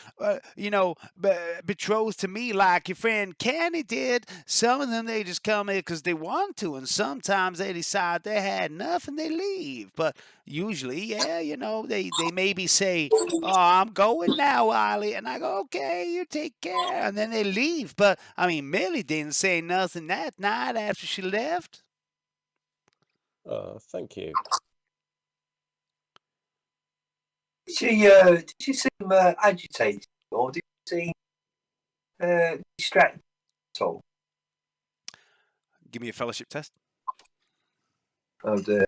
betrothed to me like your friend Kenny did. Some of them, they just come here because they want to, and sometimes they decide they had enough and they leave. But usually, yeah, they maybe say, "Oh, I'm going now, Wiley," and I go, "Okay, you take care," and then they leave. But I mean, Millie didn't say nothing that night after she left. Thank you. Did she seem agitated, or did she seem distracted at all? Give me a fellowship test. Oh dear.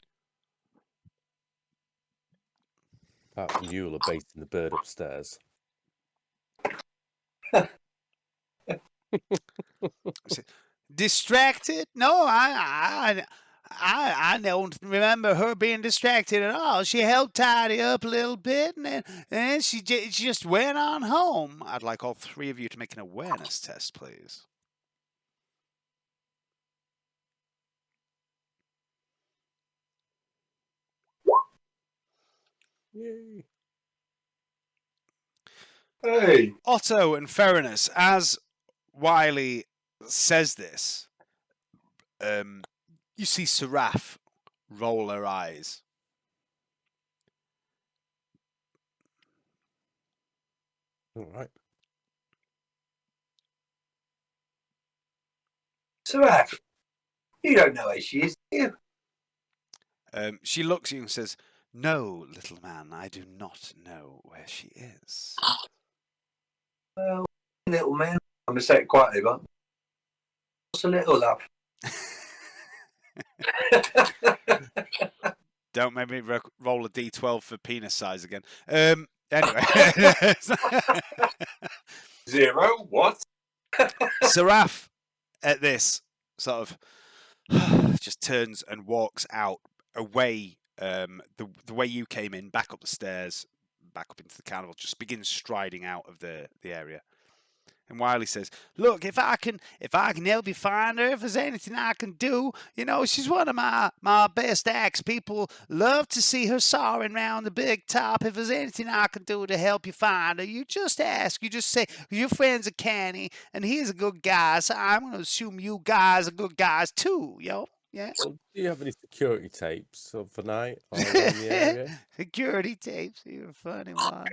Apart from you are baiting the bird upstairs. Distracted? No, I don't remember her being distracted at all. She helped tidy up a little bit, and then she just went on home. I'd like all three of you to make an awareness test, please. Yay. Hey. Otto and Ferrunus, as Wiley says this, you see Seraph roll her eyes. All right. Seraph, you don't know where she is, do you? She looks at you and says, "No, little man, I do not know where she is." Well, little man. I'm going to say it quietly, but what's a little love? Don't make me roll a d12 for penis size again. Anyway. 0, what? Seraph, at this, sort of just turns and walks out away the way you came in, back up the stairs, back up into the carnival, just begins striding out of the area. And Wiley says, "Look, if I can help you find her, if there's anything I can do, she's one of my best acts. People love to see her soaring round the big top. If there's anything I can do to help you find her, you just ask. You just say, your friend's a canny, and he's a good guy, so I'm going to assume you guys are good guys too, yo." Yeah. Well, do you have any security tapes of the night or around the area? Security tapes. You're a funny one.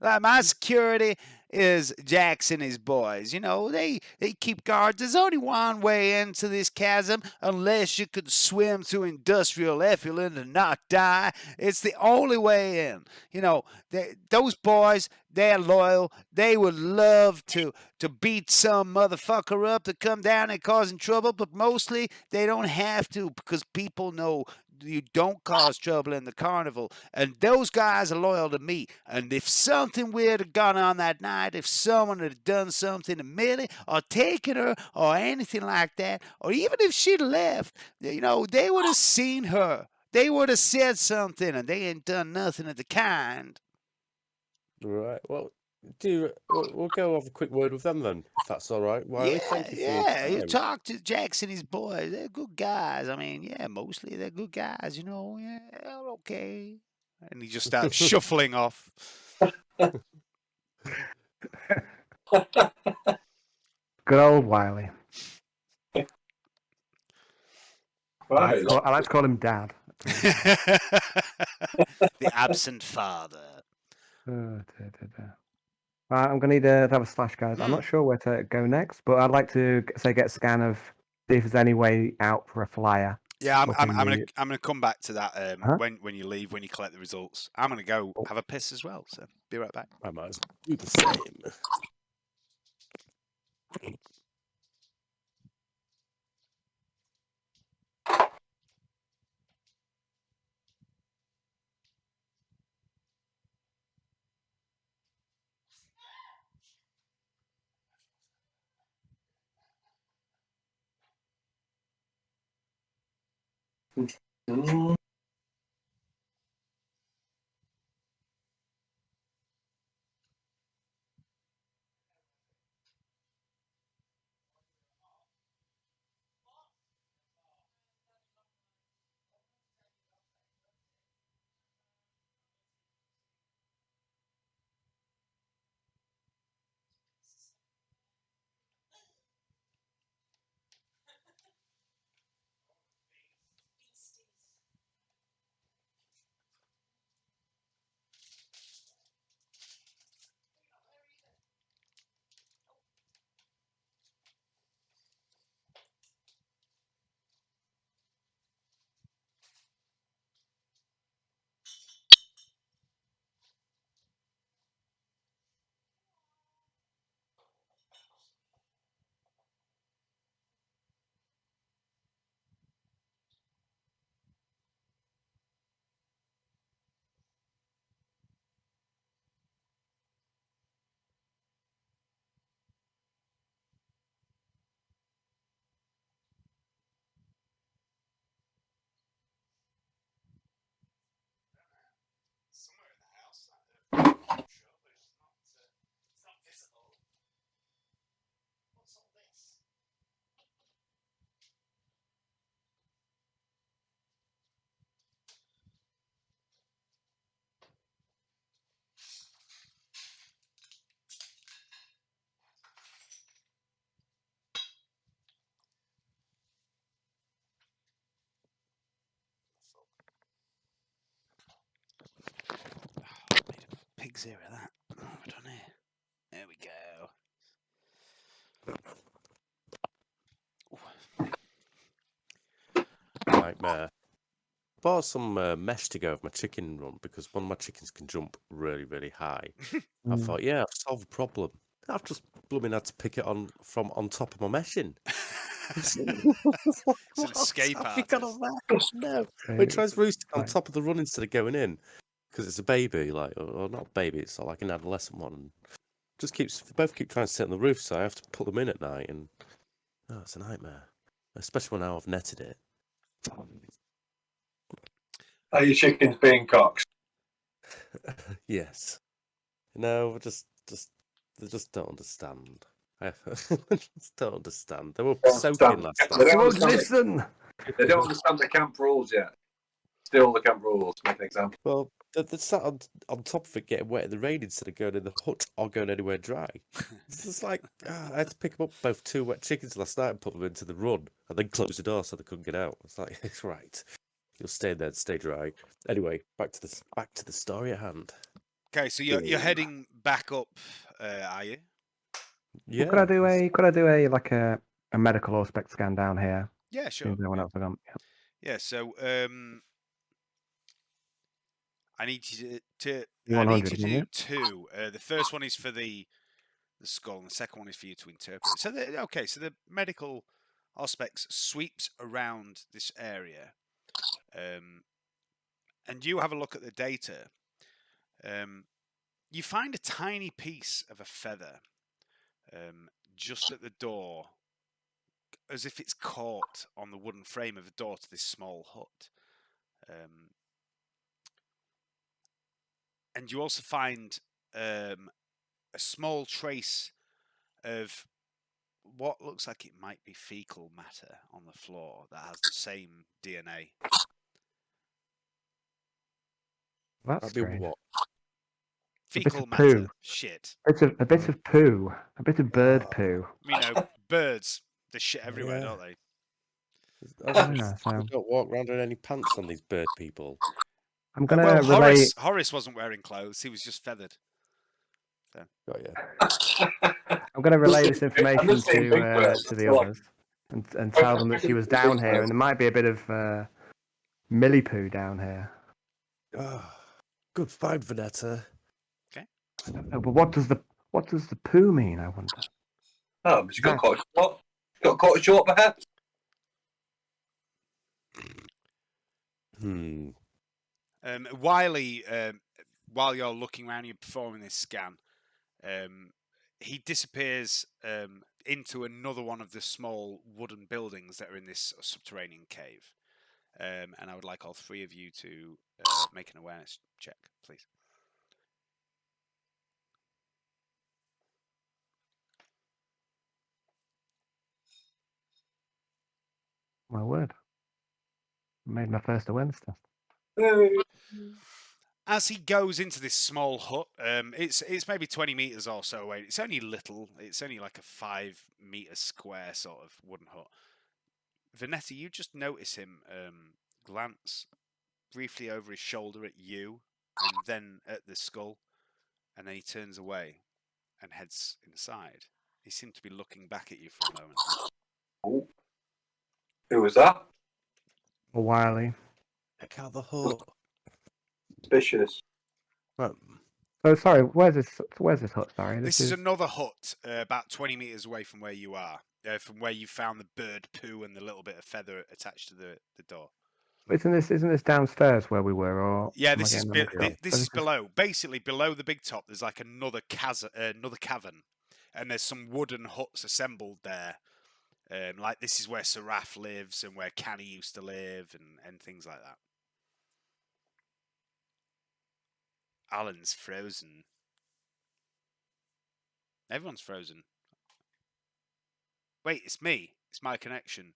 Like my security is Jackson and his boys. They keep guards. There's only one way into this chasm, unless you could swim through industrial effluent and not die. It's the only way in. Those boys, they're loyal. They would love to beat some motherfucker up to come down and causing trouble, but mostly they don't have to, because people know you don't cause trouble in the carnival, and those guys are loyal to me. And if something weird had gone on that night, if someone had done something to Millie or taken her or anything like that, or even if she'd left, they would have seen her. They would have said something, and they ain't done nothing of the kind. Right. Well, we'll go have a quick word with them then, if that's all right. Wiley, thank you for your time. You talk to Jackson and his boys. They're good guys. I mean, yeah, mostly they're good guys. Yeah, they're okay. And he just starts shuffling off. Good old Wiley. Right. I like to call him Dad. The absent father. I'm going to need to have a slash, guys. I'm not sure where to go next, but I'd like to get a scan of see if there's any way out for a flyer. Yeah, I'm gonna come back to that when you leave, when you collect the results. I'm gonna go have a piss as well, so be right back. I might as well do the same. Mm. zero that. What have I done here? There we go. Nightmare. Bought some mesh to go with my chicken run because one of my chickens can jump really, really high. I thought, yeah, I've solved the problem. I've just blooming had to pick it on from on top of my meshing. It's an What? escape Have you got a artist. mesh? No. When it tries roosting on top of the run instead of going in, because it's a baby, like, or not a baby, it's like an adolescent one. And just they both keep trying to sit on the roof, so I have to put them in at night, and it's a nightmare. Especially when now I've netted it. Are your chickens being cocks? Yes. No, they just don't understand. I just don't understand. They were soaking last They night. don't Won't understand listen. They don't understand the camp rules yet. Still the camp rules, to make an example. Well, they sat on top of it getting wet in the rain instead of going in the hut or going anywhere dry. It's just like, I had to pick them up both 2 wet chickens last night and put them into the run and then close the door so they couldn't get out. It's like, it's right. You'll stay there and stay dry. Anyway, back to the story at hand. Okay, so you're heading back up, are you? Yeah. Could I do a like a medical aspect scan down here? Yeah, sure. No one else has gone. Yeah, so I need you to You I 100, need you to yeah? do 2. The first one is for the skull, and the second one is for you to interpret. So so the medical aspects sweeps around this area, and you have a look at the data. You find a tiny piece of a feather just at the door, as if it's caught on the wooden frame of the door to this small hut. And you also find a small trace of what looks like it might be fecal matter on the floor that has the same DNA. That's That'd be strange. what? Fecal of matter. poo. Shit. A bit of poo. A bit of bird poo. You know, birds, they shit everywhere, Yeah. don't they? Yeah, so We don't walk around in any pants on these bird people. I'm gonna Well, relay. Horace wasn't wearing clothes. He was just feathered. So. Oh yeah. I'm gonna relay this I'm information just saying big birds. to the others and tell them that she was down here, and there might be a bit of Millie poo down here. Good find, Vernetta. But what does the poo mean? I wonder. Oh, but she got caught short. Got caught short, perhaps. Wiley, while you're looking around, you're performing this scan. He disappears into another one of the small wooden buildings that are in this subterranean cave. And I would like all 3 of you to make an awareness check, please. My word. I made my first awareness test. As he goes into this small hut, it's maybe 20 meters or so away. It's only little. It's only like a 5-meter square sort of wooden hut. Vernetta, you just notice him glance briefly over his shoulder at you, and then at the skull, and then he turns away and heads inside. He seemed to be looking back at you for a moment. Oh. Who was that? Wiley. Check out the hut. Suspicious. Right. Oh, sorry. Where's this hut? Sorry. This is another hut about 20 meters away from where you are, from where you found the bird poo and the little bit of feather attached to the door. Isn't this downstairs where we were? Or yeah, this is below. Basically, below the big top, there's like another cavern, and there's some wooden huts assembled there. Like this is where Seraph lives and where Canny used to live and things like that. Alan's frozen. Everyone's frozen. Wait, it's me. It's my connection.